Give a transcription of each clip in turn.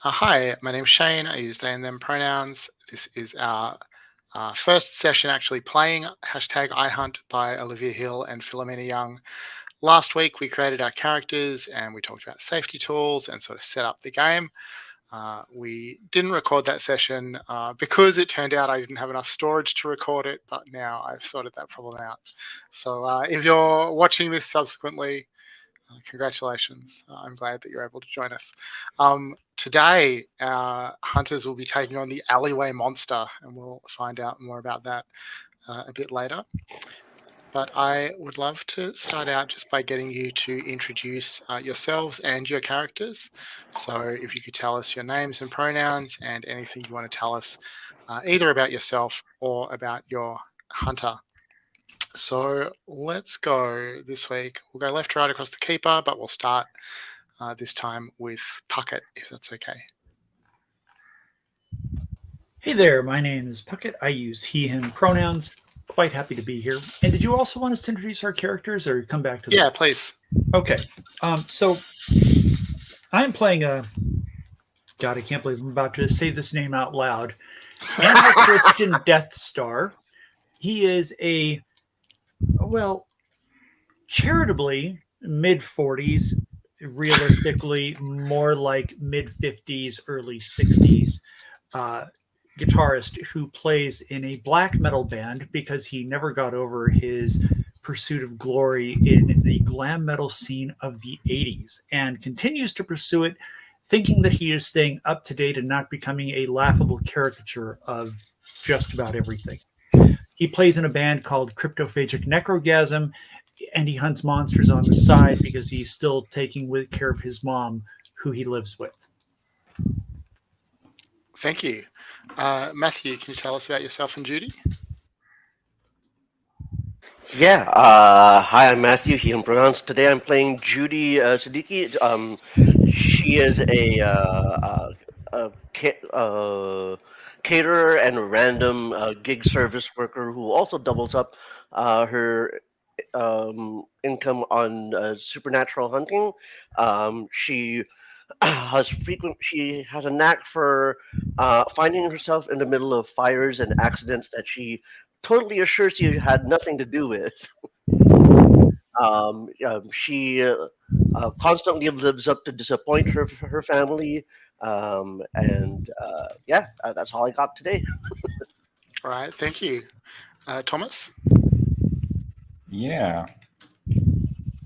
Hi, my name's Shane. I use they and them pronouns. This is our first session actually playing hashtag iHunt by Olivia Hill and Philomena Young. Last week we created our characters and we talked about safety tools and sort of set up the game. We didn't record that session because it turned out I didn't have enough storage to record it, but now I've sorted that problem out. So if you're watching this subsequently, congratulations. I'm glad that you're able to join us. Today, our hunters will be taking on the alleyway monster, and we'll find out more about that a bit later. But I would love to start out just by getting you to introduce yourselves and your characters. So if you could tell us your names and pronouns and anything you want to tell us, either about yourself or about your hunter. So let's go this week. We'll go left to right across the keeper, but we'll start this time with Puckett, if that's okay. Hey there, my name is Puckett. I use he, him pronouns. Quite happy to be here. And did you also want us to introduce our characters or come back to that? Yeah, please. Okay. So I'm playing a. God, I can't believe I'm about to say this name out loud. Anti-Christian Death Star. He is a, well, charitably mid 40s, realistically more like mid 50s, early 60s. Guitarist who plays in a black metal band because he never got over his pursuit of glory in the glam metal scene of the 80s and continues to pursue it, thinking that he is staying up to date and not becoming a laughable caricature of just about everything. He plays in a band called Cryptophagic Necrogasm, and he hunts monsters on the side because he's still taking care of his mom, who he lives with. Thank you. Matthew, can you tell us about yourself and Judy? Yeah, hi, I'm Matthew, he, him pronouns. Today I'm playing Judy Siddiqui. She is a caterer and random gig service worker who also doubles up her income on supernatural hunting. She she has a knack for finding herself in the middle of fires and accidents that she totally assures you had nothing to do with. She constantly lives up to disappoint her family, and yeah, that's all I got today. All right, thank you. Thomas? Yeah.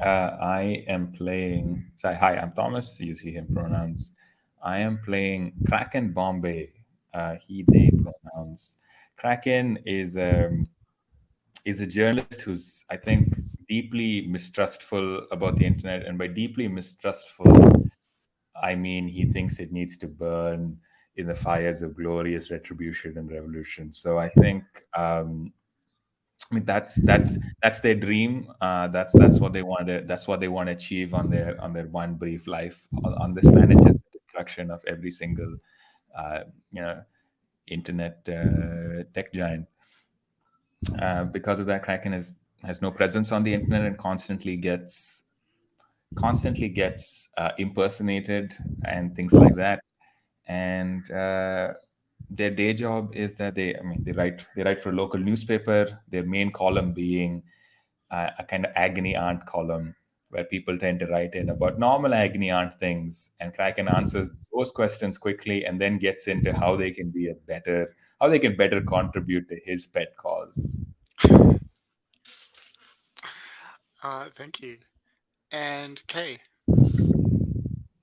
I am playing. So, hi, I'm Thomas. Use he, him pronouns. I am playing Kraken Bombay. He, they pronouns. Kraken is a journalist who's, I think, deeply mistrustful about the internet. And by deeply mistrustful, I mean he thinks it needs to burn in the fires of glorious retribution and revolution. So I think I mean that's their dream. That's what they want to achieve on their one brief life on this planet, just the destruction of every single uh, you know internet tech giant. Because of that, Kraken has no presence on the internet and constantly gets impersonated and things like that. And their day job is that they write for a local newspaper. Their main column being a kind of agony aunt column where people tend to write in about normal agony aunt things, and Kraken answers those questions quickly and then gets into how they can better contribute to his pet cause. Thank you. And Kay?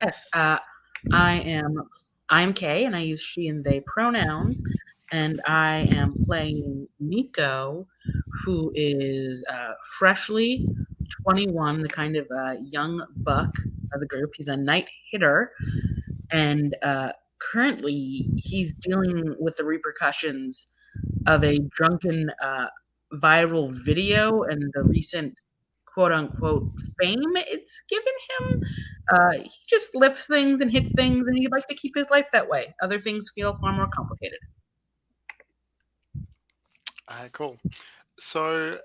Yes, I'm Kay, and I use she and they pronouns, and I am playing Nikko, who is freshly 21, the kind of young buck of the group. He's a night hitter, and currently he's dealing with the repercussions of a drunken viral video and the recent quote unquote fame it's given him. He just lifts things and hits things, and he'd like to keep his life that way. Other things feel far more complicated. Cool. So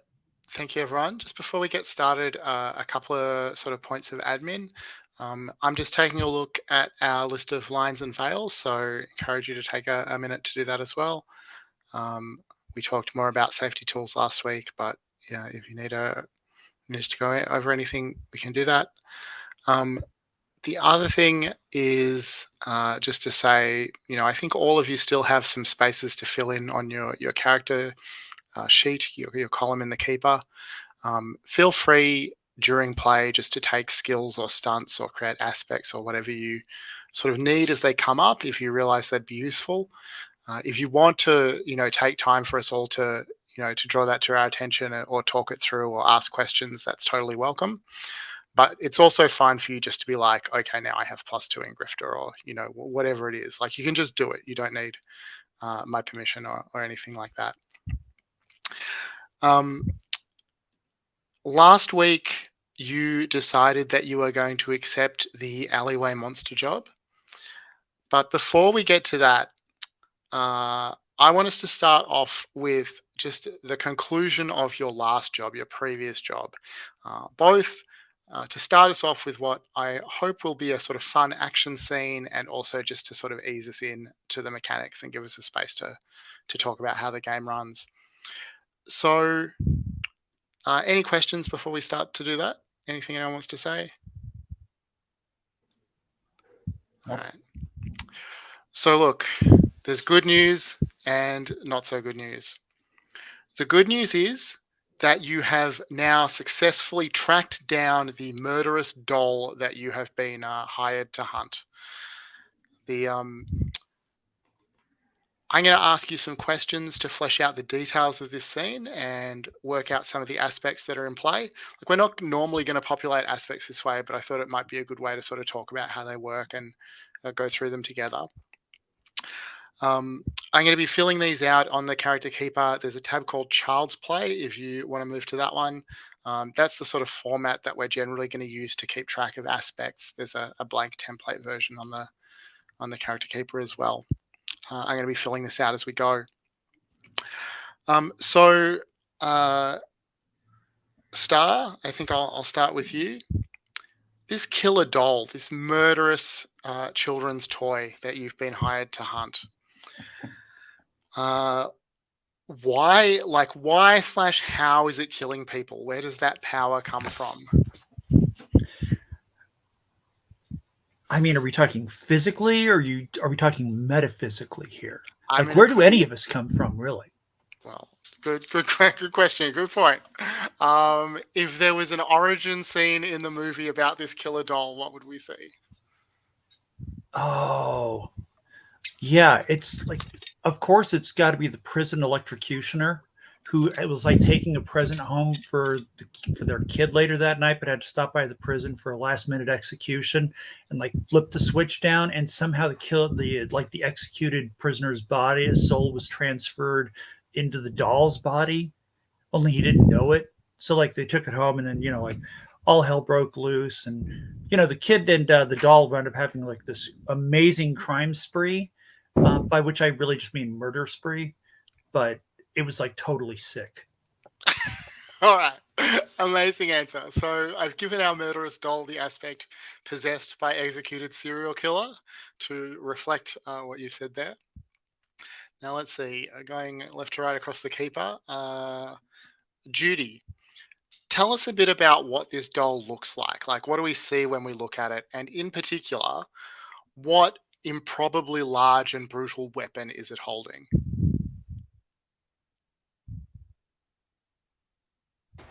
thank you, everyone. Just before we get started, a couple of sort of points of admin. I'm just taking a look at our list of lines and fails, so encourage you to take a minute to do that as well. We talked more about safety tools last week, but yeah, if you need to go over anything, we can do that. The other thing is just to say, I think all of you still have some spaces to fill in on your character sheet, your column in the keeper. Feel free during play just to take skills or stunts or create aspects or whatever you sort of need as they come up if you realize they'd be useful. If you want to, take time for us all to, to draw that to our attention or talk it through or ask questions, that's totally welcome. But it's also fine for you just to be like, okay, now I have +2 in Grifter or, whatever it is. Like you can just do it. You don't need my permission or anything like that. Last week, you decided that you were going to accept the alleyway monster job. But before we get to that, I want us to start off with just the conclusion of your last job, your previous job. Both to start us off with what I hope will be a sort of fun action scene, and also just to sort of ease us in to the mechanics and give us a space to talk about how the game runs. So, any questions before we start to do that? Anything anyone wants to say? Nope. All right. So look, there's good news and not so good news. The good news is that you have now successfully tracked down the murderous doll that you have been hired to hunt. I'm going to ask you some questions to flesh out the details of this scene and work out some of the aspects that are in play. Like, we're not normally going to populate aspects this way, but I thought it might be a good way to sort of talk about how they work and go through them together. I'm going to be filling these out on the character keeper. There's a tab called Child's Play if you want to move to that one. That's the sort of format that we're generally going to use to keep track of aspects. There's a blank template version on the character keeper as well. I'm going to be filling this out as we go. Starr, I think I'll start with you. This killer doll, this murderous children's toy that you've been hired to hunt. Why/how is it killing people? Where does that power come from? I mean, are we talking physically, or are we talking metaphysically here? Where do any of us come from, really? Well, good question. Good point. If there was an origin scene in the movie about this killer doll, what would we see? Oh, yeah. It's like, of course, it's got to be the prison electrocutioner who it was like taking a present home for their kid later that night, but had to stop by the prison for a last minute execution and like flip the switch down, and somehow the executed prisoner's body, his soul was transferred into the doll's body, only he didn't know it. So like they took it home, and then like all hell broke loose, and the kid and the doll wound up having like this amazing crime spree, by which I really just mean murder spree, but it was like totally sick. All right. Amazing answer. So I've given our murderous doll the aspect possessed by executed serial killer to reflect what you said there. Now let's see. Going left to right across the keeper. Judy, tell us a bit about what this doll looks like. Like, what do we see when we look at it? And in particular, what improbably large and brutal weapon is it holding?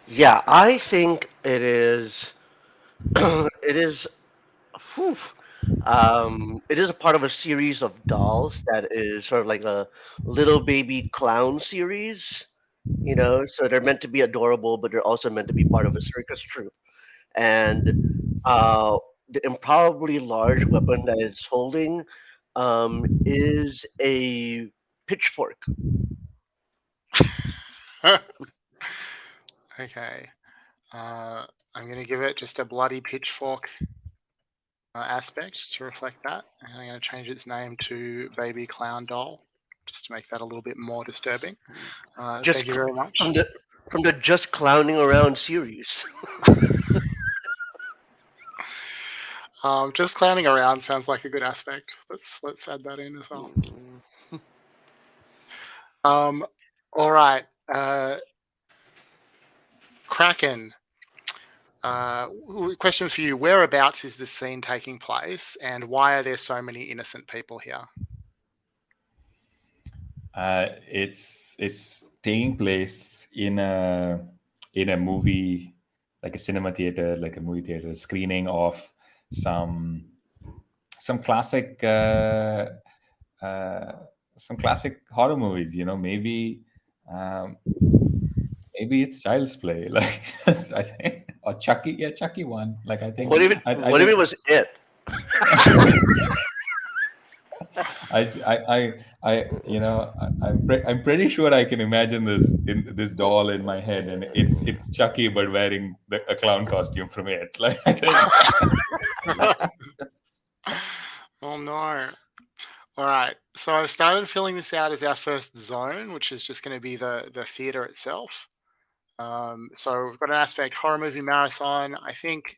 Yeah, I think it is. It is. Whew, it is a part of a series of dolls that is sort of like a little baby clown series. So they're meant to be adorable, but they're also meant to be part of a circus troupe. And uh, the improbably large weapon that it's holding is a pitchfork. Okay. I'm going to give it just a bloody pitchfork aspect to reflect that. And I'm going to change its name to Baby Clown Doll, just to make that a little bit more disturbing. Thank you very much. From the Just Clowning Around series. Just clowning around sounds like a good aspect. Let's add that in as well. All right, Kraken. Question for you: whereabouts is this scene taking place, and why are there so many innocent people here? It's taking place in a movie, like a cinema theater, like a movie theater screening of some classic some classic horror movies. Maybe maybe it's Child's Play, like I think, or Chucky. Yeah, Chucky one. Like I think. What if it? I What if think it was it? I'm pretty sure I can imagine this doll in my head, and it's Chucky but wearing a clown costume from it. Like I think. Oh no. All right. So I've started filling this out as our first zone, which is just going to be the theater itself. So we've got an aspect horror movie marathon. I think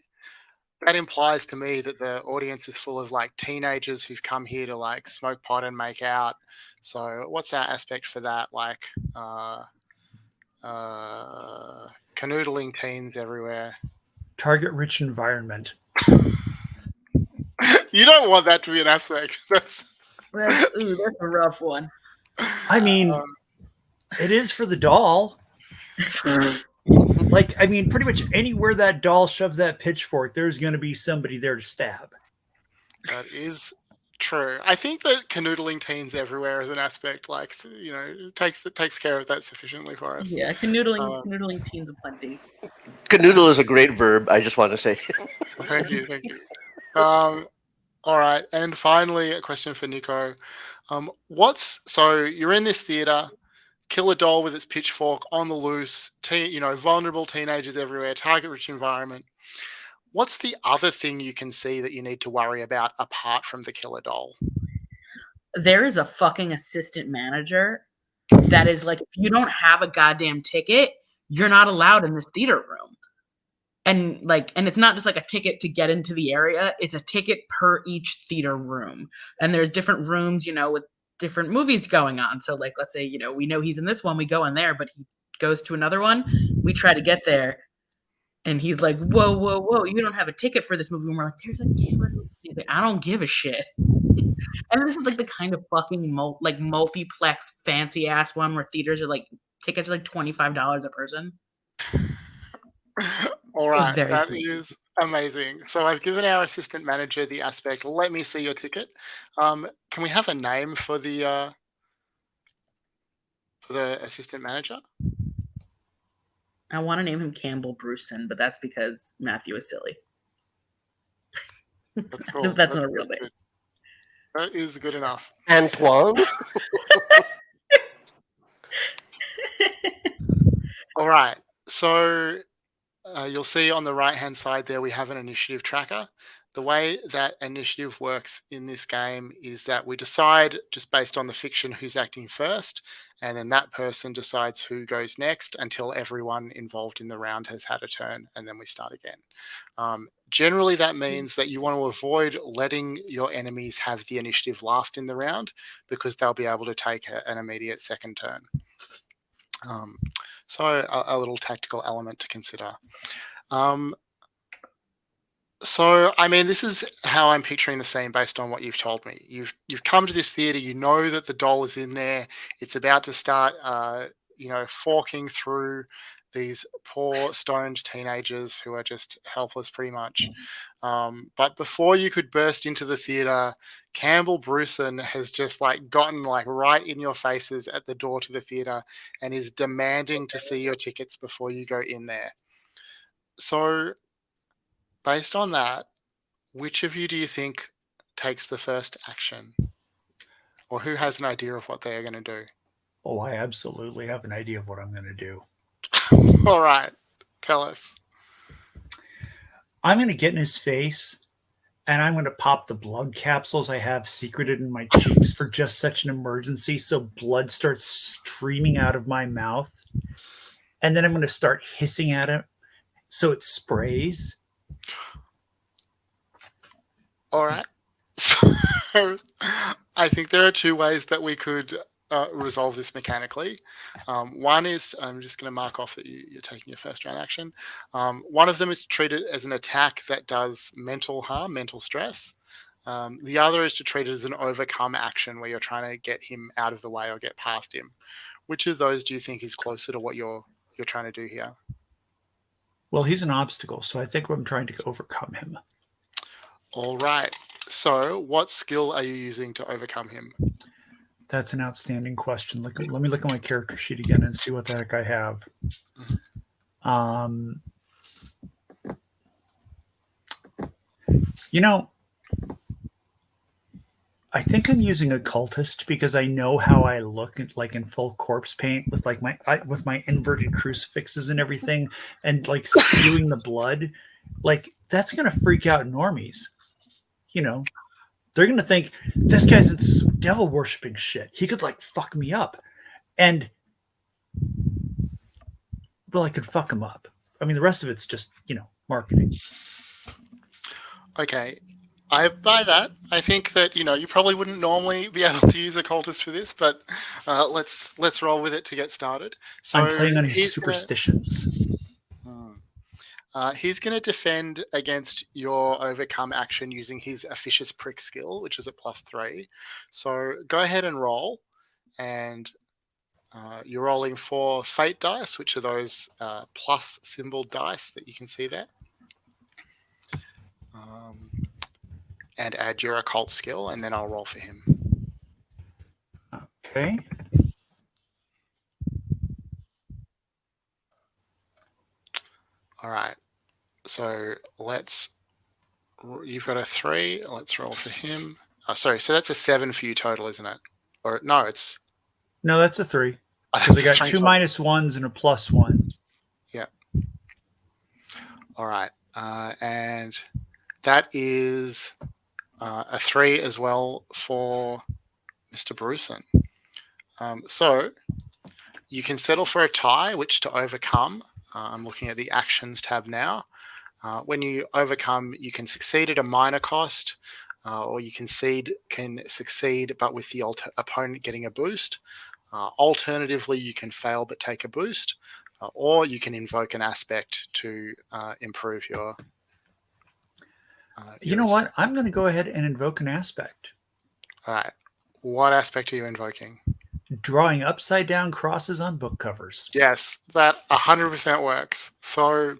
that implies to me that the audience is full of like teenagers who've come here to like smoke pot and make out. So what's our aspect for that? Like canoodling teens everywhere. Target-rich environment. You don't want that to be an aspect. That's a rough one. I mean, it is for the doll. Like, I mean, pretty much anywhere that doll shoves that pitchfork, there's going to be somebody there to stab. That is true. I think that canoodling teens everywhere is an aspect, like, it takes care of that sufficiently for us. Yeah, canoodling teens aplenty. Canoodle is a great verb. I just want to say. Thank you. All right, and finally, a question for Nikko. So you're in this theater, kill a doll with its pitchfork on the loose, vulnerable teenagers everywhere, target-rich environment. What's the other thing you can see that you need to worry about apart from the killer doll? There is a fucking assistant manager that is like, if you don't have a goddamn ticket, you're not allowed in this theater room. And it's not just like a ticket to get into the area, it's a ticket per each theater room. And there's different rooms, with different movies going on. So like, let's say, we know he's in this one, we go in there, but he goes to another one, we try to get there. And he's like, whoa, you don't have a ticket for this movie. And we're like, there's a camera. He's like, I don't give a shit. And this is like the kind of fucking multiplex fancy ass one where theaters are like, tickets are like $25 a person. All right, that is amazing. So I've given our assistant manager the aspect, let me see your ticket. Can we have a name for the assistant manager? I want to name him Campbell Brewson, but that's because Matthew is silly. That's cool. That's not a real name. That is good enough. Antoine? All right, so you'll see on the right-hand side there we have an initiative tracker. The way that initiative works in this game is that we decide just based on the fiction who's acting first, and then that person decides who goes next until everyone involved in the round has had a turn, and then we start again. Generally, that means that you want to avoid letting your enemies have the initiative last in the round because they'll be able to take an immediate second turn. So a little tactical element to consider. So, I mean, this is how I'm picturing the scene based on what you've told me. You've come to this theater. You know that the doll is in there. It's about to start, forking through these poor stoned teenagers who are just helpless, pretty much. But before you could burst into the theater, Campbell Brewson has just gotten right in your faces at the door to the theater and is demanding to see your tickets before you go in there. So, based on that, which of you do you think takes the first action? Or who has an idea of what they are going to do? Oh, I absolutely have an idea of what I'm going to do. All right. Tell us. I'm going to get in his face, and I'm going to pop the blood capsules I have secreted in my cheeks for just such an emergency, so blood starts streaming out of my mouth. And then I'm going to start hissing at him so it sprays. All right. So I think there are two ways that we could resolve this mechanically. One is I'm just going to mark off that you're taking your first round action. One of them is to treat it as an attack that does mental harm, mental stress. The other is to treat it as an overcome action where you're trying to get him out of the way or get past him. Which of those do you think is closer to what you're trying to do here? Well, he's an obstacle, so I think I'm trying to overcome him. All right. So, what skill are you using to overcome him? That's an outstanding question. Let me look at my character sheet again and see what the heck I have. You know, I think I'm using occultist because I know how I look like in full corpse paint with like my inverted crucifixes and everything, and like spewing the blood. Like that's gonna freak out normies. You know, they're gonna think this guy's into some devil worshipping shit. He could like fuck me up, and well, I could fuck him up. I mean, the rest of it's just marketing. Okay. I buy that. I think that you probably wouldn't normally be able to use occultist for this, but let's roll with it to get started. So I'm playing on his superstitions. He's going to defend against your overcome action using his officious prick skill, which is at +3. So go ahead and roll, and you're rolling 4 fate dice, which are those plus symbol dice that you can see there. And add your occult skill, and then I'll roll for him. Okay. All right. So you've got a 3. Let's roll for him. Sorry, so that's a 7 for you total, isn't it? Or no, that's a 3. Because I got 2 -1s and a +1. Yeah. All right. And that is a 3 as well for Mr. Bruson. So you can settle for a tie, which to overcome. I'm looking at the actions tab now. When you overcome, you can succeed at a minor cost, or you can succeed but with the opponent getting a boost. Alternatively, you can fail but take a boost, or you can invoke an aspect to improve your. You know what? I'm going to go ahead and invoke an aspect. All right. What aspect are you invoking? Drawing upside down crosses on book covers. Yes, that 100% works. So,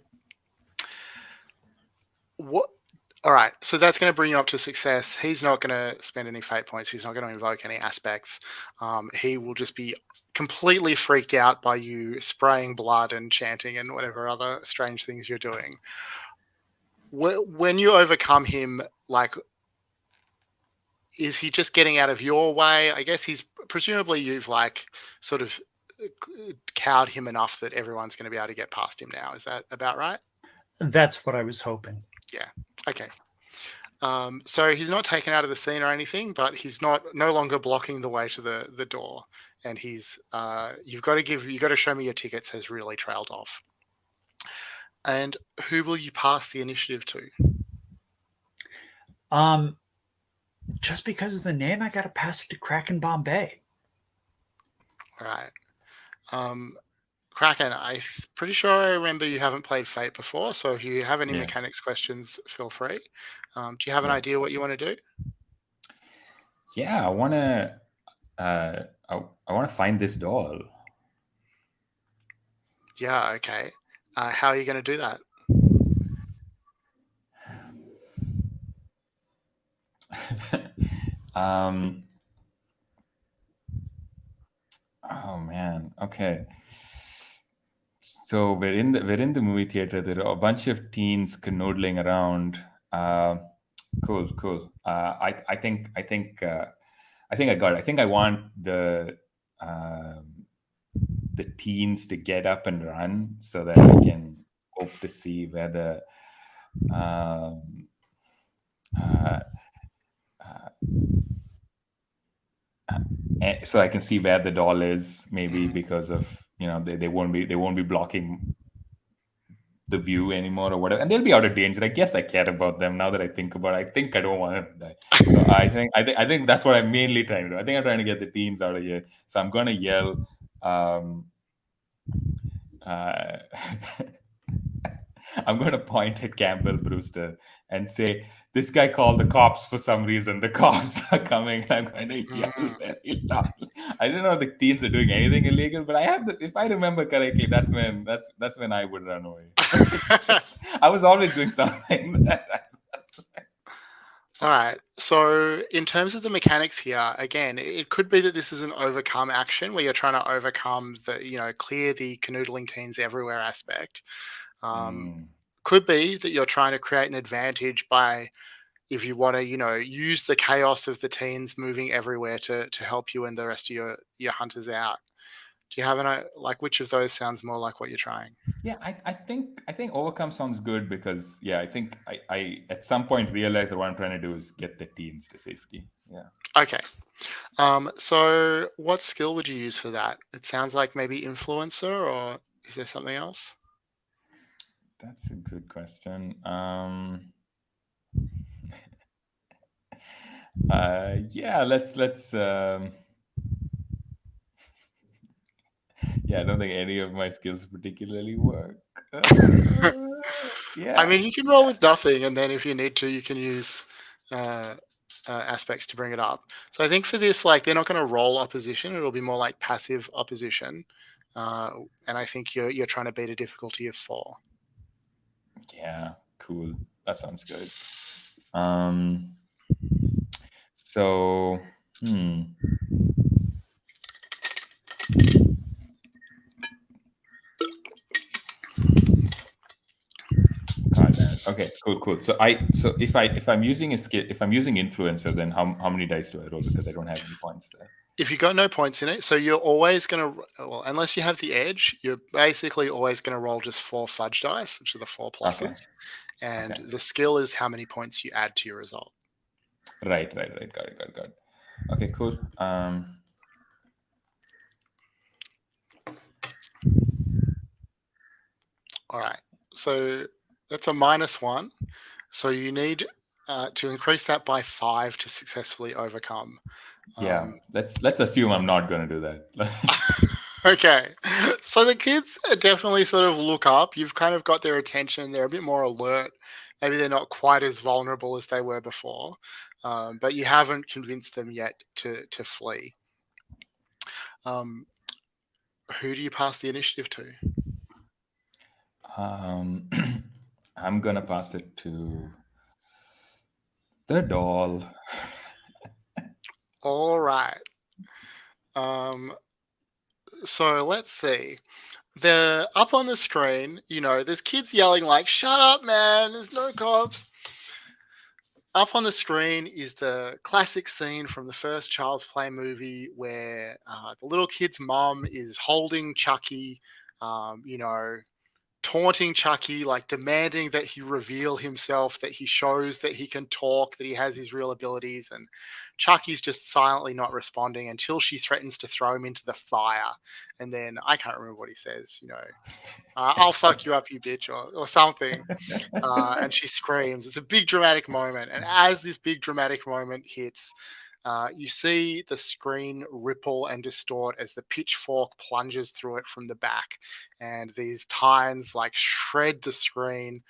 what? All right. So that's going to bring you up to success. He's not going to spend any fate points. He's not going to invoke any aspects. He will just be completely freaked out by you spraying blood and chanting and whatever other strange things you're doing. When you overcome him, is he just getting out of your way? I guess presumably you've sort of cowed him enough that everyone's going to be able to get past him now. Is that about right? That's what I was hoping. Yeah. Okay. So he's not taken out of the scene or anything, but he's no longer blocking the way to the door. And he's you've got to show me your tickets has really trailed off. And who will you pass the initiative to? Just because of the name, I got to pass it to Kraken Bombay. All right. Kraken, I'm pretty sure I remember you haven't played Fate before, so if you have any mechanics questions, feel free. Do you have an idea what you want to do? Yeah, I want to find this doll. Yeah, okay. How are you going to do that? Oh man. Okay. So we're in the movie theater. There are a bunch of teens canoodling around. Cool. I think I got it. I think I want the teens to get up and run so that I can hope to see where the so I can see where the doll is, maybe because of they won't be blocking the view anymore or whatever, and they'll be out of danger. I guess I care about them now that I think about it. I think I don't want them to die. So I think that's what I'm mainly trying to do. I think I'm trying to get the teens out of here. So I'm gonna yell. Uh, I'm going to point at Campbell Brewster and say, "This guy called the cops for some reason. The cops are coming." And I'm going to yell very loudly. I don't know if the teens are doing anything illegal, but I have the. If I remember correctly, that's when I would run away. I was always doing something. All right. So, in terms of the mechanics here, again, it could be that this is an overcome action where you're trying to overcome clear the canoodling teens everywhere aspect. Could be that you're trying to create an advantage by, if you want to, use the chaos of the teens moving everywhere to help you and the rest of your hunters out. Do you have which of those sounds more like what you're trying? Yeah, I think overcome sounds good because I think I at some point realized that what I'm trying to do is get the teens to safety. Yeah. Okay. So what skill would you use for that? It sounds like maybe influencer, or is there something else? That's a good question. Yeah, let's yeah, I don't think any of my skills particularly work. Yeah. I mean, you can roll with nothing, and then if you need to, you can use aspects to bring it up. So I think for this, they're not going to roll opposition; it'll be more like passive opposition. And I think you're trying to beat a difficulty of 4. Yeah, cool. That sounds good. So, God damn it. Okay, cool. So if I'm using a skill, if I'm using influencer, then how many dice do I roll? Because I don't have any points there. If you've got no points in it, so you're always going to, well, unless you have the edge, you're basically always going to roll just 4 fudge dice, which are the 4 pluses. Okay. And the skill is how many points you add to your result. Right. Got it. Okay, cool. All right. So that's a -1. So you need to increase that by 5 to successfully overcome. Yeah, let's assume I'm not going to do that. Okay. So the kids definitely sort of look up. You've kind of got their attention. They're a bit more alert. Maybe they're not quite as vulnerable as they were before, but you haven't convinced them yet to flee. Who do you pass the initiative to? I'm gonna pass it to the doll. All right. So let's see. They're up on the screen. There's kids yelling like, "Shut up, man! There's no cops." Up on the screen is the classic scene from the first Child's Play movie where the little kid's mom is holding Chucky, taunting Chucky, demanding that he reveal himself, that he shows that he can talk, that he has his real abilities. And Chucky's just silently not responding until she threatens to throw him into the fire. And then I can't remember what he says, "I'll fuck you up, you bitch," or something. And she screams. It's a big dramatic moment. And as this big dramatic moment hits, you see the screen ripple and distort as the pitchfork plunges through it from the back, and these tines shred the screen.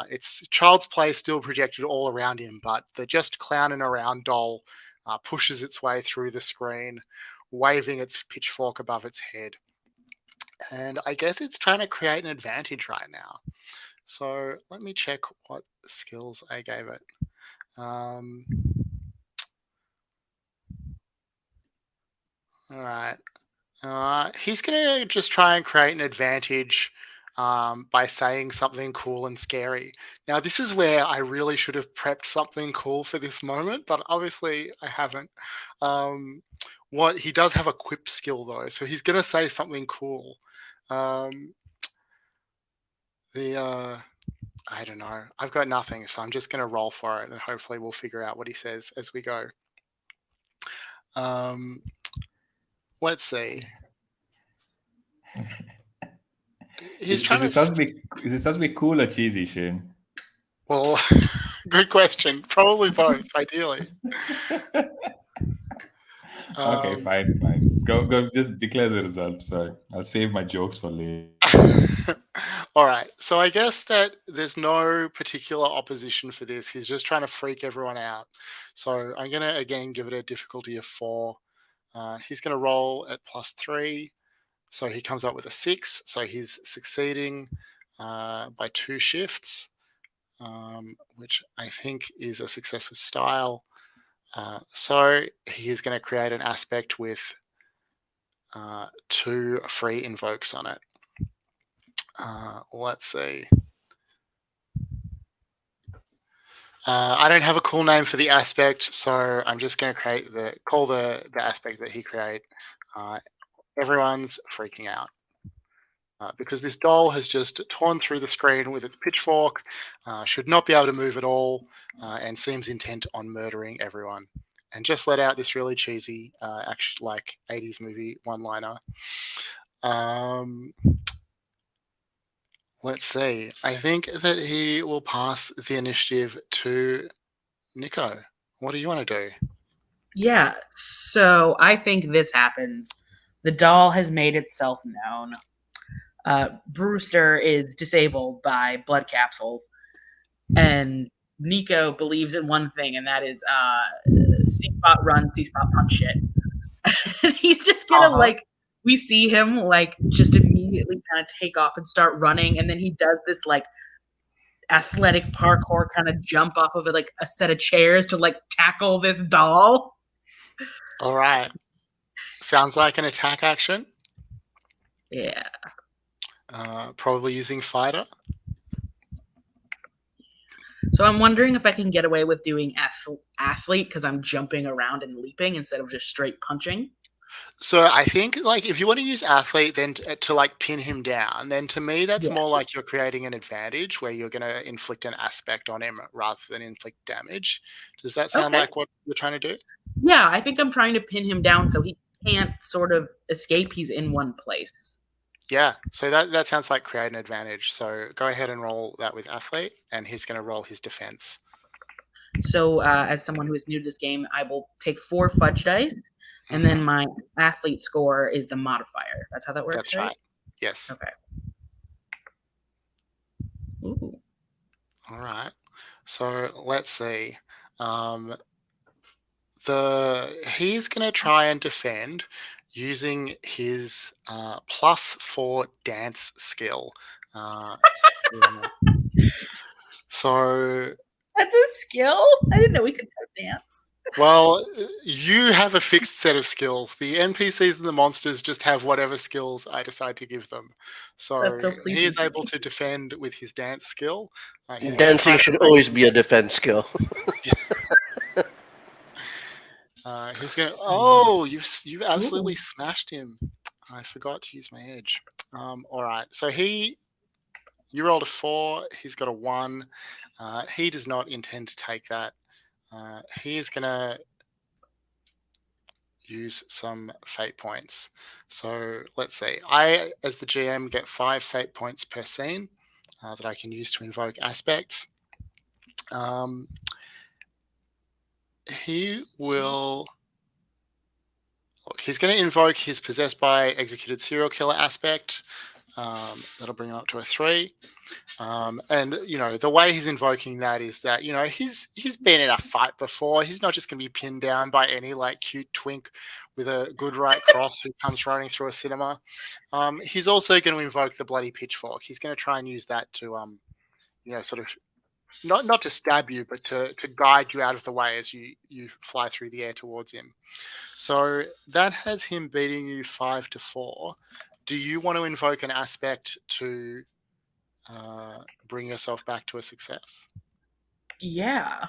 It's Child's Play still projected all around him, but the just clowning around doll pushes its way through the screen, waving its pitchfork above its head. And I guess it's trying to create an advantage right now. So let me check what skills I gave it. All right. He's going to just try and create an advantage by saying something cool and scary. Now, this is where I really should have prepped something cool for this moment, but obviously I haven't. What he does have a quip skill, though, so he's going to say something cool. I don't know. I've got nothing, so I'm just going to roll for it, and hopefully we'll figure out what he says as we go. Let's see. He's Is trying it supposed to be? Is it supposed to be cool or cheesy, Shane? Well, good question. Probably both, ideally. Okay, fine. Go. Just declare the result. Sorry, I'll save my jokes for later. All right. So I guess that there's no particular opposition for this. He's just trying to freak everyone out. So I'm going to, again, give it a difficulty of 4. He's going to roll at +3. So he comes up with a 6. So he's succeeding by 2 shifts, which I think is a success with style. So he's going to create an aspect with 2 free invokes on it. Let's see. I don't have a cool name for the aspect, so I'm just going to call the aspect that he create. Everyone's freaking out because this doll has just torn through the screen with its pitchfork, should not be able to move at all, and seems intent on murdering everyone. And just let out this really cheesy, actually like 80s movie one-liner. Let's see. I think that he will pass the initiative to Nikko. What do you want to do? Yeah, so I think this happens. The doll has made itself known. Brewster is disabled by blood capsules, and Nikko believes in one thing, and that is C-spot run, C-spot punch shit. And he's just gonna we see him just immediately kind of take off and start running, and then he does this athletic parkour kind of jump off of it, a set of chairs to tackle this doll. All right. Sounds like an attack action. Yeah. Probably using fighter. So I'm wondering if I can get away with doing athlete because I'm jumping around and leaping instead of just straight punching. So I think if you want to use athlete, then to pin him down, then to me that's more like you're creating an advantage where you're going to inflict an aspect on him rather than inflict damage. Does that sound like what you're trying to do? Yeah, I think I'm trying to pin him down so he can't sort of escape. He's in one place. Yeah, so that sounds like create an advantage. So go ahead and roll that with athlete, and he's going to roll his defense. So as someone who is new to this game, I will take 4 fudge dice, and then my athlete score is the modifier. That's how that works, That's right. Yes. Okay. Ooh. All right. So let's see. He's going to try and defend using his +4 dance skill. So that's a skill? I didn't know we could dance. Well, you have a fixed set of skills. The NPCs and the monsters just have whatever skills I decide to give them. So he is able to defend with his dance skill. Dancing should always be a defense skill. He's gonna. Oh, you've absolutely smashed him. I forgot to use my edge. All right. So you rolled a 4. He's got a 1. He does not intend to take that. He is gonna use some fate points. So let's see. I, as the GM, get 5 fate points per scene that I can use to invoke aspects. He will. Look, he's going to invoke his possessed by executed serial killer aspect. That'll bring him up to a 3. And the way he's invoking that is that he's been in a fight before. He's not just going to be pinned down by any cute twink with a good right cross who comes running through a cinema. He's also going to invoke the bloody pitchfork. He's going to try and use that to sort of not to stab you, but to guide you out of the way as you fly through the air towards him. So that has him beating you 5-4. Do you want to invoke an aspect to bring yourself back to a success? Yeah.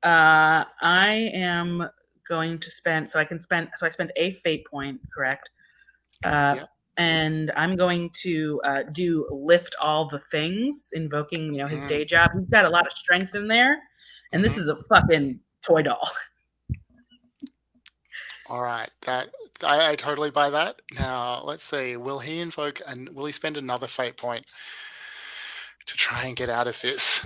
I am going to spend. So I spent a fate point, correct? Yeah. And I'm going to do lift all the things, invoking his day job. He's got a lot of strength in there, and this is a fucking toy doll. All right, that I totally buy that. Now let's see. Will he invoke and will he spend another fate point to try and get out of this?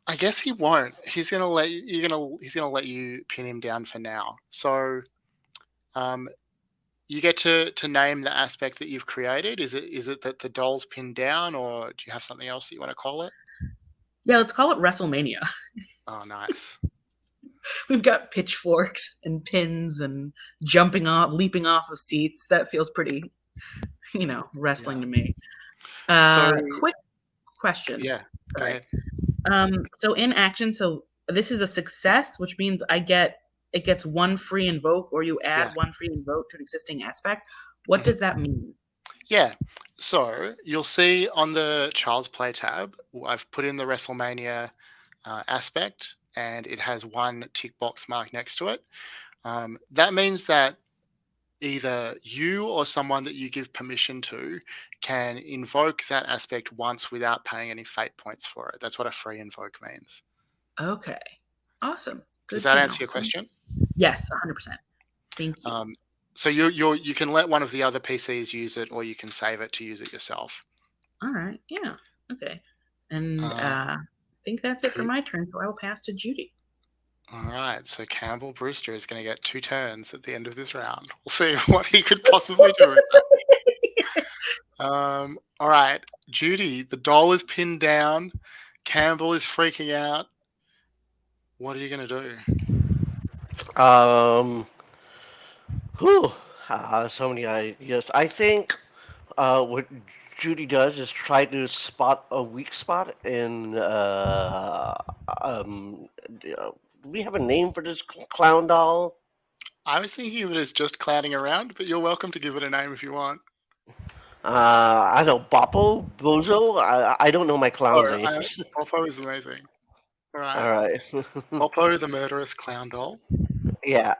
I guess he won't. He's gonna let he's gonna let you pin him down for now. So um, you get to name the aspect that you've created. Is it that the doll's pinned down, or do you have something else that you want to call it? Yeah, let's call it WrestleMania. Oh, nice. We've got pitchforks and pins and jumping off, leaping off of seats. That feels pretty, wrestling to me. So Quick question. yeah, go Sorry. ahead. So in action, so this is a success, which means it gets one free invoke, or you add Yeah. one free invoke to an existing aspect. What does that mean? Yeah. So you'll see on the Child's Play tab, I've put in the WrestleMania aspect, and it has one tick box mark next to it. That means that either you or someone that you give permission to can invoke that aspect once without paying any fate points for it. That's what a free invoke means. Okay. Awesome. Good Does that to answer know. your question? Yes, 100%. Thank you. So you can let one of the other PCs use it, or you can save it to use it yourself. All right. Yeah. Okay. And Uh, I think that's it for Cool. my turn, so I will pass to Judy. All right, so Campbell Brewster is going to get 2 turns at the end of this round. We'll see what he could possibly do with that. All right, Judy, the doll is pinned down. Campbell is freaking out. What are you going to do? Whew. So many ideas. I think what Judy does is try to spot a weak spot in. Do we have a name for this clown doll? I was thinking of it as just clowning around, but you're welcome to give it a name if you want. I don't know, Boppo, Bozo. I don't know my clown Oh, names. Oppo is amazing. All All right, right. Oppo the murderous clown doll. Yeah.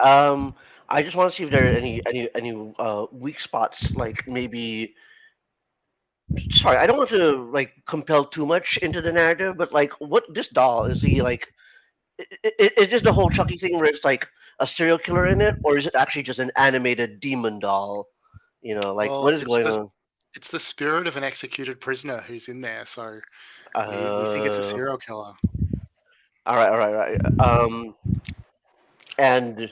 I just want to see if there are any weak spots, like maybe. Sorry, I don't want to like compel too much into the narrative, but like, what this doll is he like? Is this the whole Chucky thing where it's like a serial killer in it, or is it actually just an animated demon doll? Like Well, what is going on? it's the spirit of an executed prisoner who's in there, so we think it's a Uh, serial killer. all right. And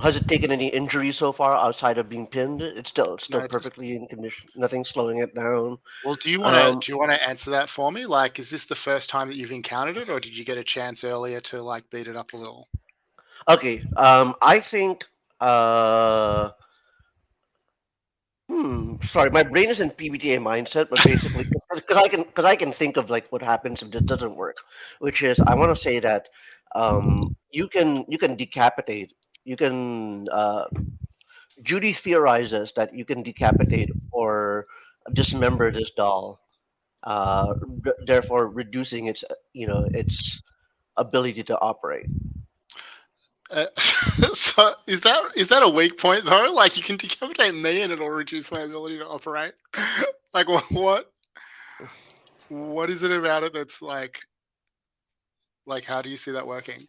has it taken any injuries so far outside of being pinned? It's still No, just perfectly in condition. Nothing slowing it down. well, Um, do you want to answer that for me? Like, is this the first time that you've encountered it, or did you get a chance earlier to like beat it up a little? okay. I think. Uh, Sorry, my brain is in PBTA mindset, but basically, because I can think of like what happens if this doesn't work, which is I want to say that you can decapitate. You can Judy theorizes that you can decapitate or dismember this doll, therefore reducing its ability to operate. So is that a weak point though? Like, you can decapitate me and it'll reduce my ability to operate. Like, what is it about it that's like how do you see that working?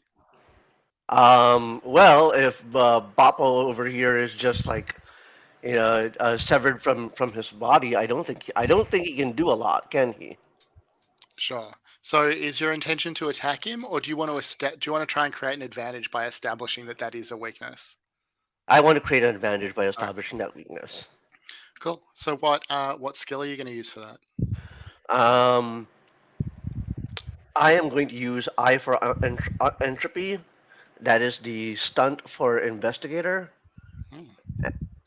Well, if Boppo over here is just like severed from his body, I don't think he can do a lot, can he? Sure. So is your intention to attack him, or do you want do you want to try and create an advantage by establishing that that is a weakness? I want to create an advantage by All right, establishing that weakness. cool. So what skill are you going to use for that? Um, I am going to use I for entropy. That is the stunt for investigator. Hmm.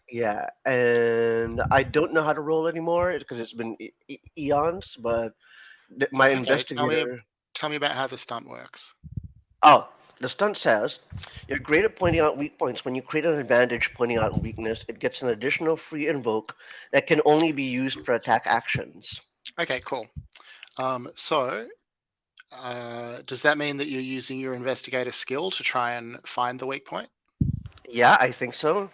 Yeah, and I don't know how to roll anymore because it's been eons. But my That's okay. investigator. Tell me about how the stunt works. Oh, the stunt says you're great at pointing out weak points. When you create an advantage pointing out weakness, it gets an additional free invoke that can only be used for attack actions. Okay, cool. So does that mean that you're using your investigator skill to try and find the weak point? Yeah, I think so.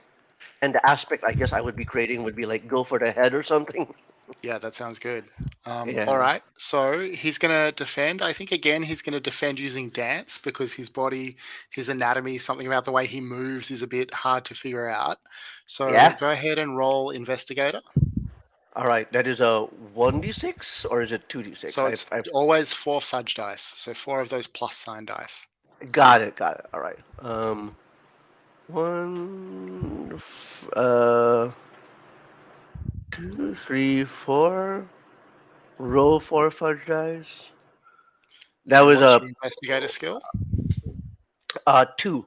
And the aspect I guess I would be creating would be like go for the head or something. Yeah, that sounds good. Yeah. All right, so he's going to defend. I think, again, he's going to defend using dance because his body, his anatomy, something about the way he moves is a bit hard to figure out. So Yeah. go ahead and roll investigator. All right. That is a 1d6 or is it 2d6? So it's I've always 4 fudge dice. So 4 of those plus sign dice. got it. Got it. All right. One, 2, 3, 4. Roll 4 fudge dice. That And was what's a your investigator skill? 2.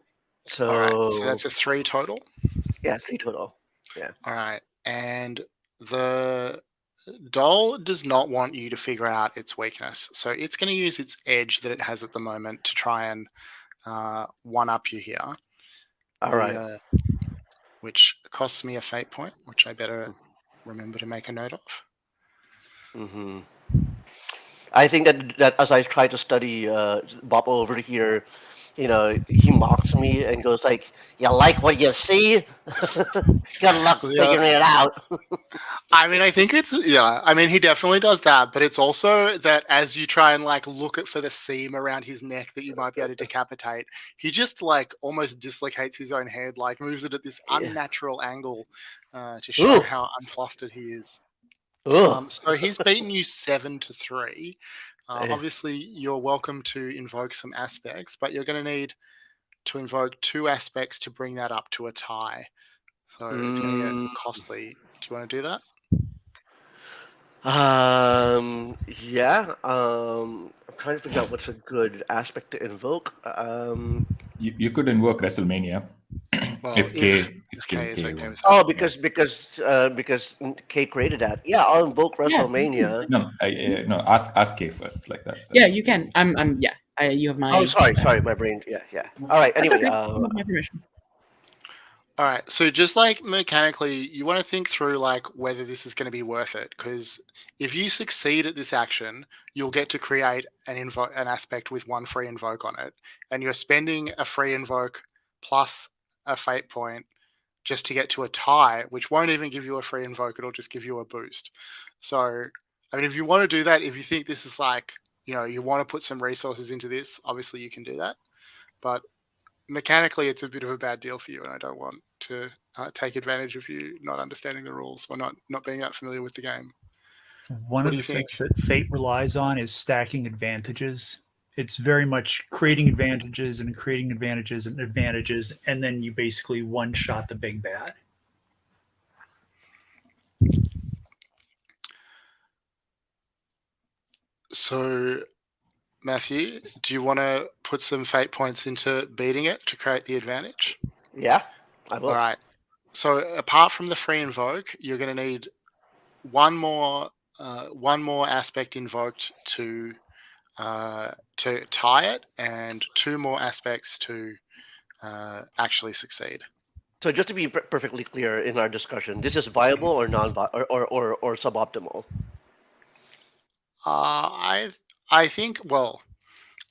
All right, so So that's a 3 total. yeah, 3 total. Yeah. All right, and the doll does not want you to figure out its weakness, so it's going to use its edge that it has at the moment to try and one up you here. All right. Which costs me a fate point, which I better remember to make a note of. Mm-hmm. I think that as I try to study Bob over here, he mocks me and goes like, "You like what you see? Good luck Yeah, figuring it out." I mean, I think I mean, he definitely does that, but it's also that as you try and like look at for the seam around his neck that you might be able to decapitate, he just like almost dislocates his own head, like moves it at this Yeah. unnatural angle to show Ooh. how unflustered he is. Ooh. So he's beaten you 7-3. Eh, Obviously, you're welcome to invoke some aspects, but you're going to need to invoke 2 aspects to bring that up to a tie. So it's going to get mm, costly. Do you want to do that? yeah. I'm trying to figure out what's a good aspect to invoke. You could invoke WrestleMania Well, if K is K okay with wants. that. Oh, Yeah. because Kay created that. Yeah, I'll invoke Yeah. WrestleMania. No, no. Ask K first. Like that's Yeah, that's you the can. Yeah. You have Oh, my. sorry, my brain. Yeah. All right. That's Anyway, okay. You have my permission. All right. So just like mechanically, you want to think through like whether this is going to be worth it, because if you succeed at this action, you'll get to create an aspect with 1 free invoke on it, and you're spending a free invoke plus a fate point just to get to a tie, which won't even give you a free invoke; it'll just give you a boost. So, I mean, if you want to do that, if you think this is like, you want to put some resources into this, obviously you can do that. But mechanically, it's a bit of a bad deal for you, and I don't want to take advantage of you not understanding the rules or not being that familiar with the game. One What of do the you think? things that Fate relies on is stacking advantages. It's very much creating advantages and creating advantages and advantages, and then you basically one shot the big bad. So, Matthew, do you want to put some fate points into beating it to create the advantage? yeah, I All will. right. So, apart from the free invoke, you're going to need one more aspect invoked to tie it, and 2 more aspects to actually succeed. So just to be perfectly clear in our discussion, this is viable or non or suboptimal. I I think well,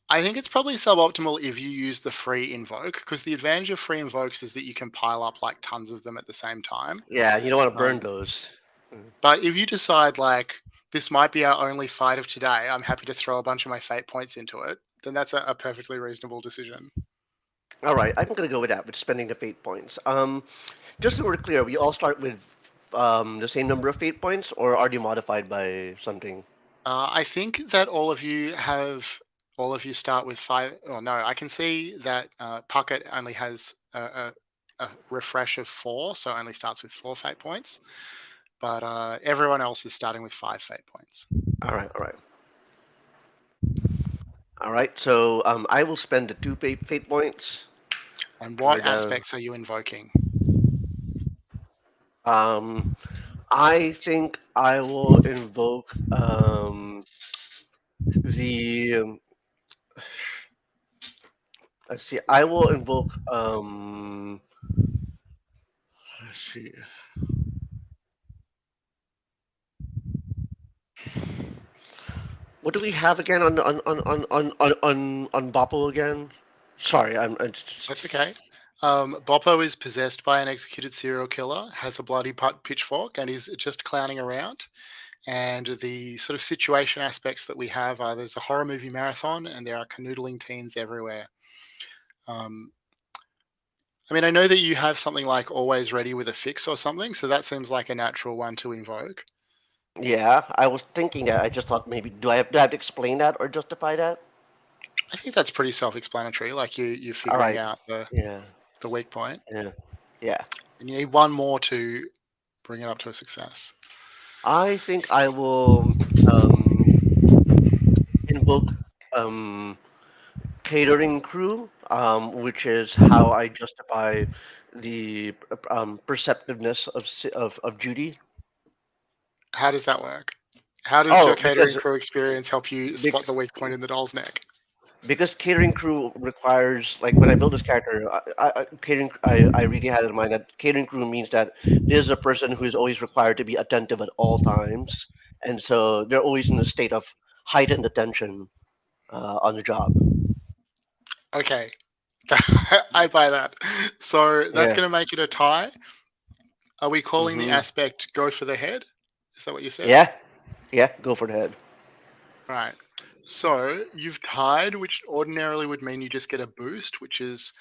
I think it's probably suboptimal if you use the free invoke, because the advantage of free invokes is that you can pile up like tons of them at the same time. Yeah, you don't want to Um, burn those. but if you decide like this might be our only fight of today, I'm happy to throw a bunch of my fate points into it, then that's a perfectly reasonable decision. All right, I'm gonna go with that, with spending the fate points. Just so we're clear, we all start with the same number of fate points, or are they modified by something? I think that all of you start with 5. Oh no, I can see that Puckett only has a refresh of 4, so only starts with 4 fate points. But everyone else is starting with 5 fate points. All right. All right. So I will spend the 2 fate points And for what the. aspects are you invoking? Um, I think I will invoke the. Let's see. I will invoke. Let's see. What do we have again on Boppo again? Sorry, I'm That's okay. Boppo is possessed by an executed serial killer, has a bloody pitchfork, and is just clowning around. And the sort of situation aspects that we have are there's a horror movie marathon and there are canoodling teens everywhere. Um, I mean, I know that you have something like always ready with a fix or something, so that seems like a natural one to invoke. Yeah, I was thinking that. I just thought maybe do I have to explain that or justify that? I think that's pretty self-explanatory. Like you're All figuring right. out Yeah. the weak point, Yeah. Yeah. and you need one more to bring it up to a success. I think I will invoke um, catering crew, which is how I justify the perceptiveness of Judy. How does that work? How does your Oh, catering crew experience help you spot bec- the weak point in the doll's neck? because catering crew requires, like, when I build this character, I really had in mind that catering crew means that this is a person who is always required to be attentive at all times, and so they're always in a state of heightened attention on the job. Okay, I buy that. So that's Yeah. going to make it a tie. Are we calling the Hmm. aspect go for the head? Is that what you said? Yeah. Yeah. Go for the head. Right. So you've tied, which ordinarily would mean you just get a boost, which is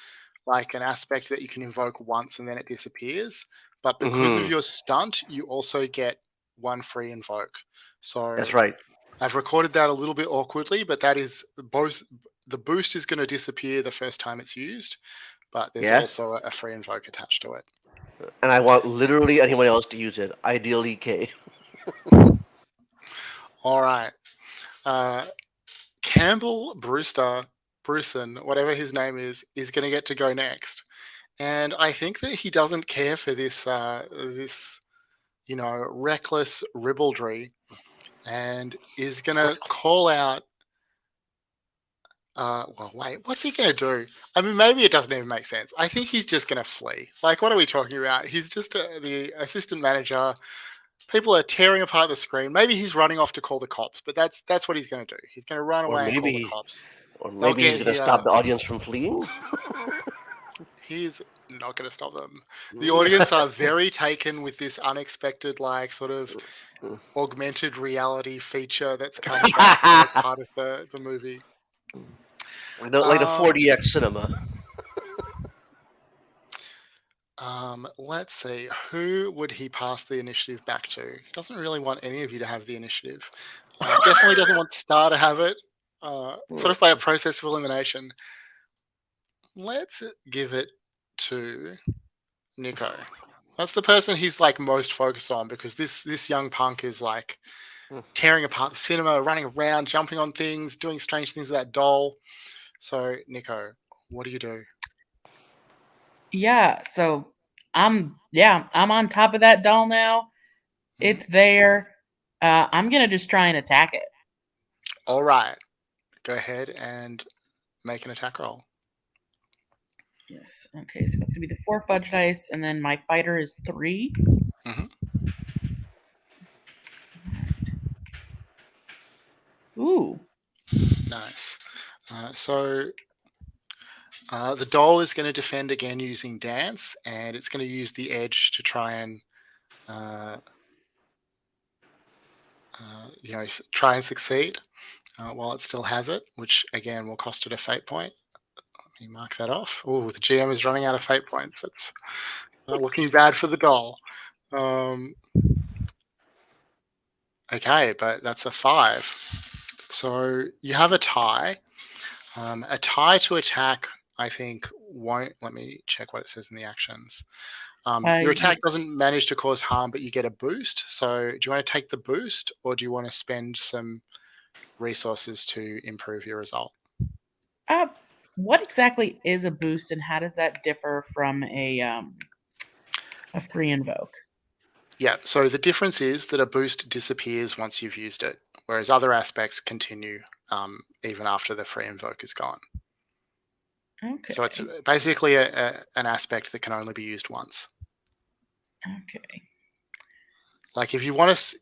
like an aspect that you can invoke once and then it disappears. But because of Hmm. your stunt, you also get one free invoke. So That's right. I've recorded that a little bit awkwardly, but that is both the boost is going to disappear the first time it's used, but there's Yeah. also a free invoke attached to it. And I want literally anyone else to use it. Ideally, K. All right. Uh, Campbell Brewster, Brewson, whatever his name is going to get to go next. And I think that he doesn't care for this reckless ribaldry, and is going to call out. Well, wait, what's he going to do? I mean, maybe it doesn't even make sense. I think he's just going to flee. Like, what are we talking about? He's just the assistant manager. People are tearing apart the screen. Maybe he's running off to call the cops, but that's what he's going to do. He's going to run Or away and call the maybe, cops. or They'll maybe he's get gonna here. stop the audience from fleeing. He's not going to stop them. The audience are very taken with this unexpected, like, sort of augmented reality feature that's come about to make part of the movie. Like the Um, 4DX cinema. let's see. Who would he pass the initiative back to? He doesn't really want any of you to have the initiative. Definitely doesn't want Starr to have it. Sort of by a process of elimination. Let's give it to Nikko. That's the person he's like most focused on, because this young punk is like tearing apart the cinema, running around, jumping on things, doing strange things with that doll. So, Nikko, what do you do? Yeah, so I'm on top of that doll now. Mhm. It's there. I'm gonna just try and attack it. All right, go ahead and make an attack roll. Yes. Okay, so that's gonna be the 4 fudge dice, and then my fighter is 3. Mhm. Ooh. Nice. The doll is going to defend again using dance, and it's going to use the edge to try and uh, try and succeed while it still has it, which again will cost it a fate point. Let me mark that off. Oh, the GM is running out of fate points. That's looking bad for the doll. Um, okay, but that's a 5. So you have a tie. A tie to attack, I think, won't. Let me check what it says in the actions. Your Yeah. attack doesn't manage to cause harm, but you get a boost. So do you want to take the boost, or do you want to spend some resources to improve your result? Uh, what exactly is a boost, and how does that differ from a free invoke? Yeah, so the difference is that a boost disappears once you've used it, whereas other aspects continue even after the free invoke is gone. Okay. So it's basically an aspect that can only be used once. Okay. Like if you want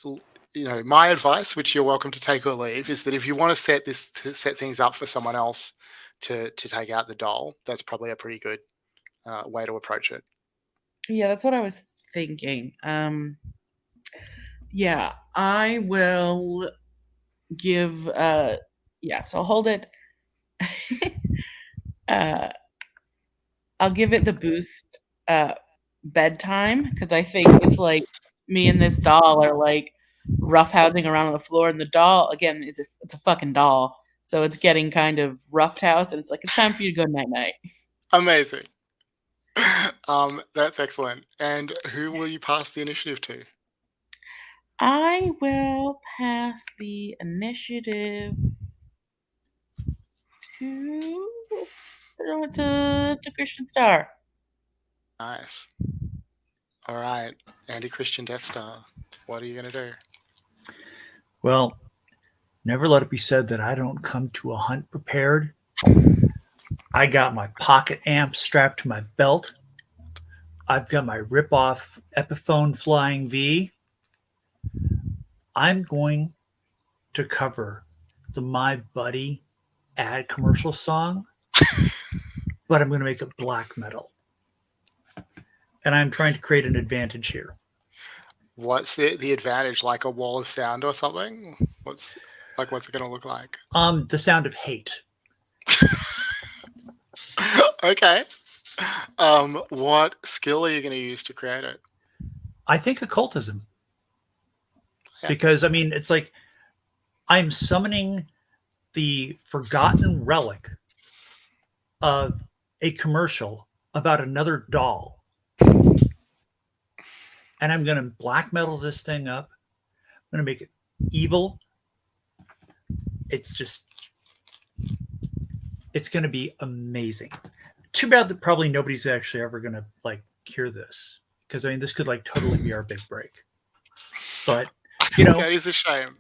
to, my advice, which you're welcome to take or leave, is that if you want to set things up for someone else to take out the doll, that's probably a pretty good way to approach it. Yeah, that's what I was thinking. Yeah, I will give. Yeah, so I'll hold it. uh, I'll give it the boost. Bedtime because I think it's like me and this doll are like roughhousing around on the floor, and the doll again it's a fucking doll, so it's getting kind of roughhoused, and it's like it's time for you to go night night. Amazing. That's excellent. And who will you pass the initiative to? I will pass the initiative to Christian Starr. Nice. All right, Andy Christian Death Star. What are you gonna do? Well, never let it be said that I don't come to a hunt prepared. I got my pocket amp strapped to my belt. I've got my rip-off Epiphone Flying V. I'm going to cover the My Buddy ad commercial song, but I'm going to make it black metal. And I'm trying to create an advantage here. What's the advantage? Like a wall of sound or something? What's it gonna look like? The sound of hate. Okay. What skill are you gonna use to create it? I think occultism. Yeah. Because, I mean, it's like I'm summoning the forgotten relic of a commercial about another doll. And I'm going to black metal this thing up. I'm going to make it evil. It's going to be amazing. Too bad that probably nobody's actually ever going to like hear this, because I mean, this could like totally be our big break. But That is a shame.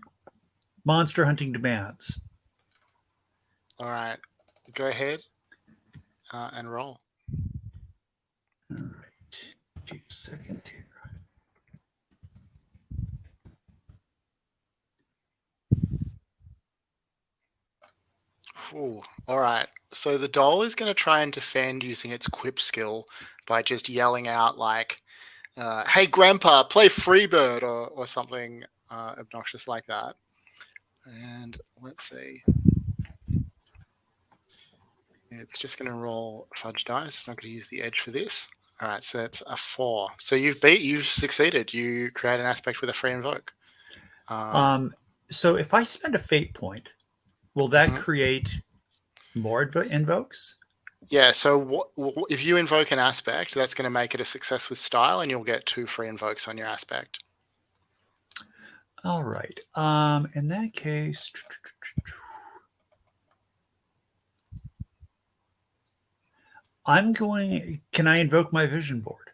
Monster hunting demands. All right, go ahead and roll. All right, 2 seconds here. Ooh, all right. So the doll is going to try and defend using its quip skill by just yelling out like, "Hey, Grandpa, play Freebird," or something obnoxious like that. And let's see. It's just going to roll fudge dice. It's not going to use the edge for this. All right, so that's a 4. So you've succeeded. You create an aspect with a free invoke. So if I spend a fate point, will that Mhm. create more invokes? Yeah, so if you invoke an aspect, that's going to make it a success with style, and you'll get 2 free invokes on your aspect. All right. In that case, can I invoke my vision board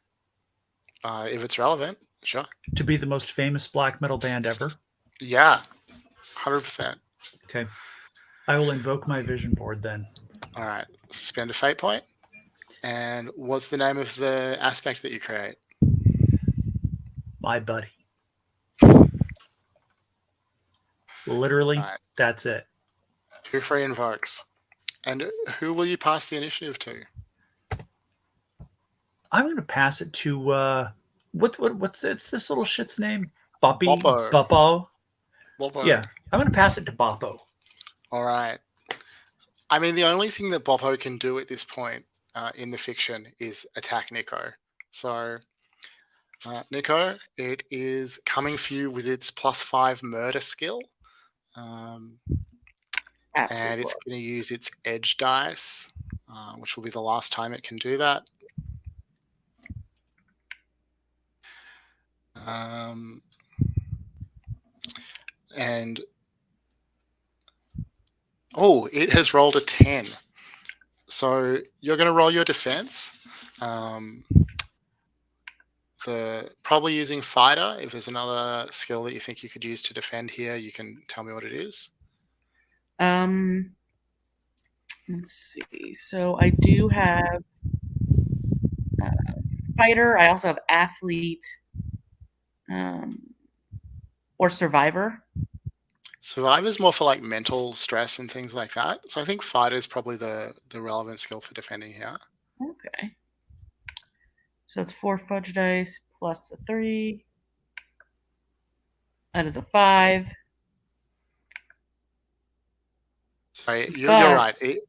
If it's relevant, sure. to be the most famous black metal band ever? Yeah, 100%. Okay. I will invoke my vision board then. All right, spend a fate point. And what's the name of the aspect that you create? My buddy. Literally, Right. that's it. 2 free invokes. And who will you pass the initiative to? I'm going to pass it to what's it's this little shit's name? Boppy? Boppo. Boppo? Boppo. Yeah, I'm going to pass it to Boppo. All right. I mean, the only thing that Boppo can do at this point in the fiction is attack Nikko. So, Nikko, it is coming for you with its +5 murder skill. And it's going to use its edge dice, which will be the last time it can do that. And it has rolled a 10. So you're going to roll your defense. Probably using fighter. If there's another skill that you think you could use to defend here, you can tell me what it is. Let's see. So I do have fighter. I also have athlete, or survivor. Survivor's more for like mental stress and things like that. So I think fighter is probably the relevant skill for defending here. Okay. So it's 4 fudge dice plus a 3. That is a 5. Sorry, you're But- right.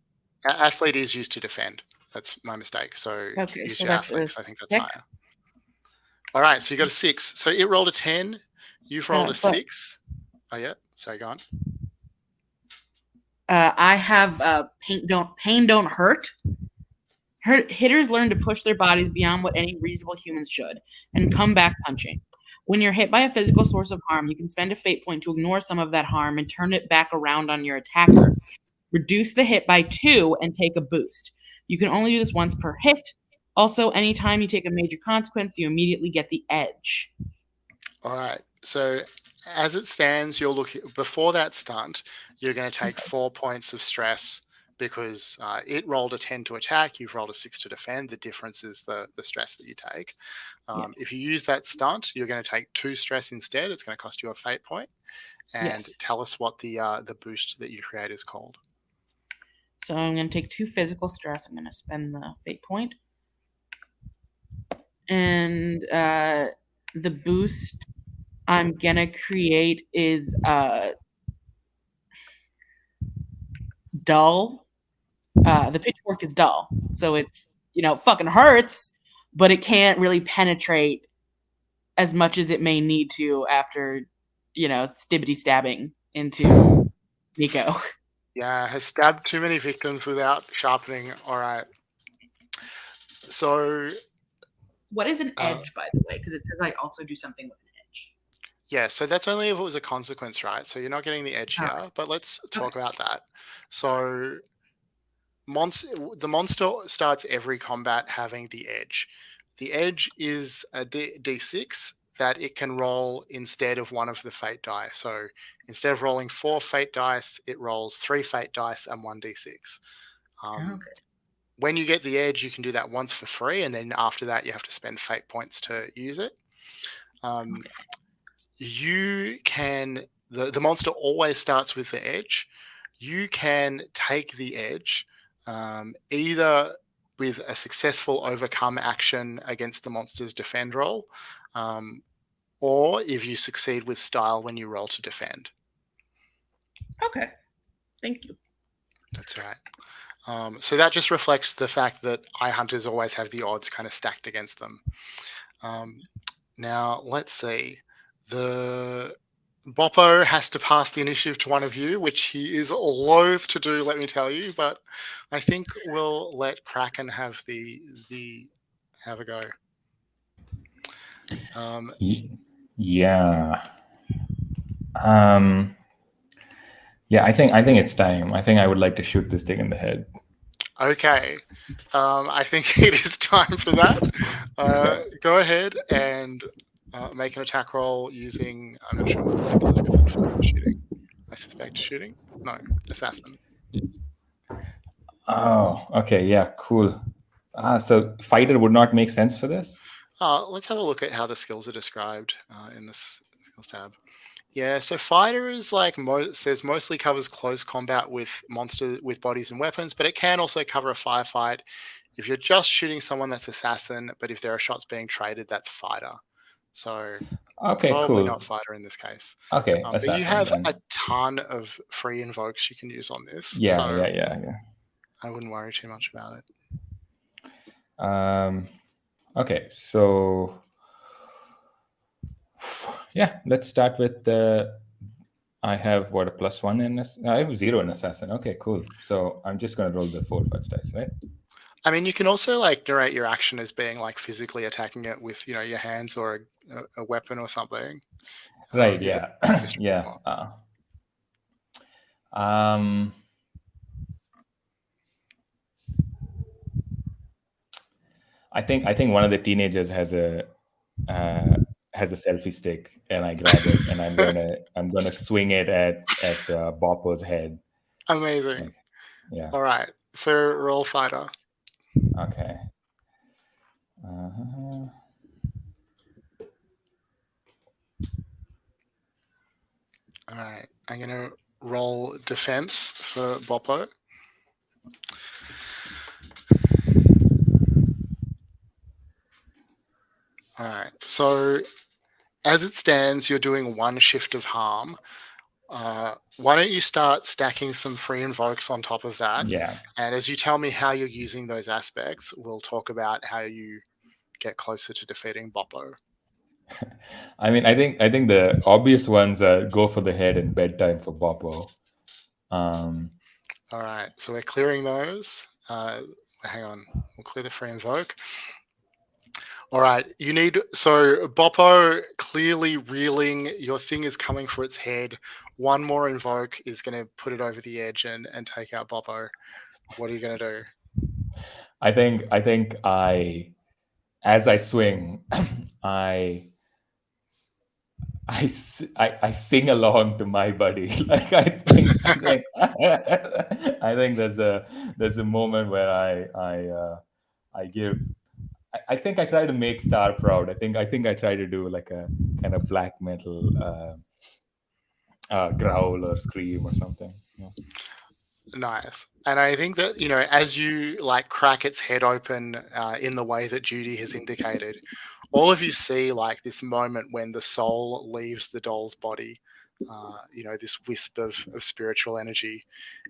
Athlete is used to defend. That's my mistake. So Okay, use so your that's athlete a because I think that's 6. higher. All right, so you got a 6. So it rolled a 10. You've rolled a but- 6. Oh yeah. Sorry, go on. I have pain don't hurt. Hitters learn to push their bodies beyond what any reasonable humans should and come back punching. When you're hit by a physical source of harm, you can spend a fate point to ignore some of that harm and turn it back around on your attacker. Reduce the hit by 2 and take a boost. You can only do this once per hit. Also, anytime you take a major consequence, you immediately get the edge. All right. So as it stands, you're looking before that stunt. You're going to take 4 points of stress because it rolled a 10 to attack. You've rolled a 6 to defend. The difference is the stress that you take. If you use that stunt, you're going to take 2 stress instead. It's going to cost you a fate point. And tell us what the boost that you create is called. So I'm going to take 2 physical stress. I'm going to spend the fate point. And the boost I'm going to create is dull. The pitchfork is dull. So it's, fucking hurts, but it can't really penetrate as much as it may need to after, stibbity stabbing into Nikko. Yeah, has stabbed too many victims without sharpening. All right. So What is an edge, by the way? Because it says I also do something with an edge. yeah, so that's only if it was a consequence, right? So you're not getting the edge here, but let's talk about that. So the monster starts every combat having the edge. The edge is a D6 that it can roll instead of one of the fate die. So instead of rolling 4 fate dice, it rolls 3 fate dice and 1 D6. When you get the edge, you can do that once for free, and then after that, you have to spend fate points to use it. You can the monster always starts with the edge. You can take the edge either with a successful overcome action against the monster's defend roll, or if you succeed with style when you roll to defend. Okay, thank you. That's right. So that just reflects the fact that eye hunters always have the odds kind of stacked against them. Now let's see. The Boppo has to pass the initiative to one of you, which he is loath to do, let me tell you, but I think we'll let Kraken have have a go. Yeah. Yeah, I think it's time. I think I would like to shoot this thing in the head. Okay. I think it is time for that. Go ahead and make an attack roll using, I'm not sure what the skill is called for shooting. I suspect shooting? No, assassin. Oh, okay. Yeah, cool. So fighter would not make sense for this? Let's have a look at how the skills are described in this skills tab. Yeah, so fighter is like says mostly covers close combat with monsters with bodies and weapons, but it can also cover a firefight. If you're just shooting someone, that's assassin, but if there are shots being traded, that's fighter. So okay, probably cool. not fighter in this case. Okay, but you have then. a ton of free invokes you can use on this. Yeah, so yeah. I wouldn't worry too much about it. Okay, so yeah, let's start with the. I have what, a +1 in this? I have 0 in assassin. Okay, cool. So I'm just going to roll the 4 first dice, right? I mean, you can also like narrate your action as being like physically attacking it with your hands or a weapon or something. Right. Yeah. Yeah. I think one of the teenagers has a selfie stick, and I grab it, and I'm gonna swing it at Boppo's head. Amazing. Like, yeah. All right. So roll fighter. Okay. All right. I'm gonna roll defense for Boppo. All right. So as it stands, you're doing one shift of harm. Why don't you start stacking some free invokes on top of that? Yeah. And as you tell me how you're using those aspects, we'll talk about how you get closer to defeating Boppo. I mean, I think the obvious ones are go for the head and bedtime for Boppo. All right, so we're clearing those. Hang on, we'll clear the free invoke. All right, you need, so Boppo clearly reeling, your thing is coming for its head. One more invoke is going to put it over the edge and take out Boppo. What are you going to do? I think as I swing, I sing along to my buddy. Like I think there's a moment where I give. I think I try to make Starr proud. I think I try to do like a kind of black metal growl or scream or something. Yeah. Nice. And I think that, as you like crack its head open in the way that Judy has indicated, all of you see like this moment when the soul leaves the doll's body, this wisp of spiritual energy.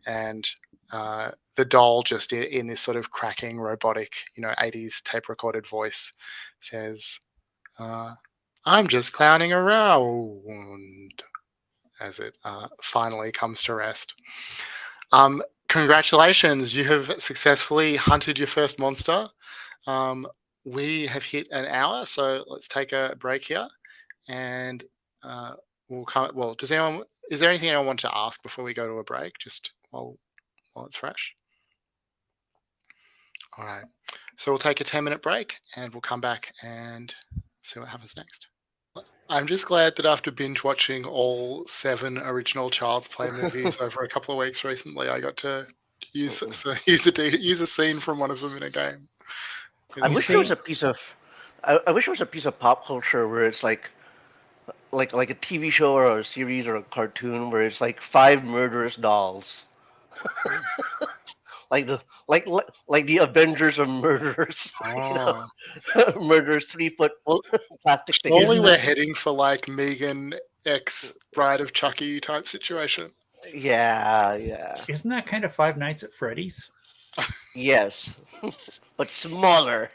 And the doll just in this sort of cracking robotic, 80s tape recorded voice says, I'm just clowning around, as it finally comes to rest. Congratulations, you have successfully hunted your first monster. We have hit an hour, so let's take a break here, and we'll come. Well, is there anything anyone want to ask before we go to a break? Just while it's fresh. All right, so we'll take a 10-minute break, and we'll come back and see what happens next. I'm just glad that after binge watching all 7 original Child's Play movies over a couple of weeks recently, I got to use a scene from one of them in a game. I wish there was a piece of pop culture where it's like a TV show or a series or a cartoon where it's like 5 murderous dolls. like the Avengers of murderers. Murderers 3-foot plastic figures. Surely we're heading for like Megan X Bride of Chucky type situation. Yeah. Isn't that kind of Five Nights at Freddy's? Yes, but smaller.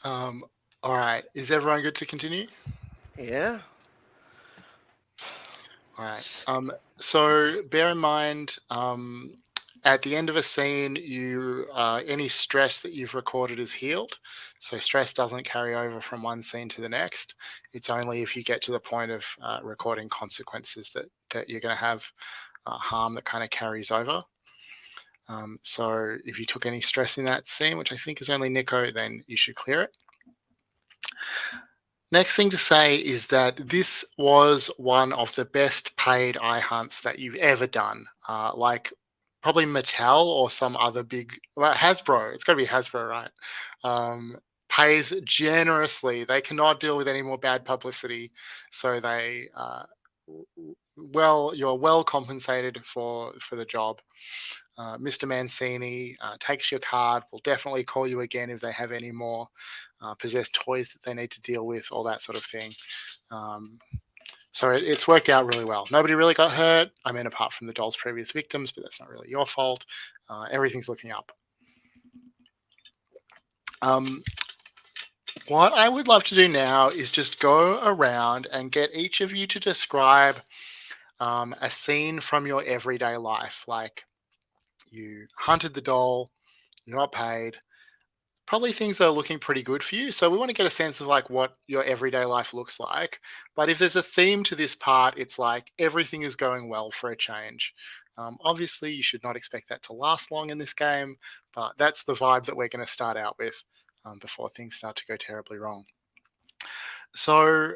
All right. Is everyone good to continue? Yeah. All right. So bear in mind, at the end of a scene, any stress that you've recorded is healed. So stress doesn't carry over from one scene to the next. It's only if you get to the point of recording consequences that you're going to have harm that kind of carries over. So if you took any stress in that scene, which I think is only Nikko, then you should clear it. Next thing to say is that this was one of the best paid eye hunts that you've ever done. Like probably Mattel or some other big, Hasbro. It's got to be Hasbro, right? Pays generously. They cannot deal with any more bad publicity, so they you're well compensated for the job. Mr. Mancini takes your card, will definitely call you again if they have any more possessed toys that they need to deal with, all that sort of thing. So it's worked out really well. Nobody really got hurt. I mean, apart from the doll's previous victims, but that's not really your fault. Everything's looking up. What I would love to do now is just go around and get each of you to describe a scene from your everyday life. Like, you hunted the doll, you got paid, probably things are looking pretty good for you. So we want to get a sense of like what your everyday life looks like. But if there's a theme to this part, it's like everything is going well for a change. Obviously, you should not expect that to last long in this game, but that's the vibe that we're going to start out with before things start to go terribly wrong. So,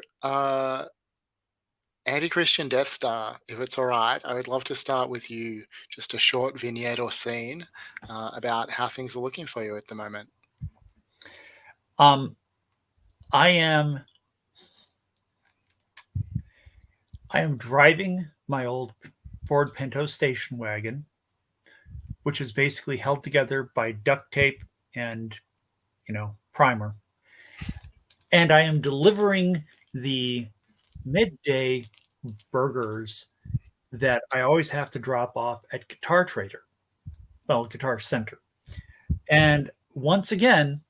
Anti-Christian Death Star, if it's all right, I would love to start with you, just a short vignette or scene about how things are looking for you at the moment. I am driving my old Ford Pinto station wagon, which is basically held together by duct tape and, primer. and I am delivering the midday burgers that I always have to drop off at Guitar Trader, well, Guitar Center. And once again,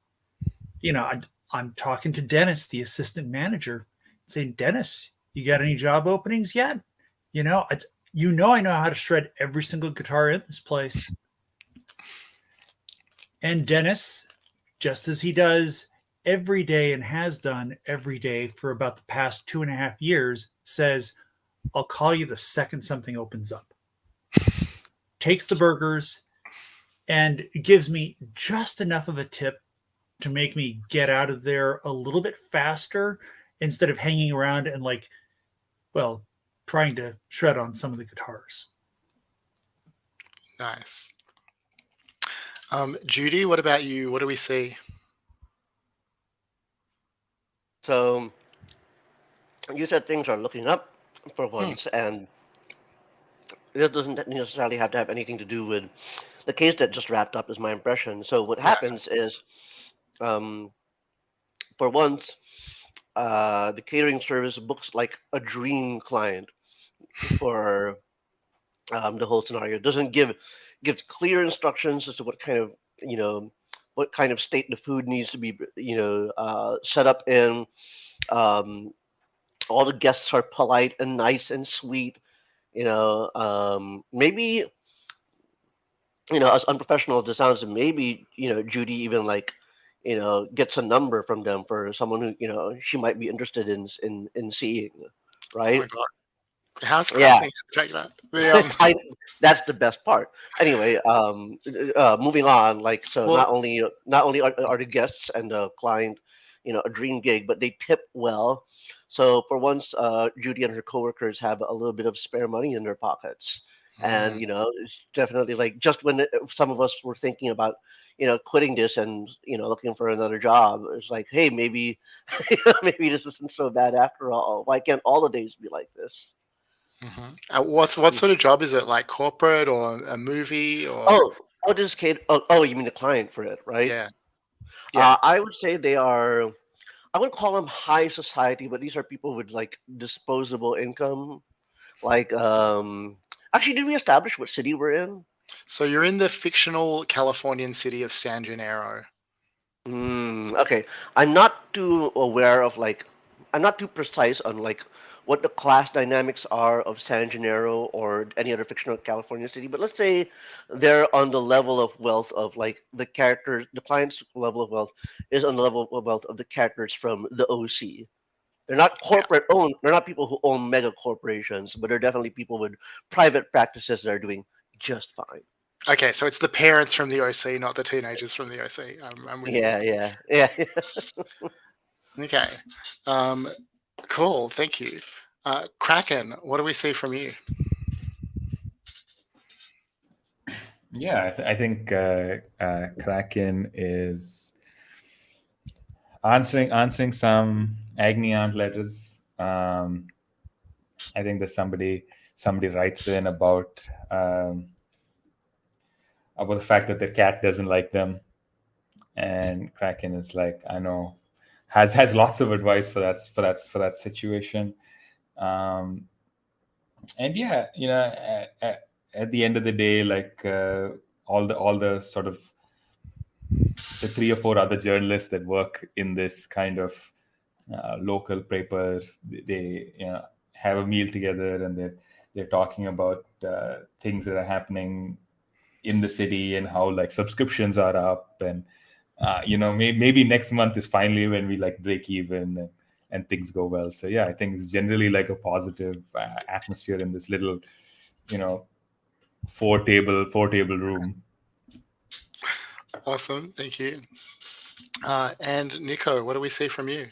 I'm talking to Dennis, the assistant manager, saying, Dennis, you got any job openings yet? You know, I, I know how to shred every single guitar in this place. And Dennis, just as he does every day and has done every day for about the past 2.5 years, says, I'll call you the second something opens up. Takes the burgers and gives me just enough of a tip to make me get out of there a little bit faster instead of hanging around and trying to shred on some of the guitars. Nice. Judy, what about you? What do we see? So you said things are looking up for once, and this doesn't necessarily have to have anything to do with the case that just wrapped up, is my impression. So what Yeah. happens is, um, for once, the catering service books like a dream client for the whole scenario. It doesn't give clear instructions as to what kind of state the food needs to be set up in. Um, all the guests are polite and nice and sweet. Maybe as unprofessional as it sounds, maybe Judy even gets a number from them for someone who she might be interested in seeing, Oh my right? god. How's Yeah. cracking to take that? The That's the best part. Anyway, moving on. So, well, not only are the guests and the client, a dream gig, but they tip well. So for once, Judy and her coworkers have a little bit of spare money in their pockets, and mm, it's definitely like just when some of us were thinking about quitting this and looking for another job, it's like, hey, maybe maybe this isn't so bad after all. Why can't all the days be like this? what sort of job is it? Like corporate or a movie or Oh, what is Kate? Oh, you mean the client for it, right? yeah, yeah. I would say they are. I wouldn't call them high society, but these are people with like disposable income. Like, actually, did we establish what city we're in? So you're in the fictional Californian city of San Gennaro. Okay, I'm not too aware of I'm not too precise on what the class dynamics are of San Gennaro or any other fictional California city. But let's say they're on the level of wealth of the characters. The client's level of wealth is on the level of wealth of the characters from the OC. They're not Yeah. corporate owned. They're not people who own mega corporations, but they're definitely people with private practices that are doing just fine. Okay, so it's the parents from the OC, not the teenagers from the OC. I'm with you. Yeah, yeah, yeah. Okay. Um, cool. Thank you. Kraken, what do we see from you? Yeah, I think Kraken is answering some agony aunt letters. I think there's somebody writes in about the fact that their cat doesn't like them, and Kraken is like, I know, has lots of advice for that situation. Um, and yeah, at the end of the day, all the sort of the 3 or 4 other journalists that work in this kind of local paper, they have a meal together, and they're talking about things that are happening in the city and how subscriptions are up, and maybe next month is finally when we break even, and things go well. So yeah, I think it's generally a positive atmosphere in this little four table room. Awesome. Thank you. And Nikko, what do we see from you?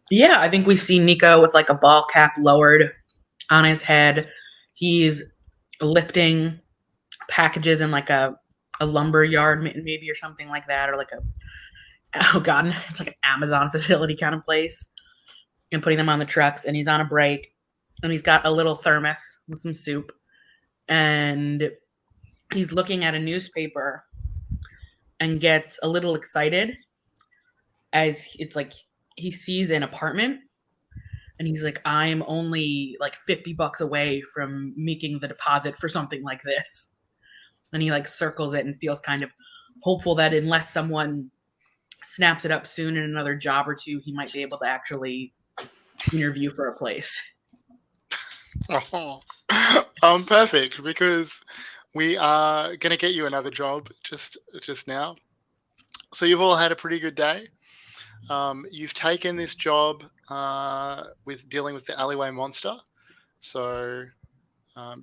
Yeah, I think we see Nikko with a ball cap lowered on his head. He's lifting packages in a lumber yard maybe or something like that, or oh god, it's like an Amazon facility kind of place, and putting them on the trucks. And he's on a break, and he's got a little thermos with some soup, and he's looking at a newspaper and gets a little excited as it's he sees an apartment, and he's like, I'm only like $50 away from making the deposit for something like this. And he like circles it and feels kind of hopeful that unless someone snaps it up soon in another job or two, he might be able to actually interview for a place. Perfect, because we are going to get you another job just now. So you've all had a pretty good day. You've taken this job with dealing with the alleyway monster. So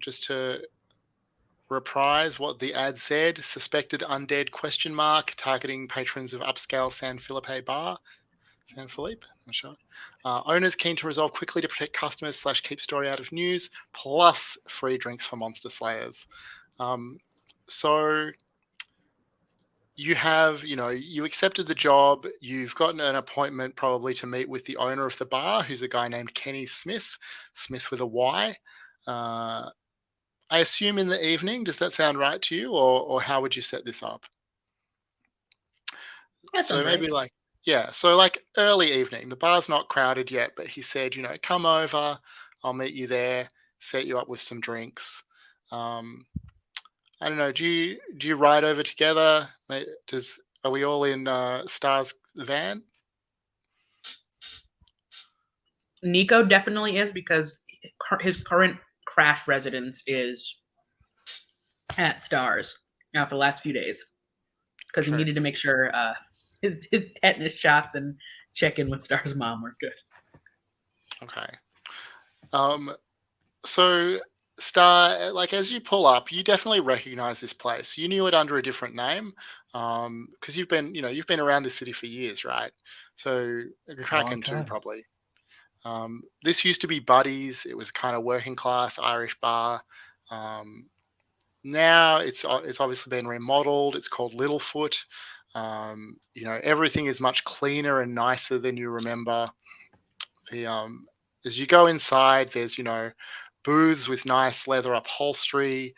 just to reprise what the ad said, suspected undead ? Targeting patrons of upscale San Felipe bar. San Felipe, I'm sure. Owners keen to resolve quickly to protect customers / keep story out of news, plus free drinks for monster slayers. So you have, you accepted the job. You've gotten an appointment probably to meet with the owner of the bar, who's a guy named Kenny Smith with a Y. I assume in the evening. Does that sound right to you, or how would you set this up? So maybe right. So like early evening. The bar's not crowded yet, but he said, come over. I'll meet you there. Set you up with some drinks. I don't know. Do you ride over together? Are we all in Starr's van? Nikko definitely is, because his current crash residence is at Starr's for the last few days, because he needed to make sure his tetanus shots and check in with Starr's mom were good. Okay. So Starr, like as you pull up, you definitely recognize this place. You knew it under a different name, because you've been around this city for years, right? So Kraken too, probably. This used to be Buddy's. It was a kind of working class Irish bar. Now it's obviously been remodeled. It's called Littlefoot. Everything is much cleaner and nicer than you remember. As you go inside, there's booths with nice leather upholstery.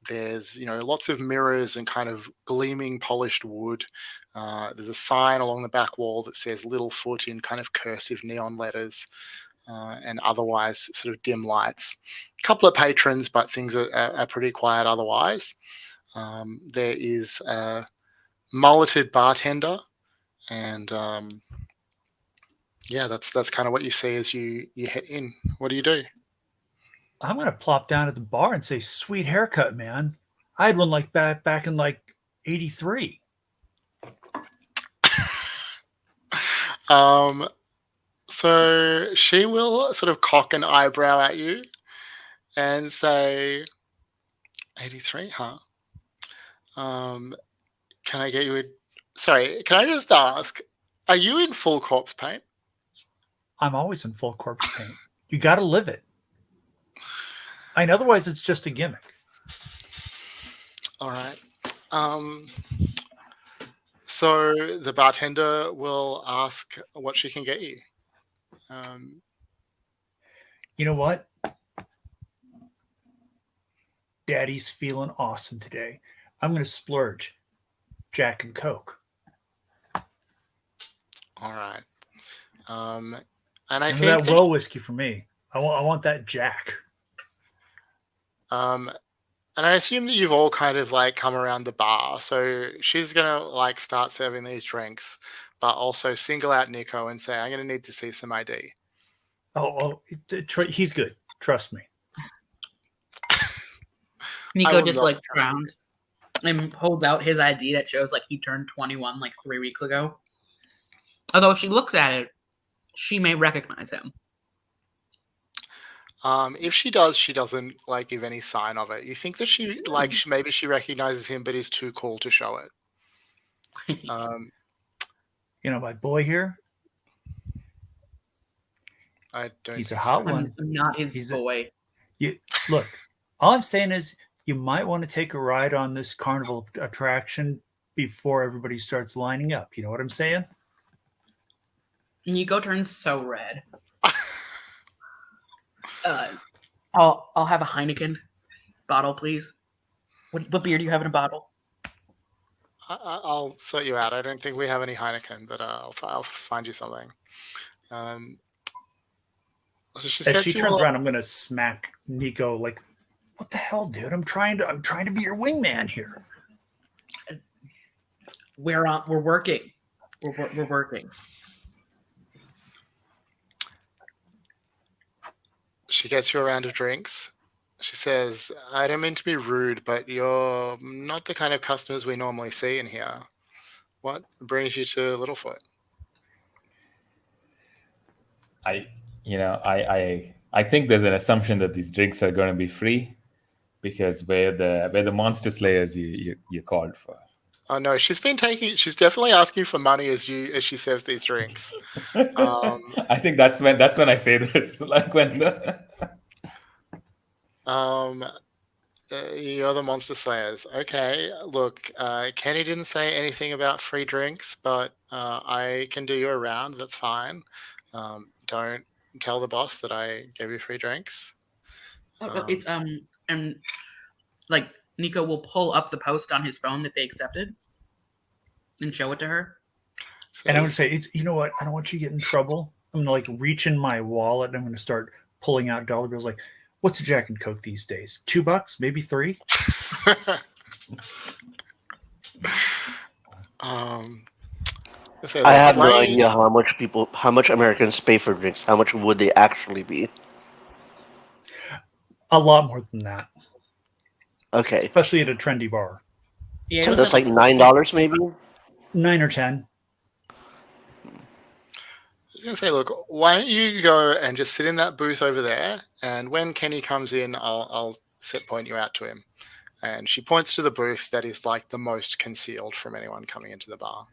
There's lots of mirrors and kind of gleaming polished wood. There's a sign along the back wall that says Littlefoot in kind of cursive neon letters, and otherwise sort of dim lights. A couple of patrons, but things are pretty quiet otherwise. There is a mulleted bartender, and that's kind of what you see as you head in. What do you do? I'm going to plop down at the bar and say, sweet haircut, man. I had one like that back in like 83. So she will sort of cock an eyebrow at you and say, 83, huh? Can I get you sorry, can I just ask, are you in full corpse paint? I'm always in full corpse paint. You got to live it. Otherwise it's just a gimmick. All right. So the bartender will ask what she can get you. You know what? Daddy's feeling awesome today. I'm going to splurge. Jack and Coke. All right. And I think that well whiskey for me. I want that Jack. And I assume that you've all kind of like come around the bar. So she's going to like start serving these drinks, but also single out Nikko and say, I'm going to need to see some ID. He's good. Trust me. Nikko just like frowns and holds out his ID that shows like he turned 21 like 3 weeks ago. Although if she looks at it, she may recognize him. If she does, she doesn't like give any sign of it. You think that maybe she recognizes him, but is too cool to show it. My boy here. I don't. He's a hot one. I'm not his boy. Look, all I'm saying is you might want to take a ride on this carnival attraction before everybody starts lining up. You know what I'm saying? Nikko turns so red. I'll have a Heineken bottle, please. What beer do you have in a bottle? I'll sort you out. I don't think we have any Heineken, but I'll find you something. So she As sets she you turns all around, I'm gonna smack Nikko like, "What the hell, dude? I'm trying to be your wingman here." We're working. We're working. She gets you a round of drinks. She says, "I don't mean to be rude, but you're not the kind of customers we normally see in here. What brings you to Littlefoot?" I think there's an assumption that these drinks are going to be free because we're the monster slayers you called for. Oh no, she's She's definitely asking for money as she serves these drinks. I think that's when I say this, like when You're the monster slayers. Okay, look, Kenny didn't say anything about free drinks, but I can do you a round. That's fine. Don't tell the boss that I gave you free drinks. It's and like Nikko will pull up the post on his phone that they accepted and show it to her. And I'm gonna say, you know what? I don't want you to get in trouble. I'm gonna like reach in my wallet and I'm gonna start pulling out dollar bills. Like, what's a Jack and Coke these days? $2, maybe $3. I have no idea how much Americans pay for drinks. How much would they actually be? A lot more than that, Okay, especially at a trendy bar. Yeah, so that's like $9 maybe. 9 or 10. I was going to say, look, why don't you go and just sit in that booth over there, and when Kenny comes in, I'll point you out to him. And she points to the booth that is like the most concealed from anyone coming into the bar.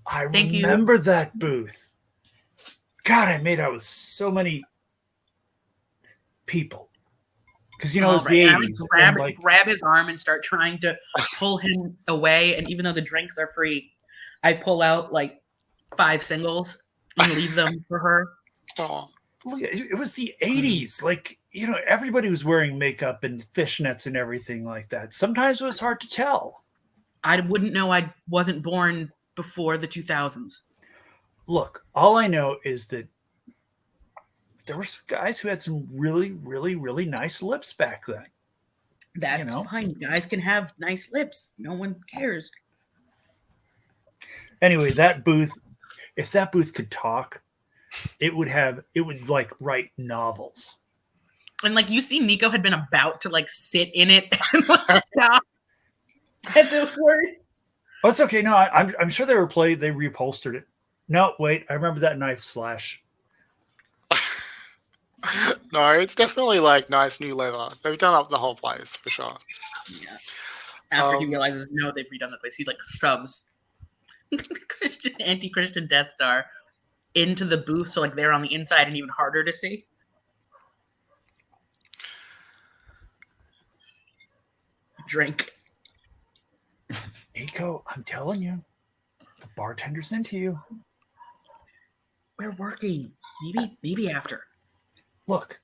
I remember that booth. God, I made out with so many people. Because, you know, it's the 80s. I would grab his arm and start trying to pull him away. And even though the drinks are free, I pull out like 5 singles and leave them for her. Oh. Look, it was the 80s. Like, you know, everybody was wearing makeup and fishnets and everything like that. Sometimes it was hard to tell. I wouldn't know. I wasn't born before the 2000s. Look, all I know is that there were some guys who had some really, really, really nice lips back then. That's fine. Guys can have nice lips. No one cares. Anyway, that booth, if that booth could talk, it would like write novels. And like you see, Nikko had been about to like sit in it and like stop at those words. Oh, it's okay. No, I'm sure they reupholstered it. No, wait, I remember that knife slash. No, it's definitely like nice new leather. They've done up the whole place for sure. Yeah. After he realizes no, they've redone the place, he like shoves anti-Christian Death Star into the booth, so like they're on the inside and even harder to see. Drink. Nikko, I'm telling you, the bartender's into you. We're working. Maybe after. Look,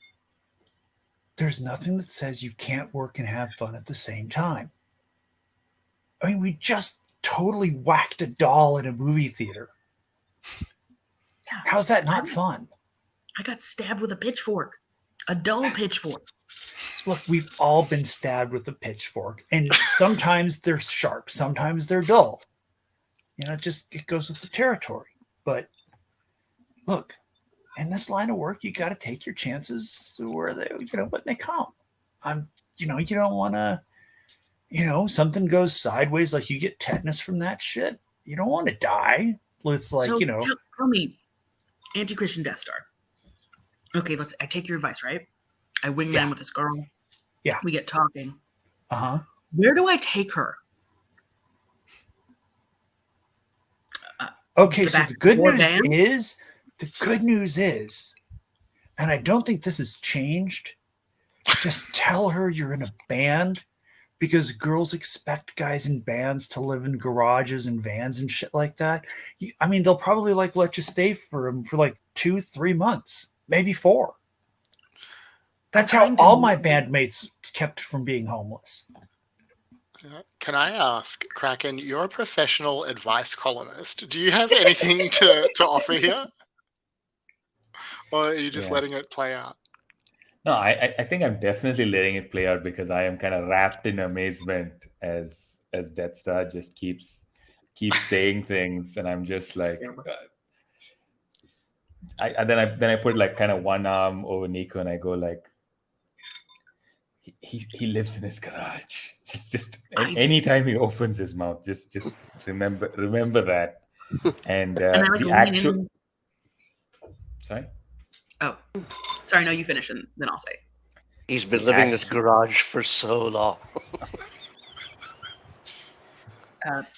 there's nothing that says you can't work and have fun at the same time. I mean, we just totally whacked a doll in a movie theater. Yeah. How's that not fun? I got stabbed with a pitchfork. A dull pitchfork. Look, we've all been stabbed with a pitchfork, and sometimes they're sharp, sometimes they're dull. You know, it goes with the territory. But look, in this line of work, you got to take your chances where when they come. You don't want to, something goes sideways, like you get tetanus from that shit. You don't want to die with Tell me, anti-Christian Death Star. Okay, I take your advice, right? I wingman with this girl. Yeah. We get talking. Uh-huh. Where do I take her? Okay, so the good news is, and I don't think this has changed, just tell her you're in a band, because girls expect guys in bands to live in garages and vans and shit like that. I mean, they'll probably let you stay for them for like 2-3 months, maybe 4. That's how all my bandmates kept from being homeless. Can I ask, Kraken, you're a professional advice columnist. Do you have anything to offer here? Or are you just Yeah. letting it play out? No, I think I'm definitely letting it play out because I am kind of wrapped in amazement as Death Star just keeps saying things, and I'm just like, then I put like kind of one arm over Nikko, and I go like, he lives in his garage. Just anytime he opens his mouth, just remember that. And And I like the lean actual in. sorry. Oh, sorry. No, you finish, and then I'll say. He's been living in this garage for so long.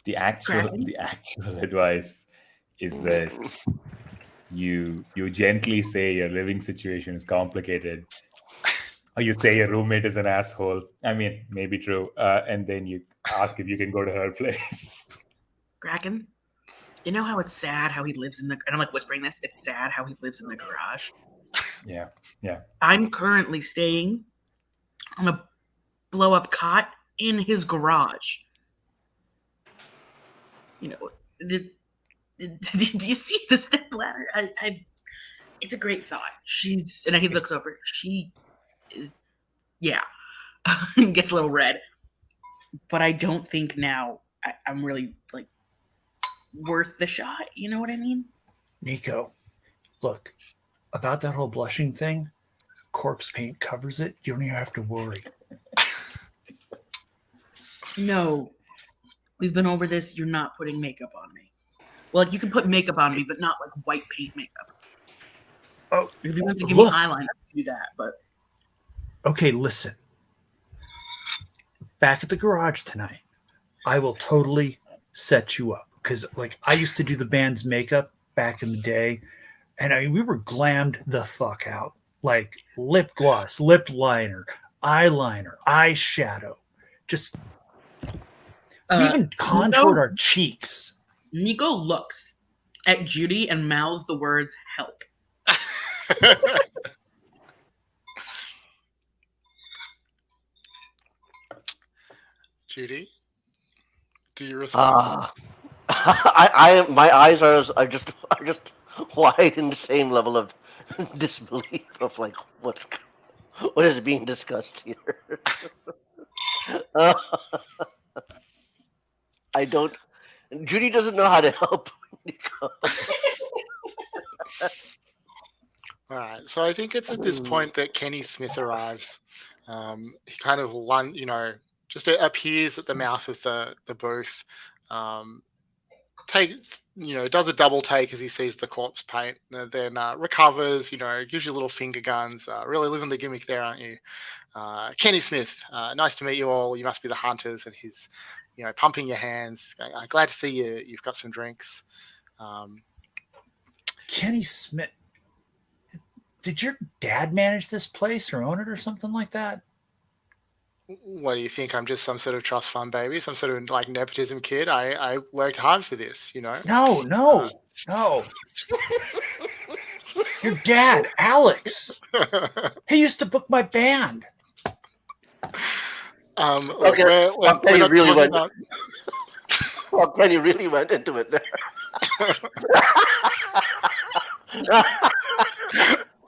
The actual advice is that you gently say your living situation is complicated, or you say your roommate is an asshole. I mean, maybe true, and then you ask if you can go to her place. Kraken, you know how it's sad how he lives in the. And I'm like whispering this. It's sad how he lives in the garage. Yeah. I'm currently staying on a blow-up cot in his garage. You know, did you see the step ladder? It's a great thought. And he looks over. She is, yeah, and gets a little red. But I don't think now I'm really like worth the shot. You know what I mean? Nikko, look, about that whole blushing thing, corpse paint covers it. You don't even have to worry. No, we've been over this. You're not putting makeup on me. Well, like, you can put makeup on me, but not like white paint makeup. Oh, If you want to give look. me eyeliner, do that. But Okay, listen. Back at the garage tonight, I will totally set you up because, like, I used to do the band's makeup back in the day, and I mean, we were glammed the fuck out, like lip gloss, lip liner, eyeliner, eyeshadow, just we even contoured our cheeks. Nikko looks at Judy and mouths the words "help." Judy, do you respond? My eyes are just wide in the same level of disbelief of like what is being discussed here. Uh, I don't. Judy doesn't know how to help Nico. All right. So I think it's at this point that Kenny Smith arrives. He kind of just appears at the mouth of the booth. Does a double take as he sees the corpse paint, and then recovers. Gives you little finger guns. Really living the gimmick there, aren't you? Kenny Smith, nice to meet you all. You must be the hunters, and he's, pumping your hands. Glad to see you. You've got some drinks. Kenny Smith, did your dad manage this place or own it or something like that? What do you think? I'm just some sort of trust fund baby, some sort of like nepotism kid. I worked hard for this, No. Your dad, Alex. He used to book my band. Okay, Kenny really went. Well, Kenny really went into it there.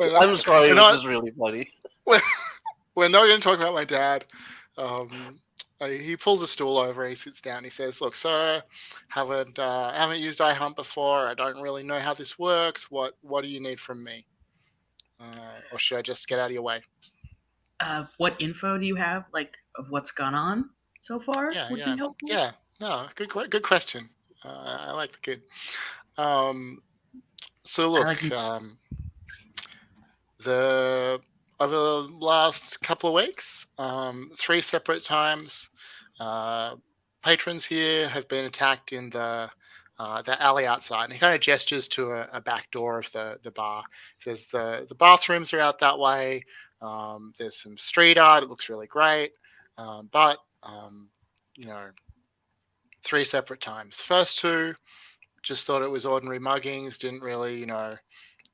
I'm sorry, this is really funny. We're not going to talk about my dad. He pulls a stool over and he sits down. He says, "Look, sir, haven't used iHunt before. I don't really know how this works. What do you need from me? Or should I just get out of your way?" What info do you have, like, of what's gone on so far? Would be helpful. Yeah. No, good question. I like the kid. So look, over the last couple of weeks, 3 separate times, patrons here have been attacked in the alley outside. And he kind of gestures to a back door of the bar. He says the bathrooms are out that way. There's some street art. It looks really great. But 3 separate times. First 2, just thought it was ordinary muggings. Didn't really,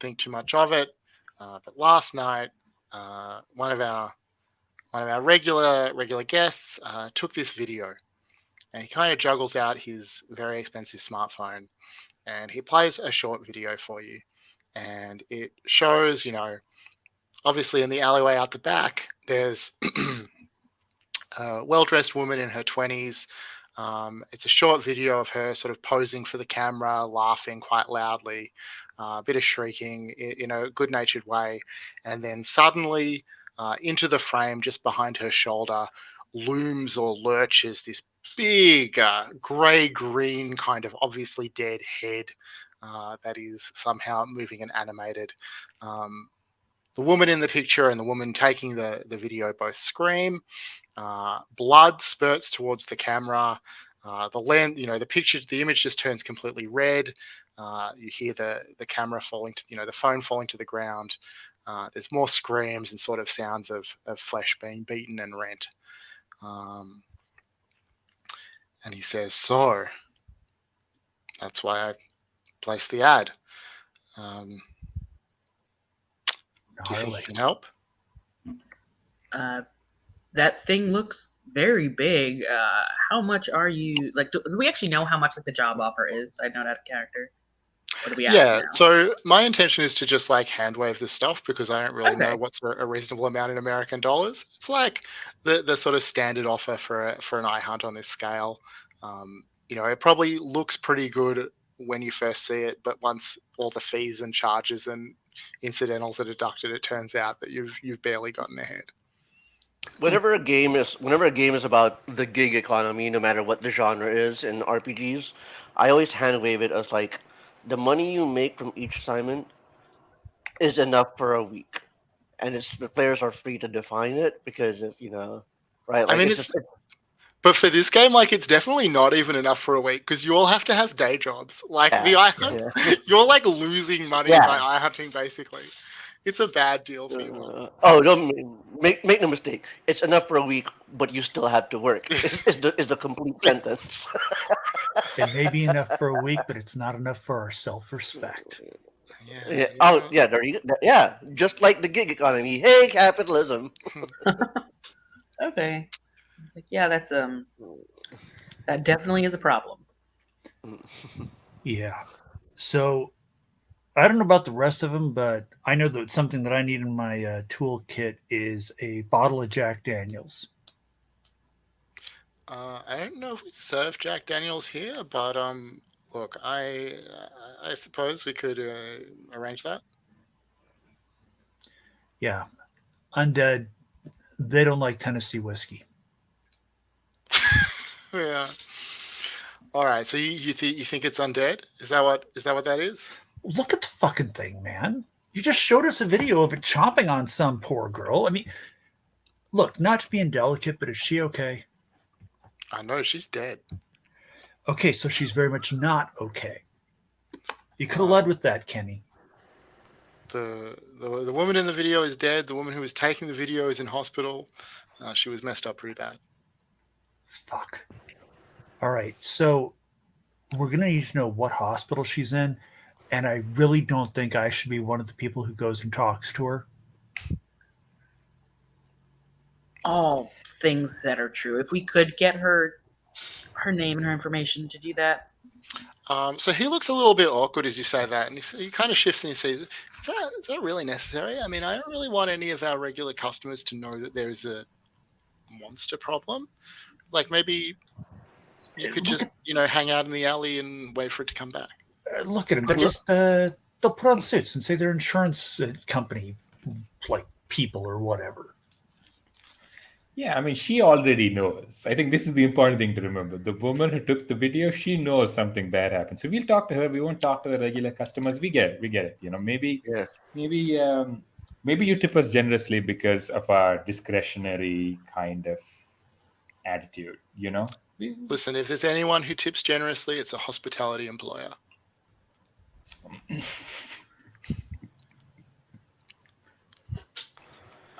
think too much of it. But last night, one of our regular guests took this video, and he kind of juggles out his very expensive smartphone, and he plays a short video for you. And it shows, obviously in the alleyway out the back, there's a well-dressed woman in her 20s. It's a short video of her sort of posing for the camera, laughing quite loudly, a bit of shrieking in a good-natured way. And then suddenly into the frame, just behind her shoulder, looms or lurches this big grey-green kind of obviously dead head that is somehow moving and animated. The woman in the picture and the woman taking the video both scream. Blood spurts towards the camera. The image just turns completely red. You hear the camera falling to, the phone falling to the ground. There's more screams and sort of sounds of flesh being beaten and rent. And he says, "So that's why I placed the ad. Do you think you can help?" That thing looks very big. How much are you like? Do we actually know how much the job offer is? I know that character. What do we? Yeah. So my intention is to just like hand wave this stuff because I don't really know what's a reasonable amount in American dollars. It's like the sort of standard offer for an eye hunt on this scale. It probably looks pretty good when you first see it, but once all the fees and charges and incidentals are deducted, it turns out that you've barely gotten ahead. Whenever a game is about the gig economy, no matter what the genre is in RPGs, I always hand wave it as like the money you make from each assignment is enough for a week, and the players are free to define it because right? Like I mean, but for this game, like it's definitely not even enough for a week because you all have to have day jobs. Like the eye hunt, you're like losing money by eye hunting basically. It's a bad deal for you. Don't make no mistake. It's enough for a week, but you still have to work. Is the complete sentence. It may be enough for a week, but it's not enough for our self-respect. Yeah. Oh, yeah. There you go. Yeah, just like the gig economy. Hey, capitalism. Okay. It's like, yeah, that's that definitely is a problem. Yeah. So I don't know about the rest of them, but I know that something that I need in my toolkit is a bottle of Jack Daniels. I don't know if we serve Jack Daniels here, but look, I suppose we could arrange that. Yeah. Undead, they don't like Tennessee whiskey. Yeah. All right. So you think it's undead? Is that what that is? Look at the fucking thing, man. You just showed us a video of it chomping on some poor girl. I mean, look, not to be indelicate, but is she okay? I know she's dead. Okay, so she's very much not okay. You could have led with that, Kenny. The woman in the video is dead. The woman who was taking the video is in hospital. She was messed up pretty bad. Fuck. All right, so we're going to need to know what hospital she's in, and I really don't think I should be one of the people who goes and talks to her. All things that are true. If we could get her name and her information to do that. So he looks a little bit awkward as you say that, and he kind of shifts and he says, is that really necessary? I mean, I don't really want any of our regular customers to know that there's a monster problem. Like maybe you could just, hang out in the alley and wait for it to come back. Look at them. They'll put on suits and say they're insurance company, like people or whatever. Yeah, I mean, she already knows. I think this is the important thing to remember. The woman who took the video, she knows something bad happened. So we'll talk to her. We won't talk to the regular customers. We get it. Maybe you tip us generously because of our discretionary kind of attitude. Listen, if there's anyone who tips generously, it's a hospitality employer.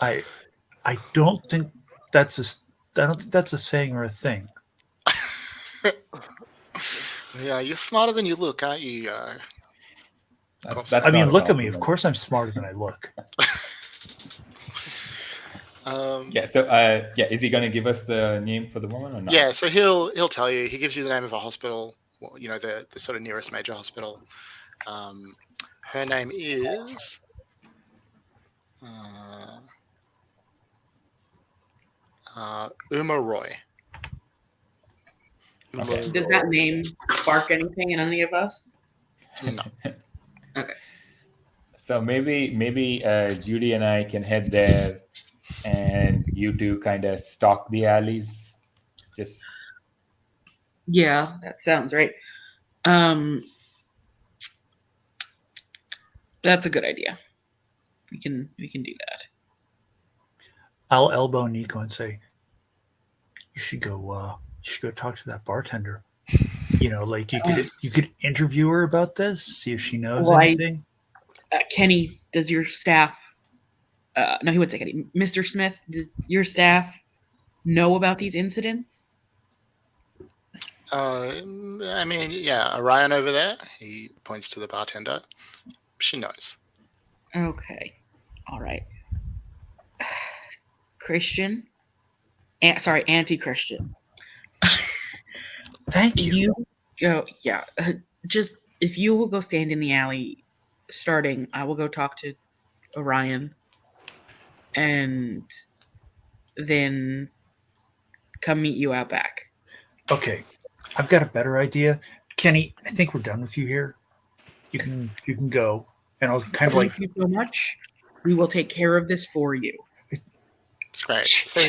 I don't think that's a saying or a thing. Yeah, you're smarter than you look, aren't you? Look at me. Of course I'm smarter than I look. Yeah. So, is he going to give us the name for the woman or not? Yeah, so he'll tell you. He gives you the name of a hospital. Well, the sort of nearest major hospital. Her name is. Uma Roy. Okay. Does that name spark anything in any of us? No. Okay. So maybe Judy and I can head there, and you two kind of stalk the alleys. Just Yeah, that sounds right. That's a good idea. We can do that. I'll elbow Nikko and say, "You should go. You should go talk to that bartender. Like you could interview her about this, see if she knows Well, anything." Kenny, does your staff? No, he wouldn't say Kenny. Mr. Smith, does your staff know about these incidents? I mean, yeah, Orion over there. He points to the bartender. She knows. Okay. All right. Christian. Sorry, anti-Christian. Thank you. You go. Yeah. Just if you will go stand in the alley, starting, I will go talk to Orion, and then come meet you out back. Okay, I've got a better idea, Kenny. I think we're done with you here. You can go, and I'll kind of like. Thank you so much. We will take care of this for you. It's great. So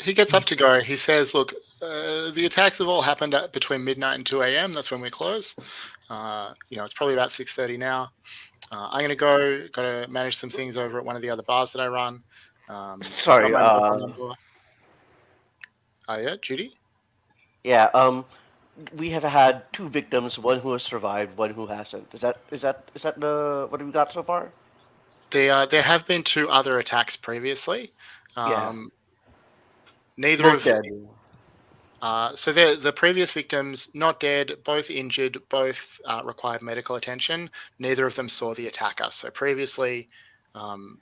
he gets up to go. He says, "Look, the attacks have all happened between midnight and 2 a.m. That's when we close. It's probably about 6:30 now. I'm going to go. Got to manage some things over at one of the other bars that I run. Sorry. Yeah, Judy. Yeah. We have had two victims, one who has survived, one who hasn't. Is that the what have we got so far? There have been two other attacks previously. Yeah. Neither Both of dead. So the previous victims, not dead, both injured, both required medical attention. Neither of them saw the attacker. So previously,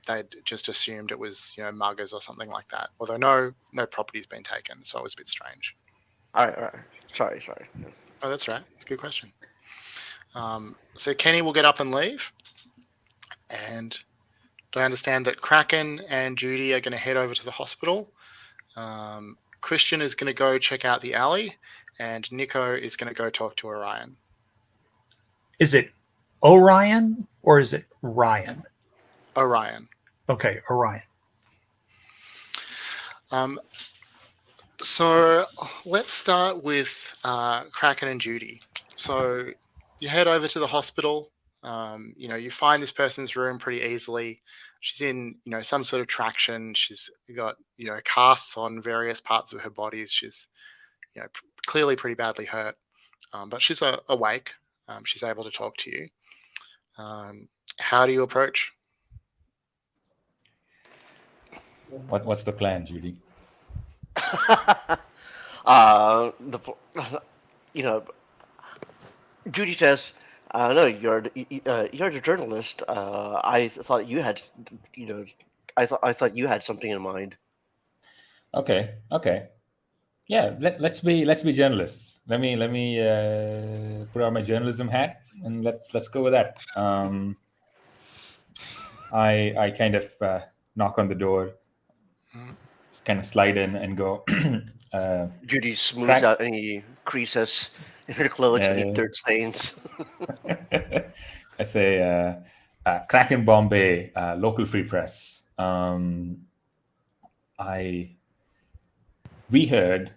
they'd just assumed it was muggers or something like that. Although no property's been taken, so it was a bit strange. All right. Sorry. Oh, that's right. Good question. So Kenny will get up and leave, and I understand that Kraken and Judy are going to head over to the hospital. Christian is going to go check out the alley, and Nikko is going to go talk to Orion. Is it Orion or is it Ryan? Orion. Okay, Orion. So let's start with Kraken and Judy. So you head over to the hospital. You find this person's room pretty easily. She's in, some sort of traction. She's got, casts on various parts of her body. She's, clearly pretty badly hurt, but she's awake. She's able to talk to you. How do you approach? what's the plan, Judy? The Judy says, "No, you're the journalist. I thought you had, I thought you had something in mind." Okay. Yeah, let's be journalists. Let me put on my journalism hat, and let's go with that. I kind of knock on the door, just kind of slide in and go. Judy smooths out any creases in her clothes, any dirt stains. I say, Kraken Bombay, local free press. We heard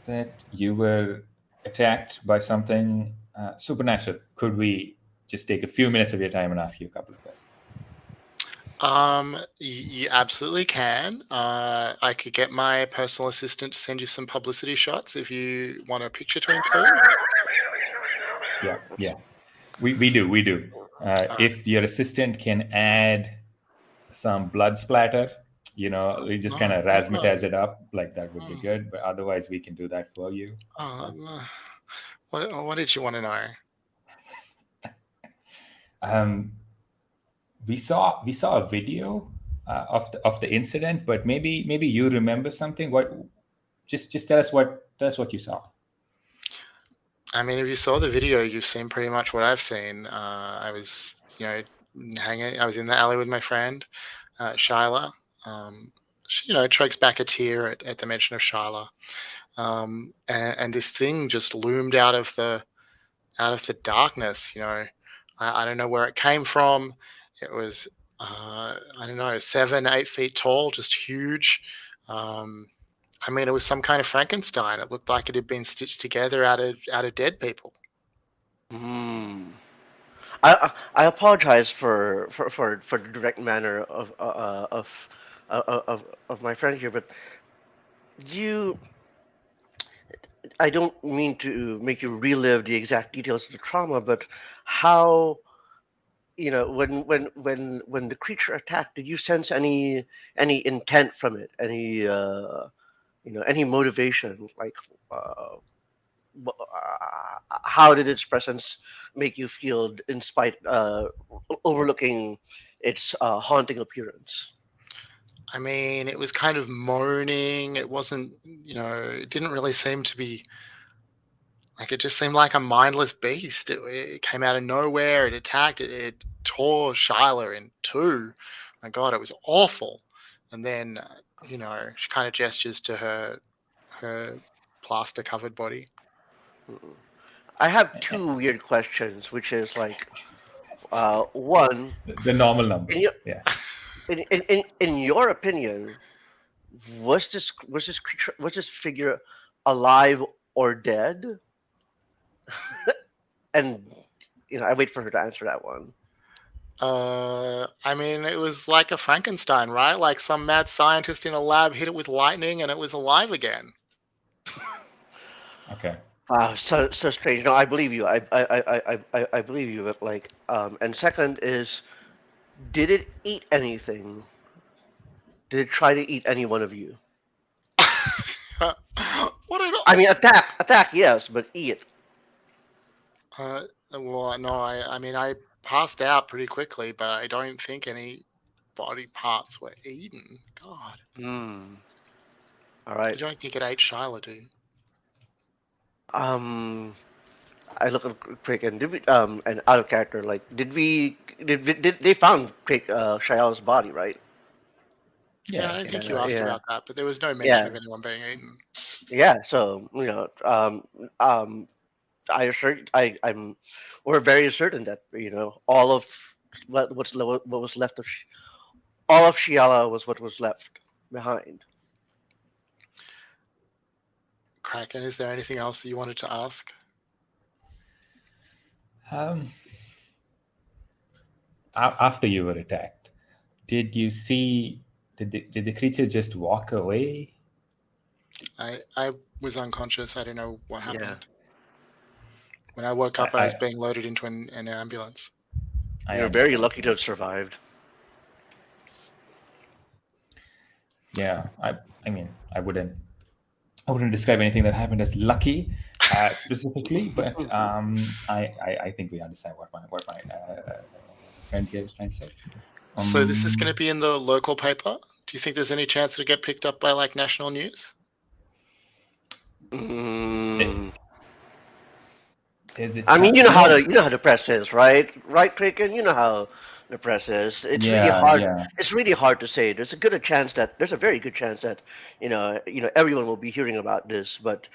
that you were attacked by something supernatural. Could we just take a few minutes of your time and ask you a couple of questions? You absolutely can. I could get my personal assistant to send you some publicity shots if you want a picture to include. Yeah. We do. If your assistant can add some blood splatter, we just kind of razzmatazz it up, like that would be good. But otherwise, we can do that for you. What did you want to know? We saw a video of the incident, but maybe you remember something. What? Just tell us what you saw. I mean, if you saw the video, you've seen pretty much what I've seen. I was, hanging. I was in the alley with my friend, Shyla. She, chokes back a tear at the mention of Shyla. And this thing just loomed out of the darkness. I don't know where it came from. It was, I don't know, 7, 8 feet tall, just huge. I mean, it was some kind of Frankenstein. It looked like it had been stitched together out of dead people. Hmm. I apologize for the direct manner of my friend here, but you I don't mean to make you relive the exact details of the trauma, but how when the creature attacked, did you sense any intent from it, any motivation, like uh, how did its presence make you feel in spite overlooking its haunting appearance? I mean, it was kind of moaning. It wasn't, it didn't really seem to be like it just seemed like a mindless beast. It came out of nowhere. It attacked. It tore Shyla in two. My God, it was awful. And then, she kind of gestures to her plaster covered body. I have two weird questions, which is like, one, The normal number. in your Yeah. in your opinion, was this figure alive or dead? And I wait for her to answer that one. I mean, it was like a Frankenstein, right? Like some mad scientist in a lab hit it with lightning and it was alive again. Okay. Wow, so strange. No, I believe you. I believe you. But like, and second is, did it eat anything? Did it try to eat any one of you? What an I mean, attack, yes, but eat. well, no, I mean, I passed out pretty quickly, but I don't think any body parts were eaten. God, Hmm. All I right. don't think it ate Shyla, dude. Um, I look at Craig and did we, and out of character, like, did they found Craig Shael's body, right? Yeah, I Yeah. don't think you Yeah, asked yeah, about that, but there was no mention yeah, of anyone being eaten. yeah. So I'm we're very certain that all of what was left of all of Shiala was what was left behind. Kraken, is there anything else that you wanted to ask? Um, After you were attacked, did you see? Did the creature just walk away? I was unconscious. I don't know what Yeah, happened. When I woke I up, I was I, being loaded into an ambulance. I you're very understand. lucky to have survived. Yeah. I mean, I wouldn't describe anything that happened as lucky specifically, but I think we understand what my friend here is trying to say. So this is going to Um, be in the local paper. Do you think there's any chance it'll get picked up by like national news? th- Mm. there's a I mean, chance, you know how the press is, right? Right, Kraken? You know how the press is. It's really Yeah, hard. yeah. It's really hard to say. There's a very good chance that everyone will be hearing about this, but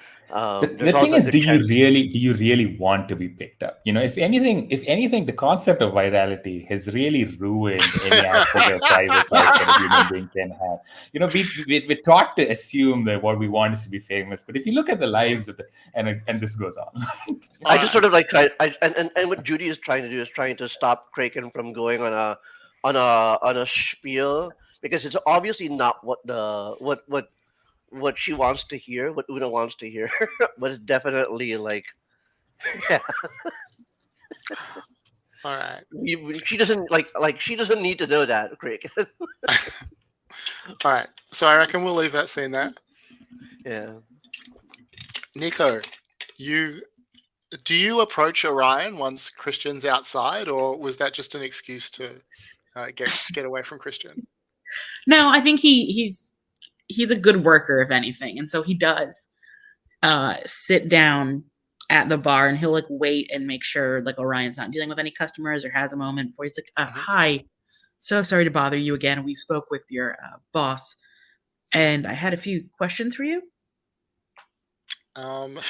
The there's thing also a is, good chance. do you really want to be picked up? If anything, the concept of virality has really ruined any aspect of private life that a human being can have. We're taught to assume that what we want is to be famous, but if you look at the lives of and this goes on. I All just right. sort of like try. And what Judy is trying to do is trying to stop Kraken from going on a spiel because it's obviously not what she wants to hear, what Una wants to hear, but it's definitely like, yeah, All right. she doesn't she doesn't need to know that, Craig. All right. So I reckon we'll leave that scene there. Yeah. Nikko, you do you approach Orion once Christian's outside, or was that just an excuse to get away from Christian? No, I think he's a good worker, if anything, and so he does sit down at the bar, and he'll like wait and make sure like Orion's not dealing with any customers or has a moment before he's like, Mhm. "Hi, so sorry to bother you again. We spoke with your boss, and I had a few questions for you." Um,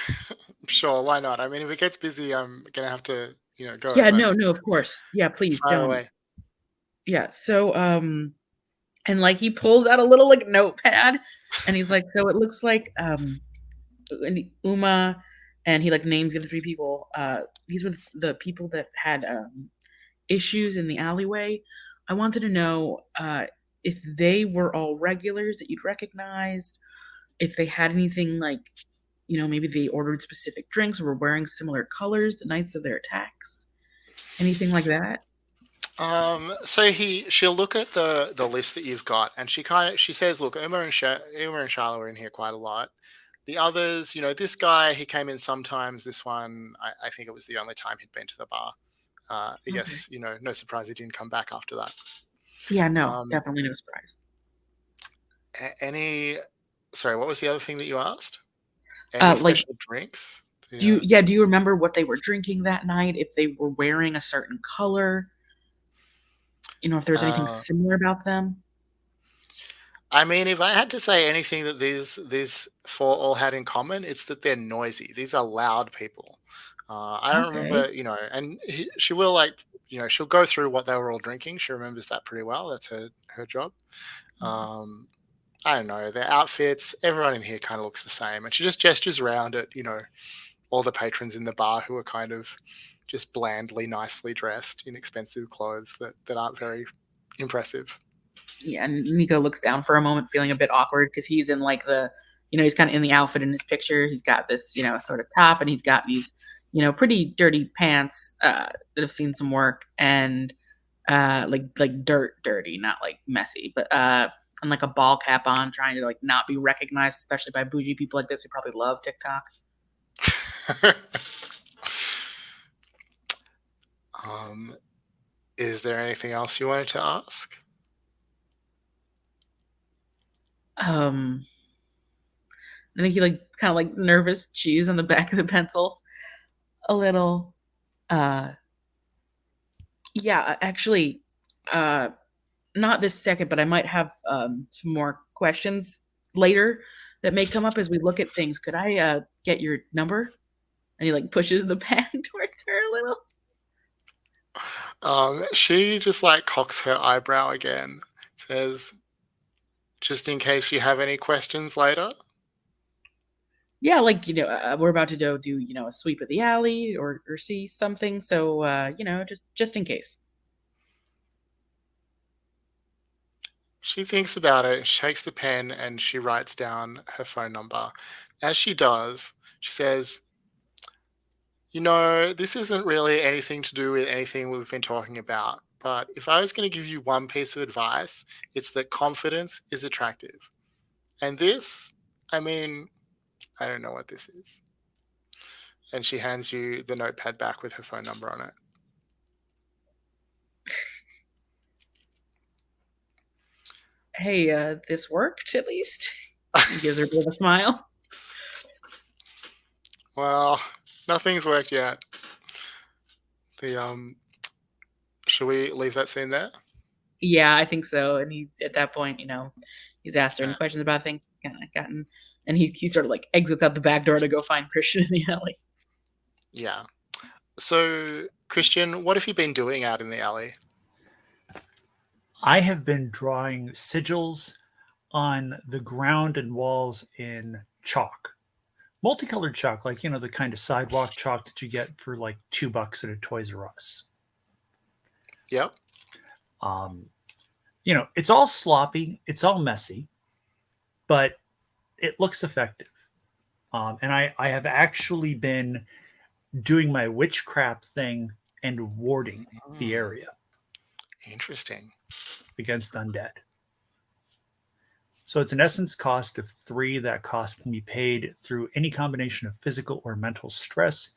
sure, why not? I mean, if it gets busy, I'm gonna have to, go. Yeah, But no, of course. Yeah, please fire don't. away. Yeah, so and like he pulls out a little like notepad, and he's like, "So it looks like and Uma," and he like names the other three people. These were the people that had issues in the alleyway. I wanted to know if they were all regulars that you'd recognized, if they had anything like, maybe they ordered specific drinks or were wearing similar colors the nights of their attacks, anything like that. So she'll look at the list that you've got, and she says, "Look, Uma and Charlotte were in here quite a lot. The others, this guy, he came in sometimes. This one, I think it was the only time he'd been to the bar. I Okay. guess, no surprise he didn't come back after that. Yeah, no, Um, definitely no surprise. any, sorry, what was the other thing that you asked? Any Like, special drinks? do you remember what they were drinking that night? If they were wearing a certain color? If there was anything Uh, similar about them? I mean, if I had to say anything that these four all had in common, it's that they're noisy. These are loud people. I don't Okay. remember, she will like, she'll go through what they were all drinking. She remembers that pretty well. That's her job. Um, I don't know, their outfits. Everyone in here kind of looks the same, and she just gestures around at all the patrons in the bar who are kind of just blandly, nicely dressed in expensive clothes that aren't very impressive. Yeah, and Nico looks down for a moment, feeling a bit awkward because he's in like he's kind of in the outfit in his picture. He's got this, sort of top, and he's got these, pretty dirty pants that have seen some work, and like dirty, not like messy, but and like a ball cap on, trying to like not be recognized, especially by bougie people like this who probably love TikTok. um, is there anything else you wanted to ask? Um, I think he like kind of like nervous cheese on the back of the pencil a little. Uh, yeah, actually, uh, not this second, but I might have some more questions later that may come up as we look at things. Could I get your number? And he like pushes the pen towards her a little. She just like cocks her eyebrow again, says, "Just in case you have any questions later." Yeah, like we're about to go do a sweep of the alley or see something. So just in case. She thinks about it, she takes the pen, and she writes down her phone number. As she does, she says, this isn't really anything to do with anything we've been talking about. But if I was going to give you one piece of advice, it's that confidence is attractive. And this, I mean, I don't know what this is. And she hands you the notepad back with her phone number on it. Hey, this worked at least. He gives her a bit of a smile. Well, nothing's worked yet. The Should we leave that scene there? Yeah, I think so. And he at that point, he's asked her any Uh, questions about things. He's kind of gotten, and he sort of like exits out the back door to go find Christian in the alley. yeah. So, Christian, what have you been doing out in the alley? I have been drawing sigils on the ground and walls in chalk. Multicolored chalk, like, the kind of sidewalk chalk that you get for like $2 at a Toys R Us. Yep. Um, it's all sloppy, it's all messy, but it looks effective. And I have actually been doing my witchcraft thing and warding the area Interesting. against undead. So it's an essence cost of 3. That cost can be paid through any combination of physical or mental stress.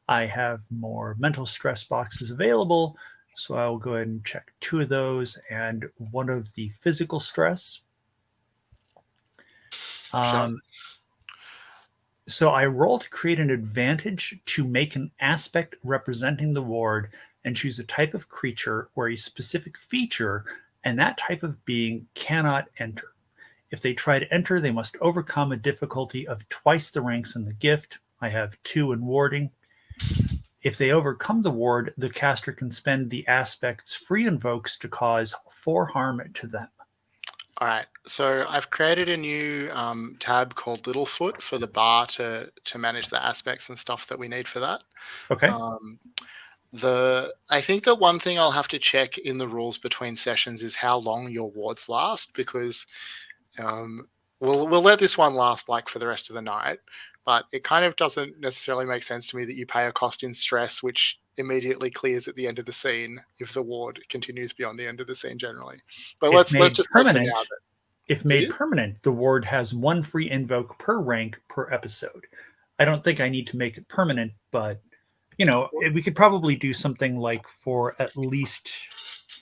I have more mental stress boxes available So I will go ahead and check 2 of those and 1 of the physical stress. Sure. So I roll to create an advantage to make an aspect representing the ward and choose a type of creature or a specific feature, and that type of being cannot enter. If they try to enter, they must overcome a difficulty of twice the ranks in the gift. I have 2 in warding. If they overcome the ward, the caster can spend the aspect's free invokes to cause 4 harm to them. All right. So I've created a new tab called Littlefoot for the bar to manage the aspects and stuff that we need for that. Okay. I think that one thing I'll have to check in the rules between sessions is how long your wards last, because we'll let this one last like for the rest of the night, but it kind of doesn't necessarily make sense to me that you pay a cost in stress which immediately clears at the end of the scene if the ward continues beyond the end of the scene generally. But let's just go for now. If made permanent, the ward has 1 free invoke per rank per episode. I don't think I need to make it permanent, but we could probably do something like for at least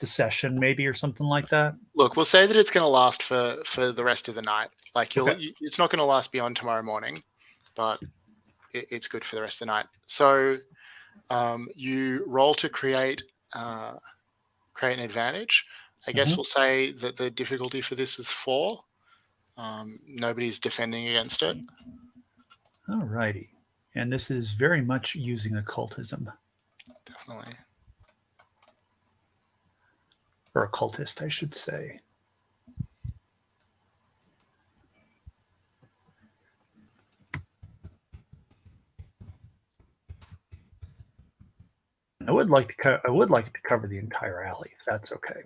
the session, maybe, or something like that. Look, we'll say that it's going to last for the rest of the night. Like it's not going to last beyond tomorrow morning, but it's good for the rest of the night. So you roll to create an advantage. I guess we'll say that the difficulty for this is 4. Nobody's defending against it. All righty. And this is very much using occultism. Definitely. Or occultist, I should say. I would like to cover the entire alley, if that's okay.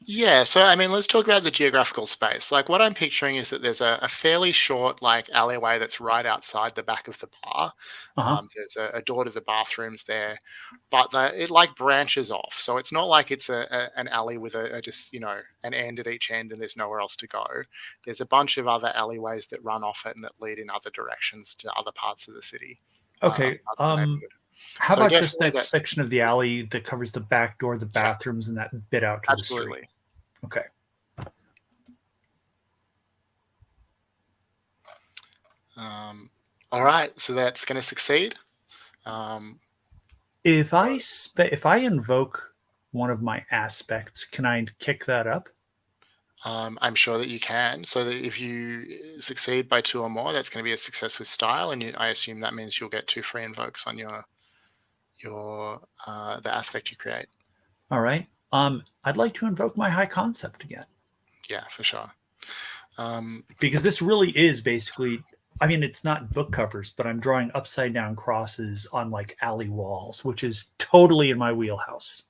Yeah, so I mean, let's talk about the geographical space. Like what I'm picturing is that there's a fairly short like alleyway that's right outside the back of the bar. There's a door to the bathrooms there, but it like branches off. So it's not like it's an alley with a just an end at each end and there's nowhere else to go. There's a bunch of other alleyways that run off it and that lead in other directions to other parts of the city. Okay. How about just that section of the alley that covers the back door, the bathrooms, and that bit out to the street? Okay. All right, so that's going to succeed. If I invoke one of my aspects, can I kick that up? I'm sure that you can. So that if you succeed by 2 or more, that's going to be a success with style, and I assume that means you'll get 2 free invokes on your the aspect you create. All right. I'd like to invoke my high concept again. Yeah, for sure. Because this really is basically, I mean, it's not book covers, but I'm drawing upside down crosses on like alley walls, which is totally in my wheelhouse.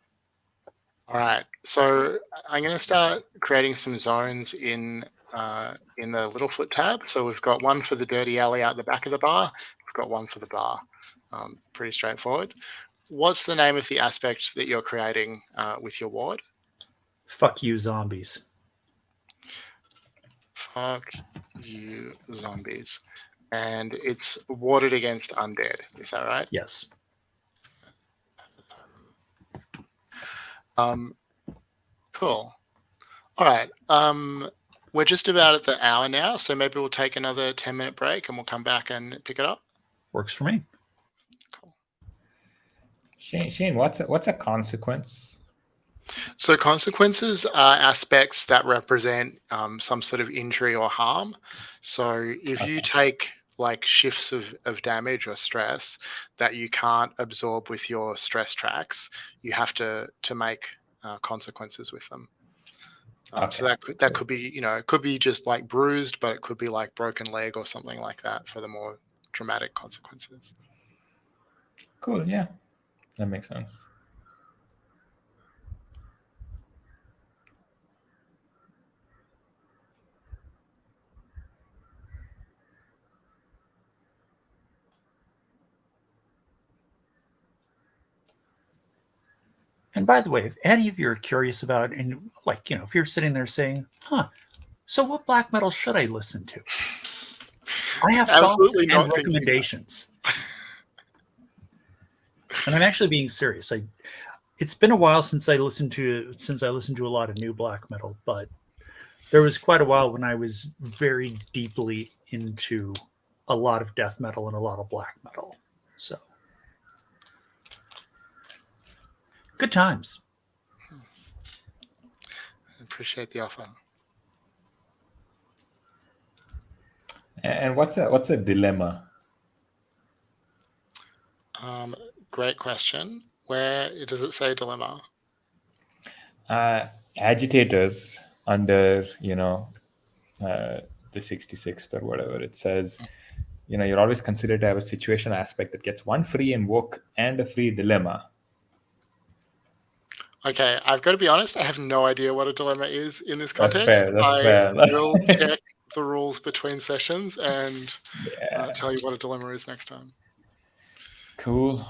All right, so I'm going to start creating some zones in the Littlefoot tab. So we've got one for the dirty alley out the back of the bar. We've got one for the bar. Pretty straightforward. What's the name of the aspect that you're creating with your ward? Fuck you, zombies. Fuck you, zombies. And it's warded against undead. Is that right? Yes. Cool. All right. We're just about at the hour now, so maybe we'll take another 10-minute break and we'll come back and pick it up. Works for me. Cool. Shane, what's a consequence? So consequences are aspects that represent some sort of injury or harm. So if you take like shifts of damage or stress that you can't absorb with your stress tracks, you have to make consequences with them. So that could be, it could be just like bruised, but it could be like broken leg or something like that for the more dramatic consequences. Cool. Yeah, that makes sense. And by the way, if any of you are curious about, and like, if you're sitting there saying, so what black metal should I listen to? I have thoughts and recommendations. And I'm actually being serious. It's been a while since I listened to a lot of new black metal, but there was quite a while when I was very deeply into a lot of death metal and a lot of black metal. So good times. I appreciate the offer. And what's a dilemma? Great question. Where does it say dilemma? Agitators under the 66th or whatever, it says, you're always considered to have a situation aspect that gets one free invoke and a free dilemma. Okay, I've got to be honest, I have no idea what a dilemma is in this That's context. fair. That's I fair. will check the rules between sessions and tell you what a dilemma is next time. Cool.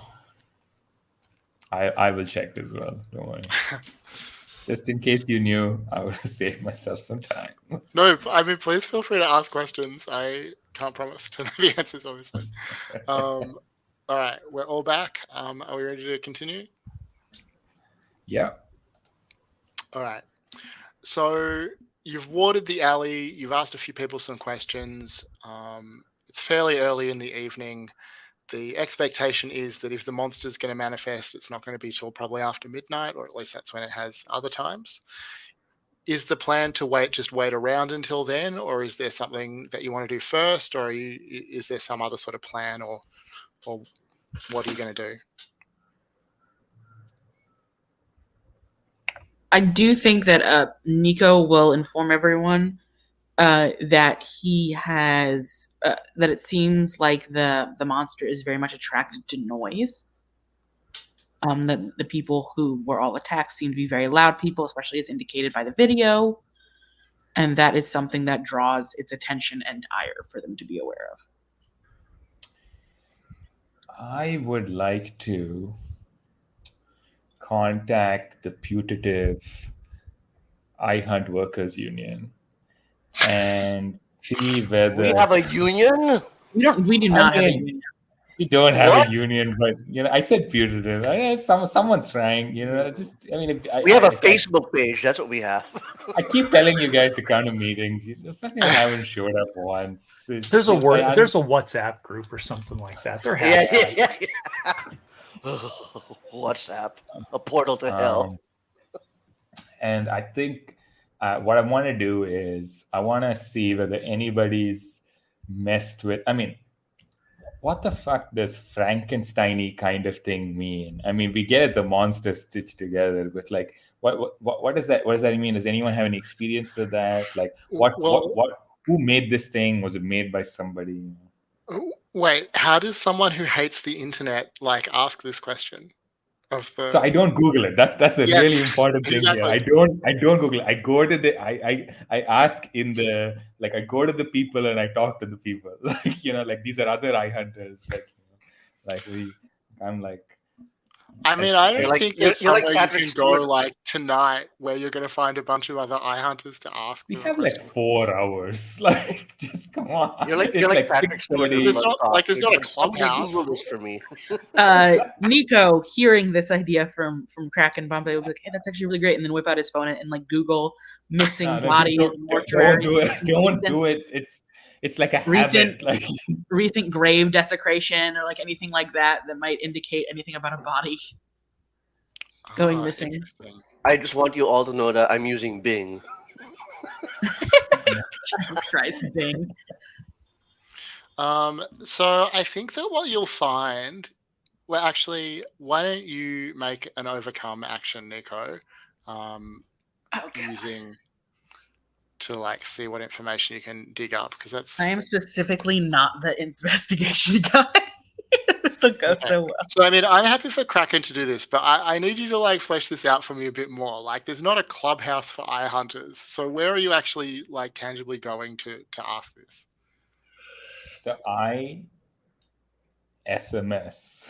I will check as well. Don't worry. Just in case you knew, I would have saved myself some time. No, I mean, please feel free to ask questions. I can't promise to know the answers, obviously. All right, we're all back. Are we ready to continue? Yeah. All right. So you've warded the alley. You've asked a few people some questions. It's fairly early in the evening. The expectation is that if the monster's going to manifest, it's not going to be till probably after midnight, or at least that's when it has other times. Is the plan to just wait around until then, or is there something that you want to do first, or is there some other sort of plan, or what are you going to do? I do think that Nikko will inform everyone that he has that it seems like the monster is very much attracted to noise. That the people who were all attacked seem to be very loud people, especially as indicated by the video, and that is something that draws its attention and ire for them to be aware of. I would like to contact the putative I Hunt Workers Union and see whether We have a union? We do not have a union. We don't have What? a union, but I said putative. Someone's trying. Just We have a Facebook page. That's what we have. I keep telling you guys to come to meetings. You fucking haven't showed up once. There's a WhatsApp group or something like that. There has to be. Yeah. WhatsApp, a portal to hell. And I think what I want to do is I want to see whether anybody's messed with. I mean, what the fuck does Frankenstein-y kind of thing mean? I mean, we get the monsters stitched together, but like, what does that? What does that mean? Does anyone have any experience with that? Like, who made this thing? Was it made by somebody? Wait, how does someone who hates the internet ask this question? So I don't Google it. That's the really important thing here. I don't Google it. I go to the I ask in the I go to the people and I talk to the people. These are other eye hunters. I'm like. I mean, I don't think there's somewhere you can go tonight where you're going to find a bunch of other eye hunters to ask. We have 4 hours. Just come on. You're like Patrick Stewart. There's not a clubhouse. Google this for me. Nikko, hearing this idea from Kraken Bombay, was like, "Hey, that's actually really great," and then whip out his phone and Google missing bodies in mortuaries. Don't do it. It's like a habit. Recent grave desecration or anything like that might indicate anything about a body going missing. I just want you all to know that I'm using Bing. Jesus Christ, Bing. So I think that what you'll find, well, actually, why don't you make an overcome action, Nikko, using to see what information you can dig up, because that's. I am specifically not the investigation guy. So go so well. So I mean, I'm happy for Kraken to do this, but I need you to flesh this out for me a bit more. There's not a clubhouse for eye hunters, so where are you actually tangibly going to ask this? So I SMS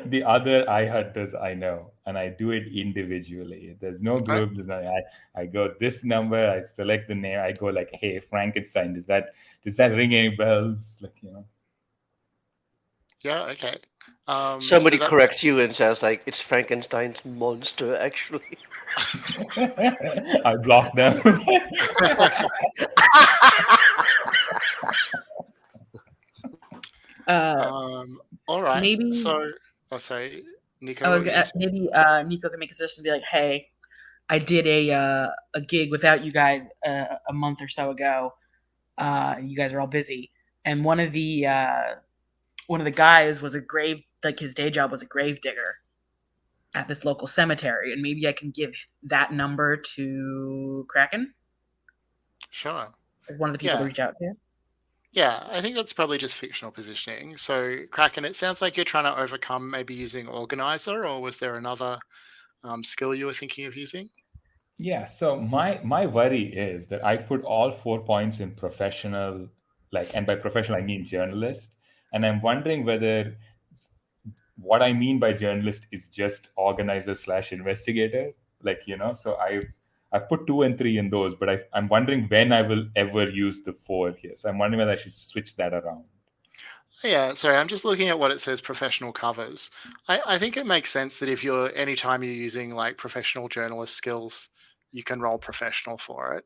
the other eye hunters I know, and I do it individually. There's no group. There's no, I go this number. I select the name. I go hey, Frankenstein. Does that ring any bells? Yeah, okay. Somebody So that's corrects you and says like it's Frankenstein's monster actually. I blocked them. Uh, all right. maybe So, oh, sorry, Nico, I what was were you gonna gonna say? maybe Nico can make a suggestion and be like, "Hey, I did a gig without you guys a month or so ago. You guys are all busy, and one of the guys was a grave like his day job was a grave digger at this local cemetery, and maybe I can give that number to Kraken Sure. as one of the people to Yeah. reach out to. Yeah, I think that's probably just fictional positioning. So, Kraken, it sounds like you're trying to overcome maybe using organizer, or was there another skill you were thinking of using? Yeah, so my worry is that I put all 4 points in professional, like, and by professional I mean journalist, and I'm wondering whether what I mean by journalist is just organizer slash investigator, like, So I've put 2 and 3 in those, but I'm wondering when I will ever use the 4 here. So I'm wondering whether I should switch that around. Yeah, sorry, I'm just looking at what it says professional covers. I think it makes sense that if you're anytime you're using like professional journalist skills, you can roll professional for it.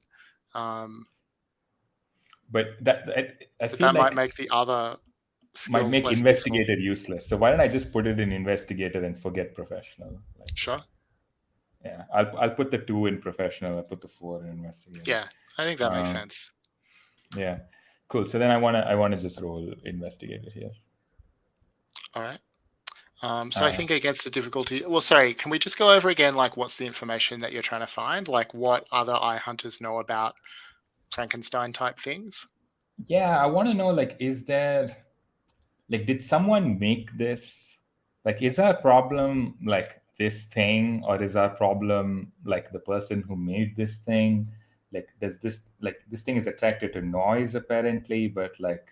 Um, But that I but feel that might like make the other might skills make less useful. investigator useless. So why don't I just put it in investigator and forget professional? Like, Sure. yeah, I'll put the 2 in professional. I'll put the 4 in investigator. Yeah, I think that makes Um, sense. yeah, cool. So then I wanna just roll investigator here. All right. So I think against a difficulty. Well, sorry, can we just go over again? Like, what's the information that you're trying to find? Like, what other eye hunters know about Frankenstein type things? Yeah, I want to know, like, did someone make this? Like, is our problem like this thing, or is our problem like the person who made this thing? Like, this thing is attracted to noise apparently, but like,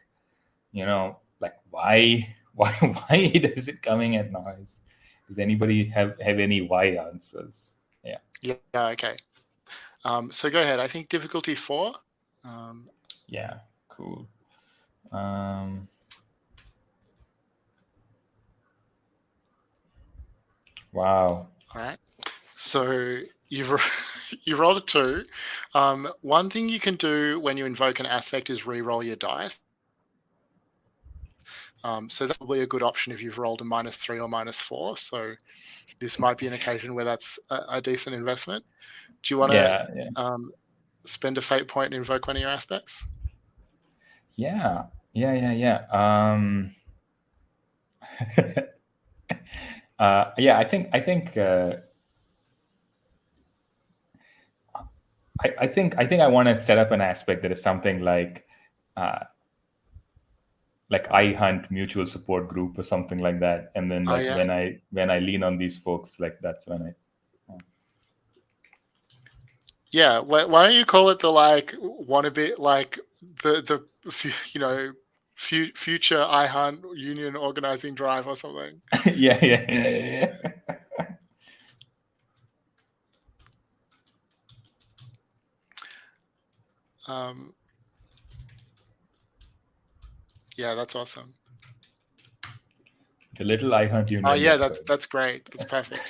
like why, why is it coming at noise? Does anybody have any why answers? Yeah. Yeah. Okay. So go ahead. I think difficulty 4. Um, Yeah. Cool. Um, wow. all right. So you've you rolled a 2. One thing you can do when you invoke an aspect is re-roll your dice. So that's probably a good option if you've rolled a -3 or -4. So this might be an occasion where that's a decent investment. Do you want to Yeah. Yeah. spend a fate point and invoke one of your aspects? Yeah. Yeah. Yeah. Yeah. Yeah. I think I want to set up an aspect that is something uh, like I hunt mutual support group or something like that, and then Oh like yeah, when I lean on these folks, like that's when I. yeah. Why don't you call it the like wannabe like the future I hunt union organizing drive or something? Yeah, yeah, yeah, yeah, yeah. Um, yeah, that's awesome. The little I hunt Oh union yeah, gets that's great. That's perfect.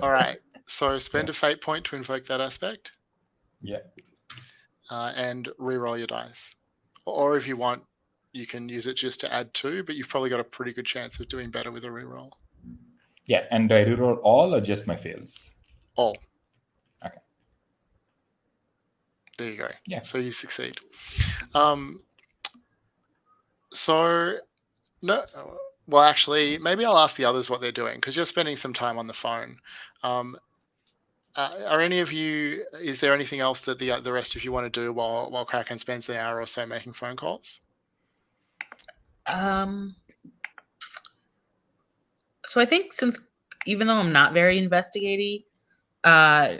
All right. So spend Yeah. a fate point to invoke that aspect, Yeah. and re-roll your dice. Or if you want, you can use it just to add 2, but you've probably got a pretty good chance of doing better with a re-roll. Yeah. And do I reroll all or just my fails? All. Okay. There you go. Yeah. So you succeed. Um, so no, well, actually, maybe I'll ask the others what they're doing because you're spending some time on the phone. Um, are any of you? Is there anything else that the rest of you want to do while Kraken spends an hour or so making phone calls? So I think since even though I'm not very investigating, uh,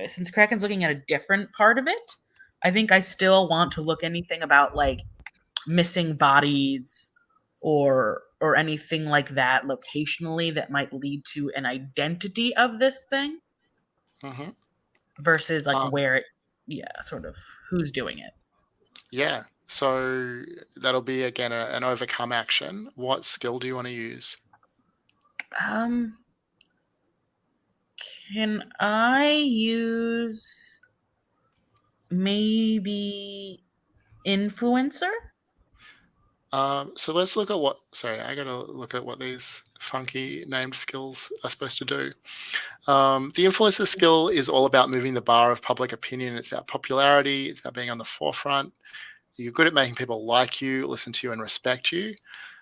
since Kraken's looking at a different part of it, I think I still want to look anything about like missing bodies or anything like that locationally that might lead to an identity of this thing Hmm. versus like Um, where it, yeah, sort of who's doing it. yeah. So that'll be again an overcome action. What skill do you want to use? Can I use maybe influencer? So let's look at what. Sorry, I gotta look at what these funky named skills are supposed to do. The influencer skill is all about moving the bar of public opinion. It's about popularity. It's about being on the forefront. You're good at making people like you, listen to you, and respect you.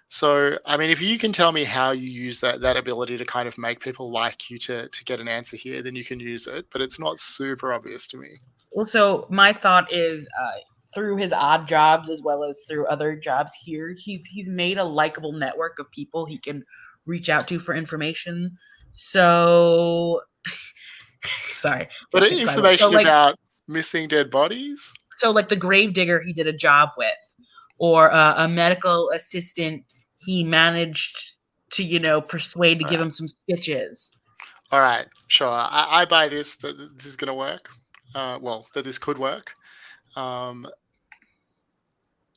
So, I mean, if you can tell me how you use that ability to kind of make people like you to get an answer here, then you can use it. But it's not super obvious to me. Well, so my thought is through his odd jobs as well as through other jobs here, he's made a likable network of people he can reach out to for information. So, sorry, But laughing silently. information about missing dead bodies? So, like the gravedigger he did a job with, or a medical assistant he managed to, persuade to give him some stitches. All right, sure. I buy this, that this is going to work. Well, that this could work.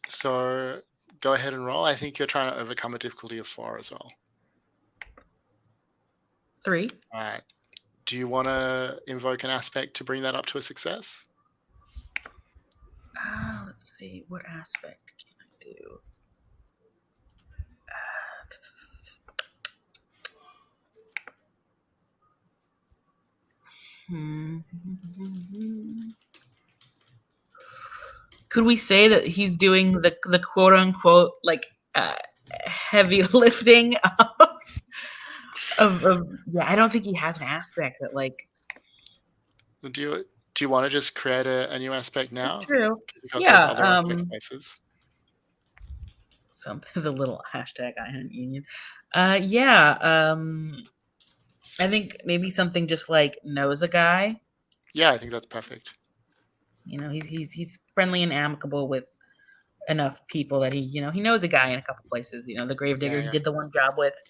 So go ahead and roll. I think you're trying to overcome a difficulty of 4 as well. 3. All right. Do you want to invoke an aspect to bring that up to a success? Let's see. What aspect can I do? Could we say that he's doing the quote unquote heavy lifting of yeah? I don't think he has an aspect that like. Do you want to just create a new aspect now? True. Because Yeah. there's other aspect spaces. Something the little hashtag I hunt union. Yeah. I think maybe something just like knows a guy. Yeah, I think that's perfect. He's friendly and amicable with enough people that he knows a guy in a couple places. The gravedigger he did the one job with,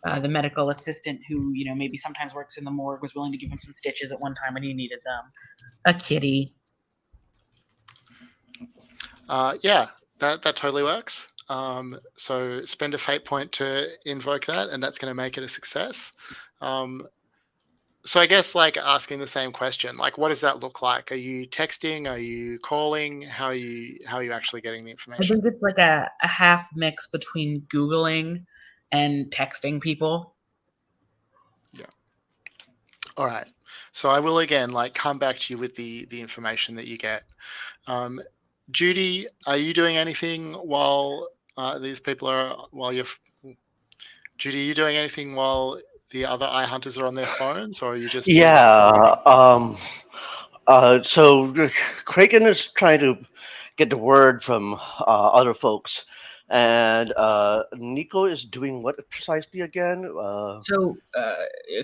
the medical assistant who maybe sometimes works in the morgue was willing to give him some stitches at one time when he needed them. A kitty. Yeah, that totally works. So spend a fate point to invoke that, and that's going to make it a success. So I guess like asking the same question, like what does that look like? Are you texting? Are you calling? How are you actually getting the I information? think it's like a half mix between Googling and texting people. Yeah. All right. So I will again like come back to you with the information that you get. Judy, are you doing anything while these people are Judy, are you doing anything while the other eye hunters are on their phones, or are you just Yeah. So Kraken is trying to get the word from other folks, and Nikko is doing what precisely again? So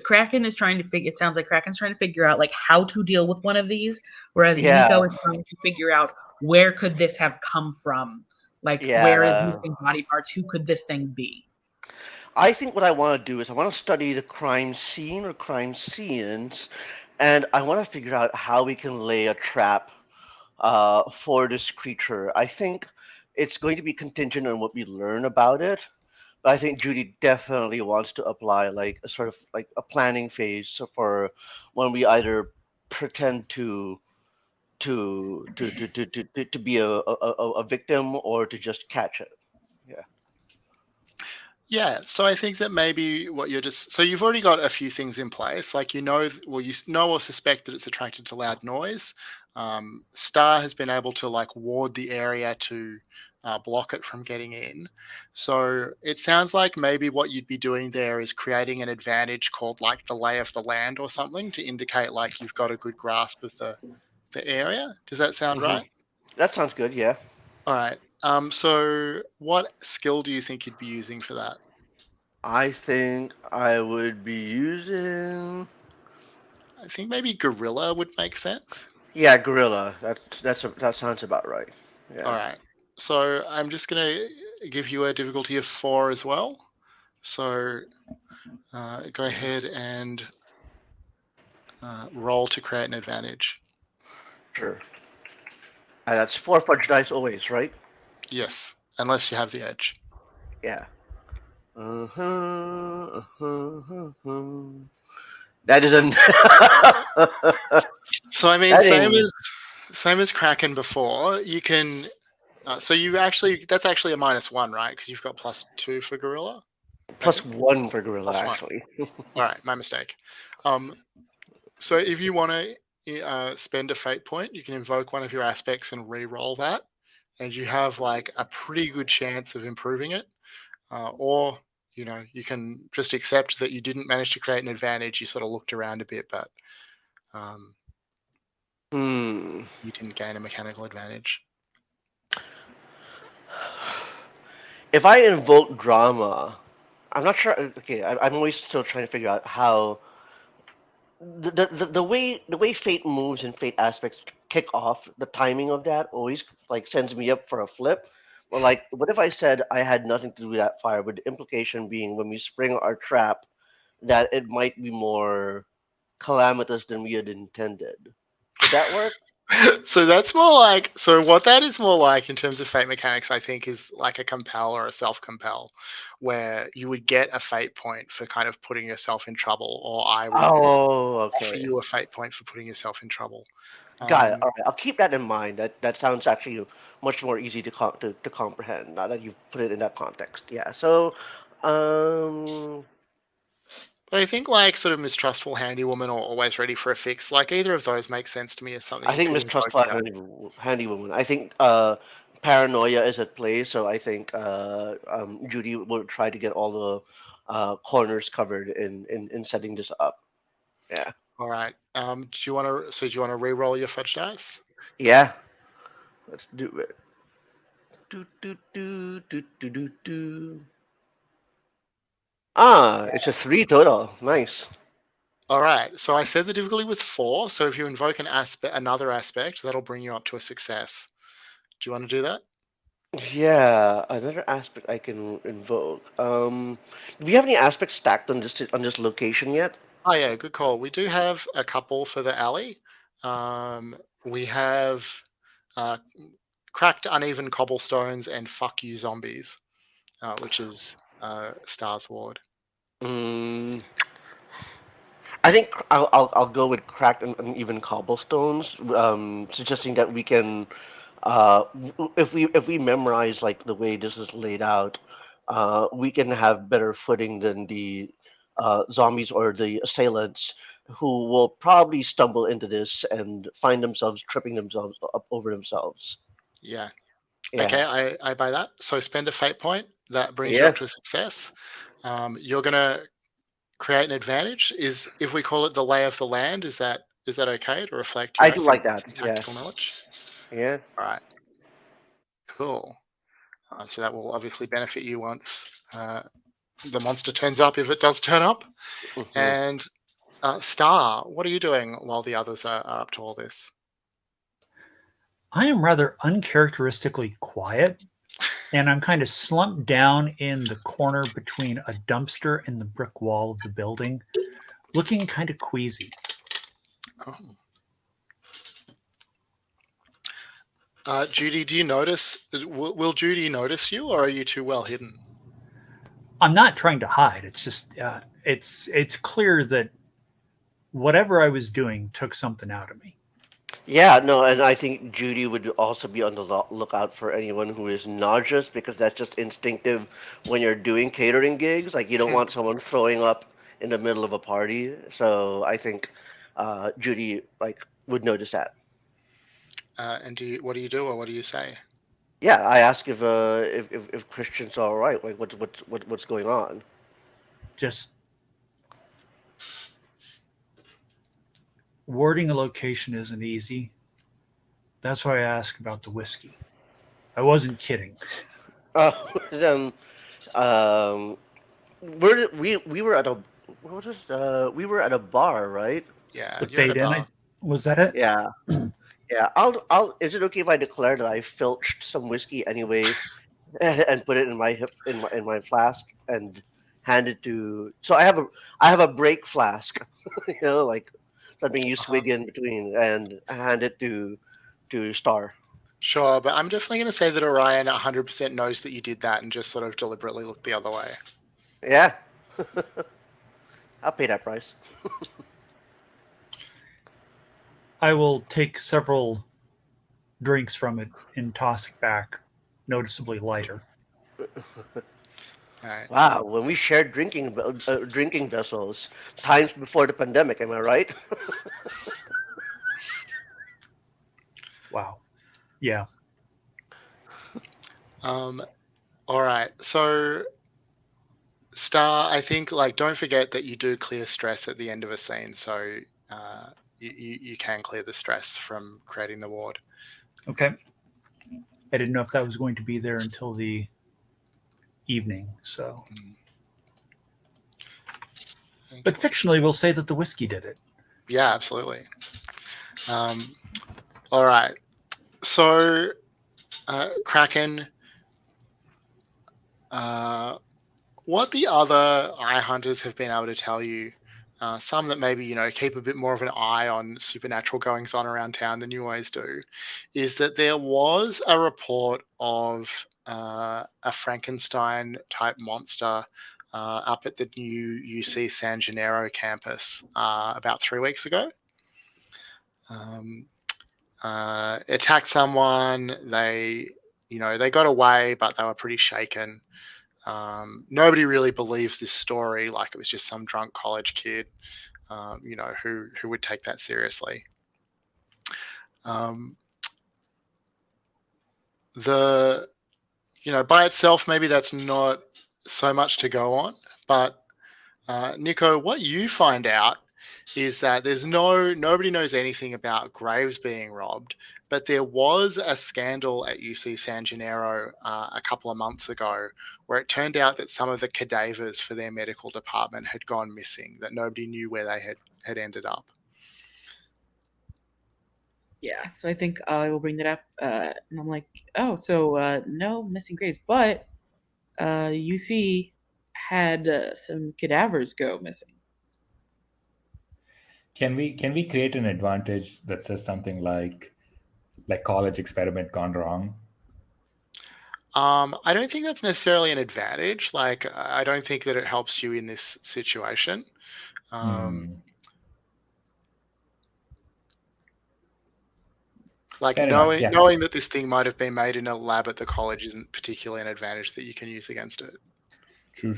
Kraken is trying to figure. It sounds like Kraken's trying to figure out like how to deal with one of these, whereas Yeah. Nikko is trying to figure out where could this have come from. Like where is missing body parts? Who could this thing be? I think what I want to do is I want to study the crime scene or crime scenes, and I want to figure out how we can lay a trap for this creature. I think it's going to be contingent on what we learn about it. But I think Judy definitely wants to apply like a sort of like a planning phase for when we either pretend to be a victim or to just catch it. Yeah. Yeah, so I think that maybe what you're just so you've already got a few things in place. Like you know or suspect that it's attracted to loud noise. Starr has been able to like ward the area to block it from getting in. So it sounds like maybe what you'd be doing there is creating an advantage called like the lay of the land or something to indicate like you've got a good grasp of the area. Does that sound right? That sounds good. Yeah. All right. So what skill do you think you'd be using for that? I think I would be using. I think maybe gorilla would make sense. Yeah, gorilla. That sounds about right. Yeah. All right. So I'm just going to give you a difficulty of 4 as well. So go ahead and roll to create an advantage. Sure. That's 4 fudge dice always, right? Yes, unless you have the edge. Yeah. Uh-huh, uh-huh, uh-huh. That is an. So I mean, That is same as Kraken before. You can. So you actually that's actually a -1, right? Because you've got +2 for Gorilla. I think +1 for Gorilla, +1. actually. All right, my mistake. Um, so if you want to spend a fate point, you can invoke one of your aspects and re-roll that, and you have like a pretty good chance of improving it. Or you can just accept that you didn't manage to create an advantage. You sort of looked around a bit, but um, Hmm. you didn't gain a mechanical advantage. If I invoke drama, I'm not sure. Okay, I'm always still trying to figure out how the way fate moves and fate aspects kick off. The timing of that always like sends me up for a flip. Well, like, what if I said I had nothing to do with that fire, with the implication being when we spring our trap, that it might be more calamitous than we had intended. Would that work? So that's more like what that is more like in terms of fate mechanics, I think, is like a compel or a self compel, where you would get a fate point for kind of putting yourself in trouble, or I would Oh, offer okay. you a fate point for putting yourself in trouble. Got it. Um, All right, I'll keep that in mind. That sounds actually much more easy to comprehend now that you've put it in that context. Yeah. So, um, but I think like sort of mistrustful handywoman or always ready for a fix, like either of those makes sense to me as something I you think could invoke mistrustful here. handy woman. I think paranoia is at play. So I think Judy will try to get all the corners covered in setting this up. Yeah. All right. Do you want to re-roll your fudge dice? Yeah. Let's do it. Do do do do do do do. Ah, it's a 3 total. Nice. All right. So I said the difficulty was 4. So if you invoke another aspect, that'll bring you up to a success. Do you want to do that? Yeah, another aspect I can invoke. Do we have any aspects stacked on this location yet? Oh yeah, good call. We do have a couple for the alley. We have uh, cracked uneven cobblestones and fuck you zombies, which is Star's ward. Mm, I think I'll go with cracked and uneven cobblestones, suggesting that we can, if we memorize like the way this is laid out, we can have better footing than the zombies or the assailants, who will probably stumble into this and find themselves tripping themselves up over themselves. Yeah. Yeah, Okay, I buy that. So spend a fate point. That brings you yeah, up to a success. You're gonna create an advantage. Is if we call it the lay of the land, is that okay to reflect I do some, like that. some tactical Yes, knowledge? yeah. All right, cool. So that will obviously benefit you once the monster turns up, if it does turn up. Hmm. And Star, what are you doing while the others are up to all this? I am rather uncharacteristically quiet, and I'm kind of slumped down in the corner between a dumpster and the brick wall of the building, looking kind of queasy. Oh. Judy, do you notice? Will Judy notice you, or are you too well hidden? I'm not trying to hide. It's just it's clear that whatever I was doing took something out of me. Yeah, no, and I think Judy would also be on the lookout for anyone who is nauseous, because that's just instinctive when you're doing catering gigs. Like, you don't want someone throwing up in the middle of a party. So I think Judy like would notice that. And what do you do, or what do you say? Yeah, I ask if Christian's all right. Like, what's going on? Just wording a location isn't easy. That's why I asked about the whiskey. I wasn't kidding. Then um, we were at a what was we were at a bar, right? Yeah, The you're at a fade in. bar. Was that it? Yeah. Yeah, I'll. Is it okay if I declare that I filched some whiskey anyway, and put it in my in my flask and hand it to? So I have a break flask, like something you Uh-huh. swig in between, and hand it to Star. Sure, but I'm definitely going to say that Orion 100% knows that you did that and just sort of deliberately looked the other way. Yeah. I'll pay that price. I will take several drinks from it and toss it back, noticeably lighter. All right. Wow, when we shared drinking vessels, times before the pandemic, am I right? Wow. Yeah. All right. So, Starr, I think don't forget that you do clear stress at the end of a scene, so you can clear the stress from creating the ward. Okay. I didn't know if that was going to be there until the evening. So, but Okay. fictionally, we'll say that the whiskey did it. Yeah, absolutely. All right. So, Kraken, what the other eye hunters have been able to tell you, some that maybe keep a bit more of an eye on supernatural goings on around town than you always do, is that there was a report of a Frankenstein type monster up at the new UC San Jenaro campus about 3 weeks ago. Attacked someone. They got away, but they were pretty shaken. Nobody really believes this story, like it was just some drunk college kid, who would take that seriously. Um, the by itself, maybe that's not so much to go on, but Nikko, what you find out is that nobody knows anything about graves being robbed, but there was a scandal at UC San Gennaro a couple of months ago where it turned out that some of the cadavers for their medical department had gone missing, that nobody knew where they had ended up. Yeah, so I think I will bring that up, and I'm like, oh, so no missing graves, but UC had some cadavers go missing. Can we create an advantage that says something like college experiment gone wrong? I don't think that's necessarily an advantage. I don't think that it helps you in this situation. Fair enough. Yeah. Knowing that this thing might have been made in a lab at the college isn't particularly an advantage that you can use against it. True.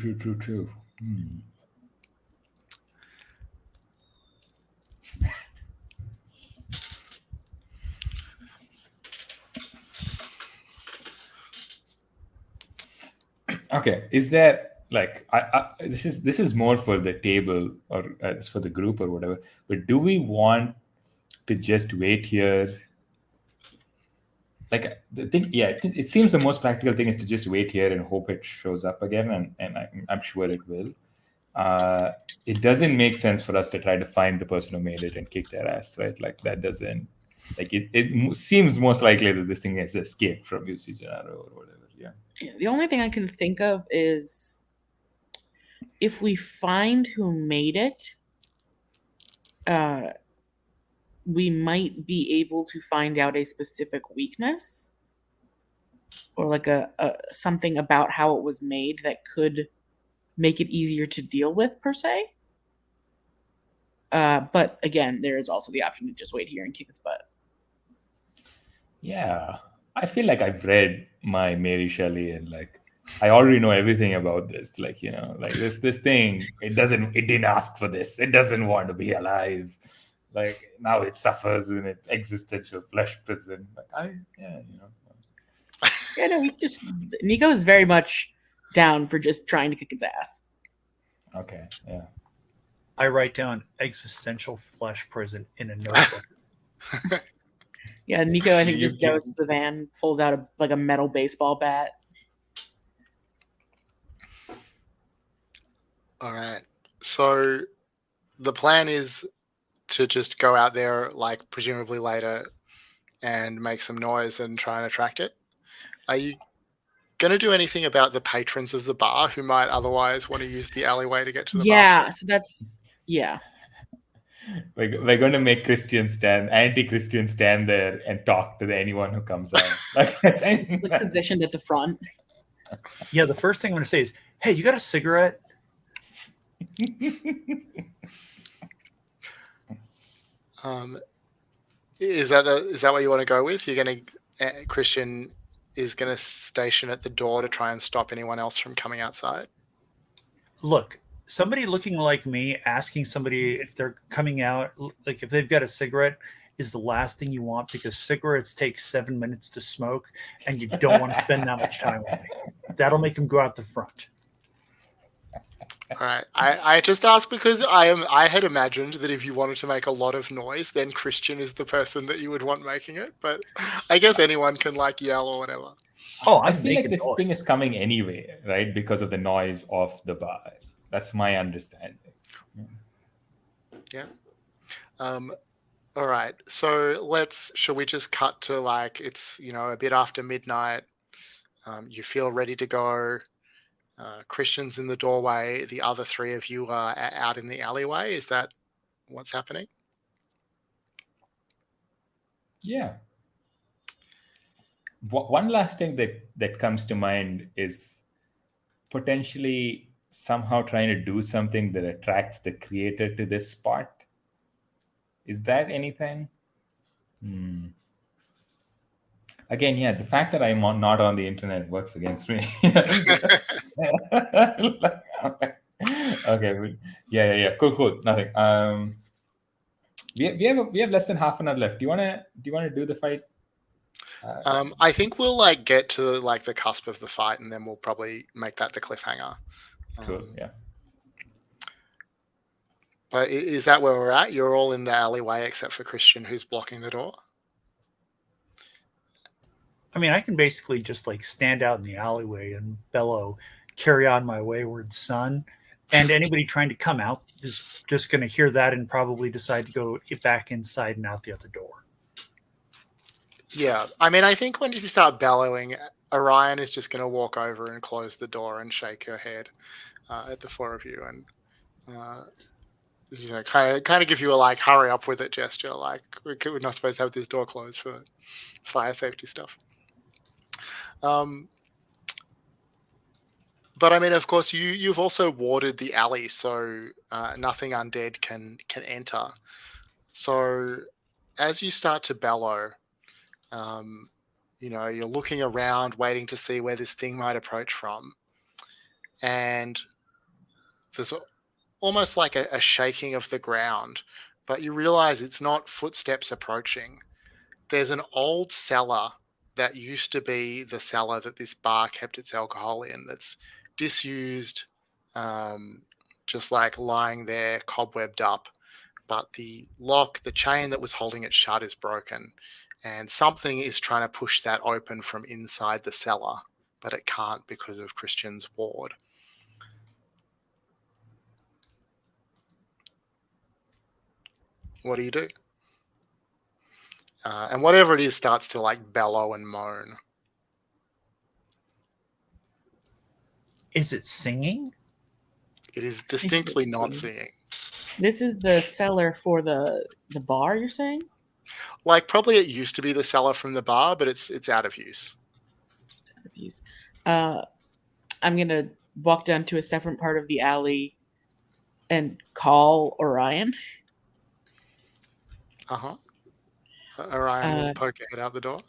Okay, is there this is more for the table or it's for the group or whatever, but do we want to just wait here? The thing, yeah, it seems the most practical thing is to just wait here and hope it shows up again, and I'm sure it will. It doesn't make sense for us to try to find the person who made it and kick their ass, right? Like that doesn't, it seems most likely that this thing has escaped from UC Gennaro or whatever. Yeah. The only thing I can think of is if we find who made it, we might be able to find out a specific weakness or like a something about how it was made that could make it easier to deal with per se. But again, there is also the option to just wait here and kick its butt. Yeah, I feel like I've read my Mary Shelley and I already know everything about this. This thing, it didn't ask for this. It doesn't want to be alive. Now it suffers in its existential flesh prison. Yeah, no, Nikko is very much down for just trying to kick its ass. Okay, yeah. I write down existential flesh prison in a notebook. Yeah, Nikko, I think, just goes to the van, pulls out a metal baseball bat. All right. So the plan is to just go out there, presumably later, and make some noise and try and attract it. Are you going to do anything about the patrons of the bar who might otherwise want to use the alleyway to get to the bar? Yeah, so that's, yeah. we're going to make anti-Christian stand there and talk to anyone who comes out. Like positioned at the front. Yeah, the first thing I'm going to say is, "Hey, you got a cigarette?" Is that what you want to go with? You're going to Christian is going to station at the door to try and stop anyone else from coming outside. Look, somebody looking like me asking somebody if they're coming out, like if they've got a cigarette, is the last thing you want, because cigarettes take 7 minutes to smoke, and you don't want to spend that much time with me. That'll make them go out the front. All right. I just asked because I had imagined that if you wanted to make a lot of noise, then Christian is the person that you would want making it. But I guess anyone can like yell or whatever. Oh, I I'm feel like making this noise. thing is coming anyway, right? Because of the noise of the bar. That's my understanding. Yeah. All right. So shall we just cut to like it's a bit after midnight. You feel ready to go. Christian's in the doorway. The other three of you are out in the alleyway. Is that what's happening? Yeah. One last thing that comes to mind is potentially somehow trying to do something that attracts the creator to this spot. Is that anything? Again, yeah, the fact that I'm not on the internet works against me. Okay. Yeah. Cool. Nothing. We have less than half an hour left. Do you wanna do the fight? I think we'll get to the cusp of the fight, and then we'll probably make that the cliffhanger. Cool. Yeah. But is that where we're at? You're all in the alleyway except for Christian, who's blocking the door. I mean, I can basically just stand out in the alleyway and bellow, "Carry on, my wayward son." And anybody trying to come out is just going to hear that and probably decide to go back inside and out the other door. Yeah. I mean, I think when you start bellowing, Orion is just going to walk over and close the door and shake her head at the four of you. And kind of give you a hurry up with it gesture. We're not supposed to have this door closed for fire safety stuff. But I mean, of course, you've also warded the alley, so nothing undead can enter. So as you start to bellow, you're looking around, waiting to see where this thing might approach from, and there's almost like a shaking of the ground, but you realize it's not footsteps approaching. There's an old cellar that used to be the cellar that this bar kept its alcohol in, that's disused, just lying there, cobwebbed up. But the chain that was holding it shut is broken, and something is trying to push that open from inside the cellar, but it can't because of Christian's ward. What do you do? And whatever it is starts to bellow and moan. Is it singing? It is distinctly not singing. This is the cellar for the bar, you're saying? Probably it used to be the cellar from the bar, but it's out of use. It's out of use. I'm gonna walk down to a separate part of the alley and call Orion. Orion will poke her head out the door.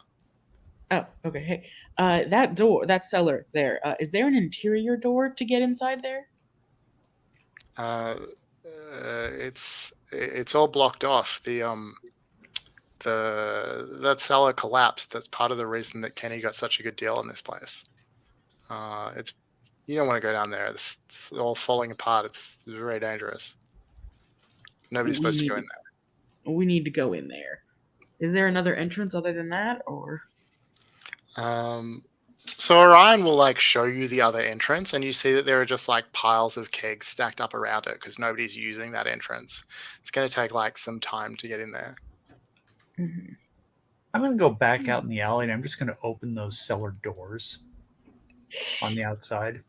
Oh, okay. Hey, that cellar there. Is there an interior door to get inside there? It's all blocked off. That cellar collapsed. That's part of the reason that Kenny got such a good deal on this place. You don't want to go down there. It's all falling apart. It's very dangerous. Nobody's supposed to go in there. We need to go in there. Is there another entrance other than that, or? So Orion will show you the other entrance, and you see that there are just piles of kegs stacked up around it because nobody's using that entrance. It's going to take some time to get in there. Mm-hmm. I'm going to go back out in the alley, and I'm just going to open those cellar doors on the outside,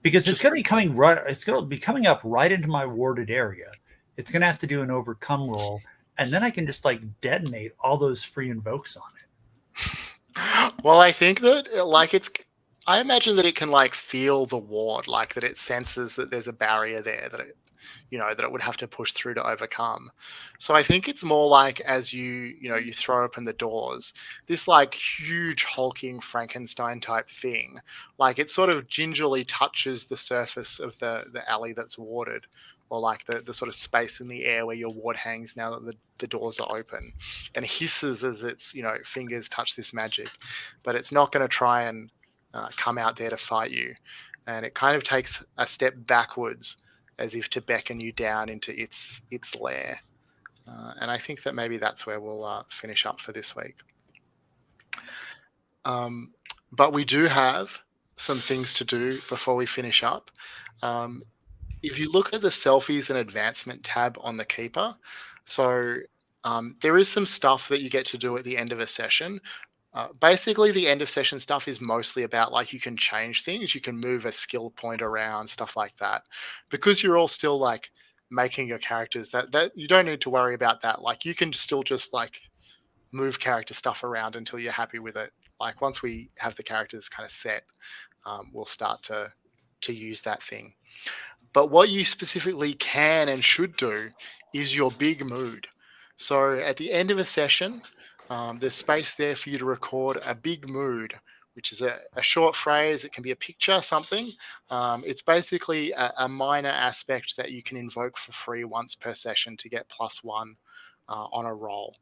because it's going to be coming up right into my warded area. it's going to have to do an overcome roll, and then I can just like detonate all those free invokes on it. Well, I think that I imagine that it can like feel the ward, like that it senses that there's a barrier there that it would have to push through to overcome. So I think it's more like as you throw open the doors, this like huge hulking Frankenstein type thing, like it sort of gingerly touches the surface of the alley that's warded, or like the sort of space in the air where your ward hangs now that the doors are open, and hisses as its fingers touch this magic, but it's not going to try and come out there to fight you, and it kind of takes a step backwards as if to beckon you down into its lair. And I think that maybe that's where we'll finish up for this week. But we do have some things to do before we finish up. If you look at the selfies and advancement tab on the Keeper, so there is some stuff that you get to do at the end of a session. Basically, the end of session stuff is mostly about like you can change things, you can move a skill point around, stuff like that. Because you're all still like making your characters, that you don't need to worry about that. Like you can still just like move character stuff around until you're happy with it. Like once we have the characters kind of set, we'll start to use that thing. But what you specifically can and should do is your big mood. So at the end of a session, there's space there for you to record a big mood, which is a short phrase. It can be a picture, something. It's basically a minor aspect that you can invoke for free once per session to get +1 on a roll.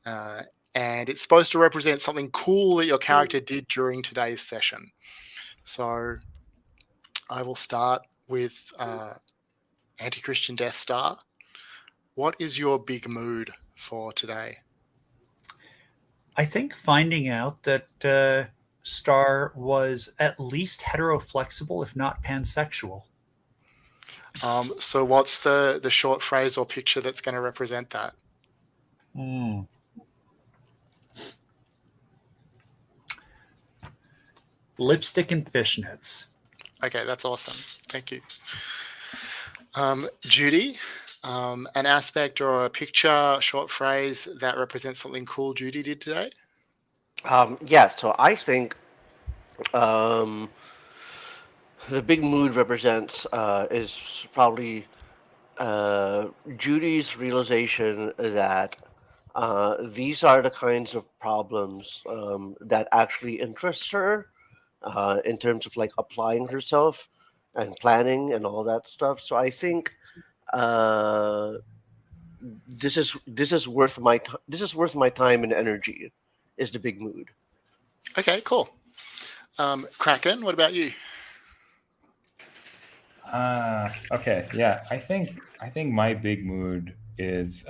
And it's supposed to represent something cool that your character did during today's session. So I will start with Anti-Christian Death Star. What is your big mood for today? I think finding out that Starr was at least heteroflexible, if not pansexual. So what's the short phrase or picture that's going to represent that? Lipstick and fishnets. Okay, that's awesome. Thank you. Judy, an aspect or a picture, short phrase that represents something cool Judy did today? Yeah, so I think the big mood represents is probably Judy's realization that these are the kinds of problems that actually interest her in terms of like applying herself and planning and all that stuff. So I think uh, this is worth my time and energy. Is the big mood. Okay, cool. Kraken, what about you? Okay, yeah. I think my big mood is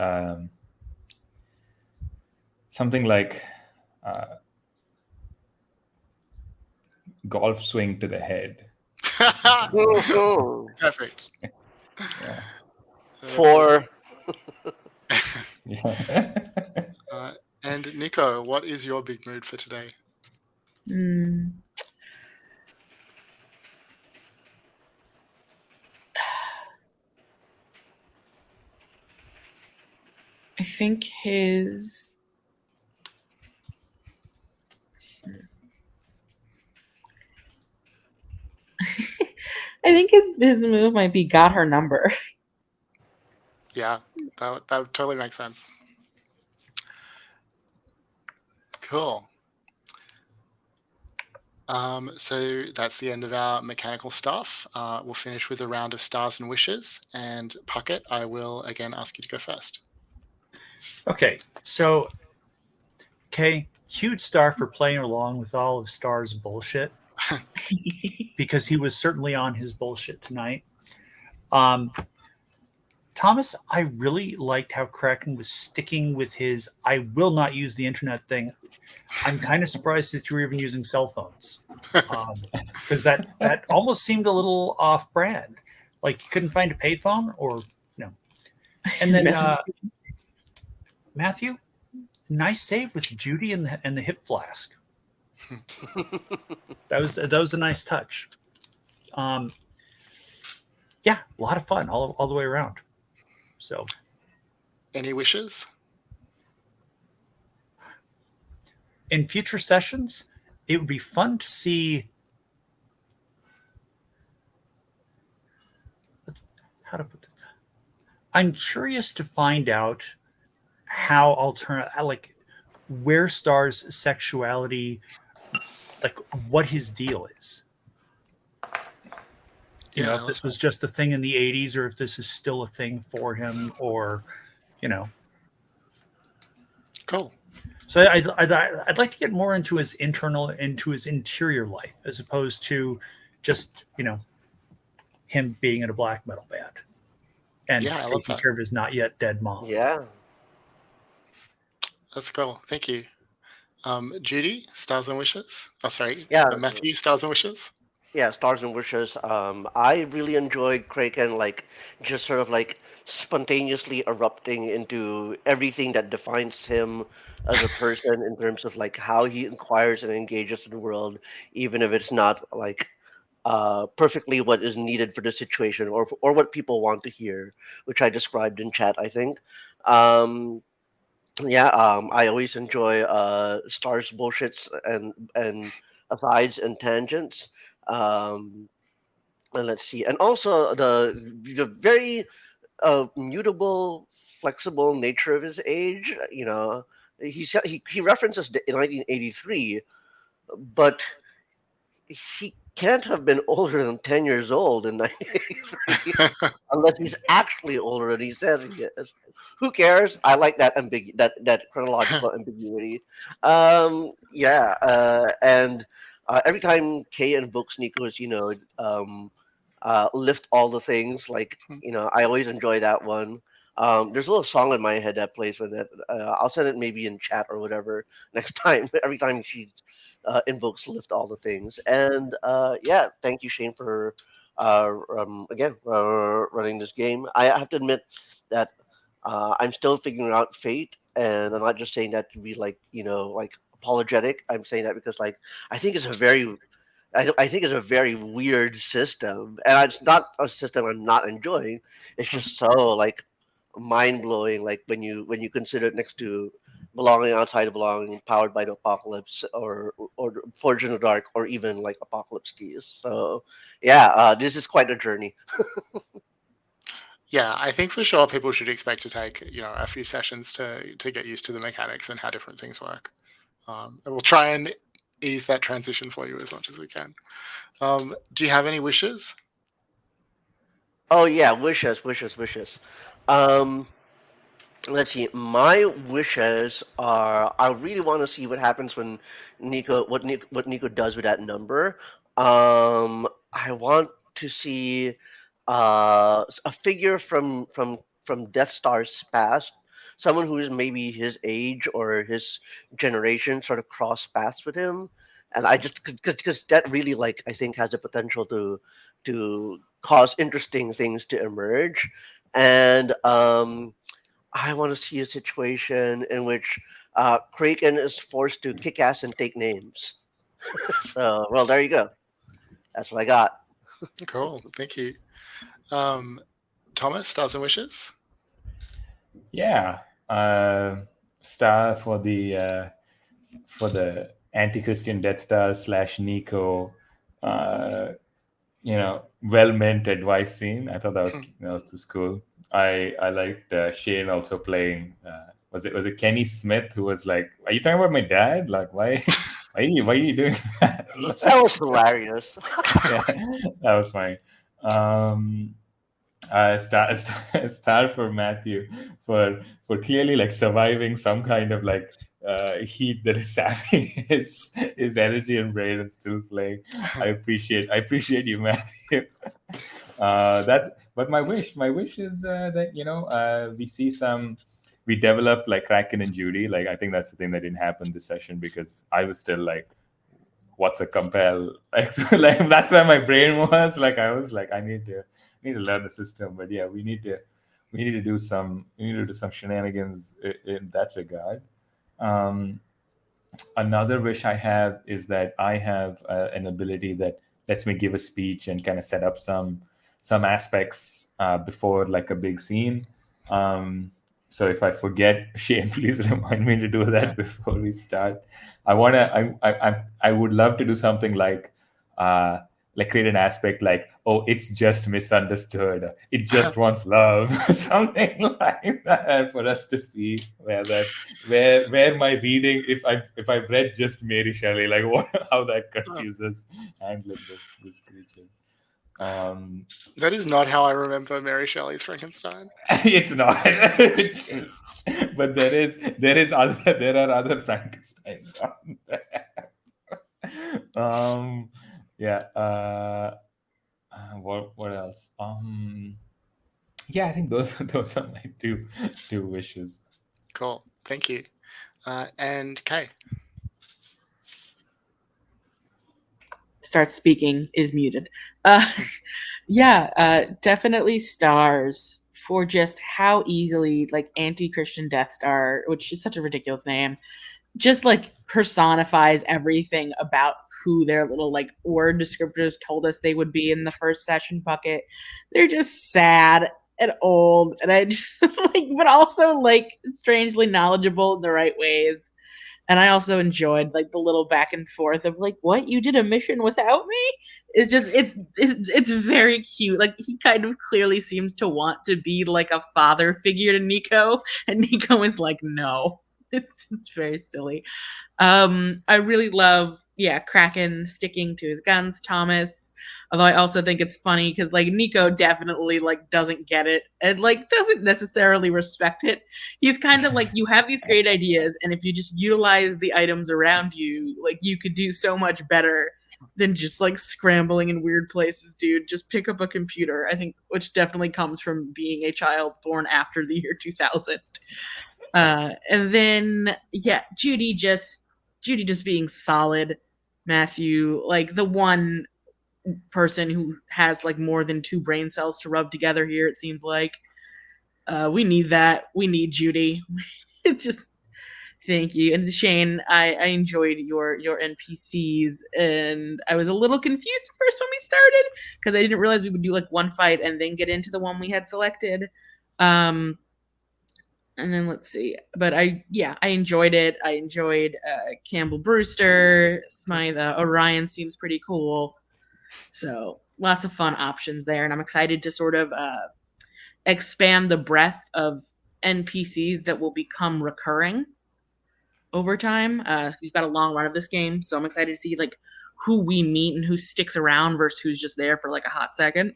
something like golf swing to the head. Perfect. Yeah. For Yeah. And Nikko, what is your big mood for today? I think his his move might be got her number. Yeah, that would totally make sense. Cool. So that's the end of our mechanical stuff. We'll finish with a round of stars and wishes. And Puckett, I will again ask you to go first. Okay, so huge Starr for playing along with all of Starr's bullshit because he was certainly on his bullshit tonight. Thomas, I really liked how Kraken was sticking with his "I will not use the internet" thing. I'm kind of surprised that you were even using cell phones, because that almost seemed a little off-brand. Like you couldn't find a payphone, or no. And then Matthew, nice save with Judy and the hip flask. That was a nice touch. Yeah, a lot of fun all the way around. So, Any wishes? in future sessions, it would be fun to see how to put it. I'm curious to find out how like where Star's sexuality, like what his deal is. Yeah, I If love this that. was just a thing in the 80s or if this is still a thing for him, or you know. Cool. So I'd like to get more into his interior life, as opposed to just him being in a black metal band and Yeah, I love taking that. care of his not yet dead mom. Yeah. That's cool. Thank you. Judy, stars and wishes. Oh, sorry, Yeah. Matthew, stars and wishes. Yeah, Stars and Wishes. I really enjoyed Kraken, like just sort of like spontaneously erupting into everything that defines him as a person in terms of like how he inquires and engages in the world, even if it's not like perfectly what is needed for the situation or what people want to hear, which I described in chat, I think. Um, yeah, I always enjoy Stars bullshits and asides and tangents. Um, and let's see, and also the very mutable, flexible nature of his age. He references 1983, but he can't have been older than 10 years old in 1983 unless he's actually older than he says he is. Who cares? I like that that chronological ambiguity. Yeah, and every time Kay invokes Nico's, lift all the things. Like, I always enjoy that one. There's a little song in my head that plays with it. I'll send it maybe in chat or whatever next time. Every time she invokes lift all the things. And yeah, thank you, Shane, for again running this game. I have to admit that I'm still figuring out fate, and I'm not just saying that to be like like apologetic. I'm saying that because like I think it's a very I think it's a very weird system, and it's not a system I'm not enjoying. It's just so like mind blowing. Like when you consider it next to belonging outside of belonging, powered by the apocalypse, or Forge in the Dark, or even like Apocalypse Keys. So yeah, this is quite a journey. Yeah, I think for sure people should expect to take a few sessions to get used to the mechanics and how different things work. And we'll try and ease that transition for you as much as we can. Do you have any wishes? Oh yeah, wishes. Um, let's see. My wishes are I really want to see what happens when Nico does with that number. I want to see a figure from Death Star's past, someone who is maybe his age or his generation, sort of cross paths with him, and I just because that really like I think has the potential to cause interesting things to emerge, and I want to see a situation in which Kraken is forced to kick ass and take names. So, well, there you go. That's what I got. Cool, thank you. Thomas, stars and wishes. Yeah, Star for the anti-Christian Death Star / Nikko. Well meant advice scene. I thought that was just cool. I liked Shane also playing. Was it Kenny Smith who was like, "Are you talking about my dad? Like, why why are you doing that?" That was hilarious. Yeah, that was fine. Um, star for Matthew for clearly like surviving some kind of like heat that is sapping his energy and brain and still playing. I appreciate you, Matthew. But my wish is that we develop like Kraken and Judy. Like I think that's the thing that didn't happen this session because I was still like, what's a compel? Like that's where my brain was. Like I was like, I need to learn the system. But yeah, we need to do some shenanigans in that regard. Um, Another wish I have is that I have an ability that lets me give a speech and kind of set up some aspects before like a big scene. So if I forget, Shane, please remind me to do that before we start. I would love to do something like create an aspect like, oh, it's just misunderstood. It just wants love, something like that, for us to see where my reading, if I've read just Mary Shelley, like how that confuses handling this creature. That is not how I remember Mary Shelley's Frankenstein. It's not. It's just, but there are other Frankensteins on there. Yeah. What else? Yeah, I think those are my two wishes. Cool. Thank you. And Kay. Starts speaking, is muted. Definitely Stars, for just how easily like anti-Christian Death Star, which is such a ridiculous name, just like personifies everything about who their little like word descriptors told us they would be in the first session bucket. They're just sad and old, and I just like, but also like strangely knowledgeable in the right ways. And I also enjoyed like the little back and forth of like, what, you did a mission without me? It's very cute. Like he kind of clearly seems to want to be like a father figure to Nikko, and Nikko is like, no. It's very silly. I really love, Kraken sticking to his guns, Thomas. Although I also think it's funny because like Nikko definitely like doesn't get it and like doesn't necessarily respect it. He's kind of like, you have these great ideas, and if you just utilize the items around you, like you could do so much better than just like scrambling in weird places, dude. Just pick up a computer. I think, which definitely comes from being a child born after the year 2000. And then Judy just being solid. Matthew, like the one person who has like more than 2 brain cells to rub together here, it seems like. We need that. We need Judy. It just, thank you. And Shane, I enjoyed your NPCs, and I was a little confused at first when we started because I didn't realize we would do like one fight and then get into the one we had selected. And then let's see. But I enjoyed it. I enjoyed Campbell Brewster. Smythe Orion seems pretty cool. So lots of fun options there. And I'm excited to sort of expand the breadth of NPCs that will become recurring over time. We've got a long run of this game. So I'm excited to see like who we meet and who sticks around versus who's just there for like a hot second.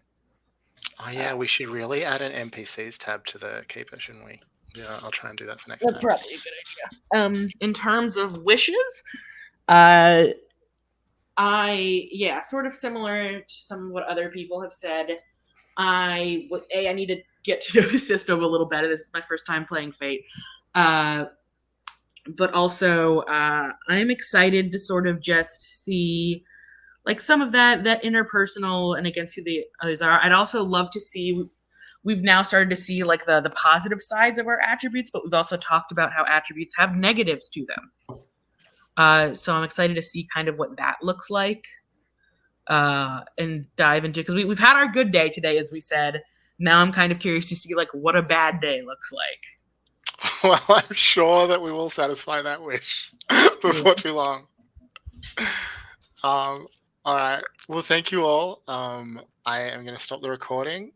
Oh yeah, we should really add an NPCs tab to the keeper, shouldn't we? Yeah, I'll try and do that for next time. That's probably a good idea. In terms of wishes, I sort of similar to some of what other people have said. I need to get to know the system a little better. This is my first time playing Fate. But also, I'm excited to sort of just see like some of that interpersonal and against who the others are. I'd also love to see, we've now started to see like the positive sides of our attributes, but we've also talked about how attributes have negatives to them. So I'm excited to see kind of what that looks like, and dive into, because we've had our good day today, as we said. Now I'm kind of curious to see like what a bad day looks like. Well, I'm sure that we will satisfy that wish before too long. All right. Well, thank you all. I am going to stop the recording.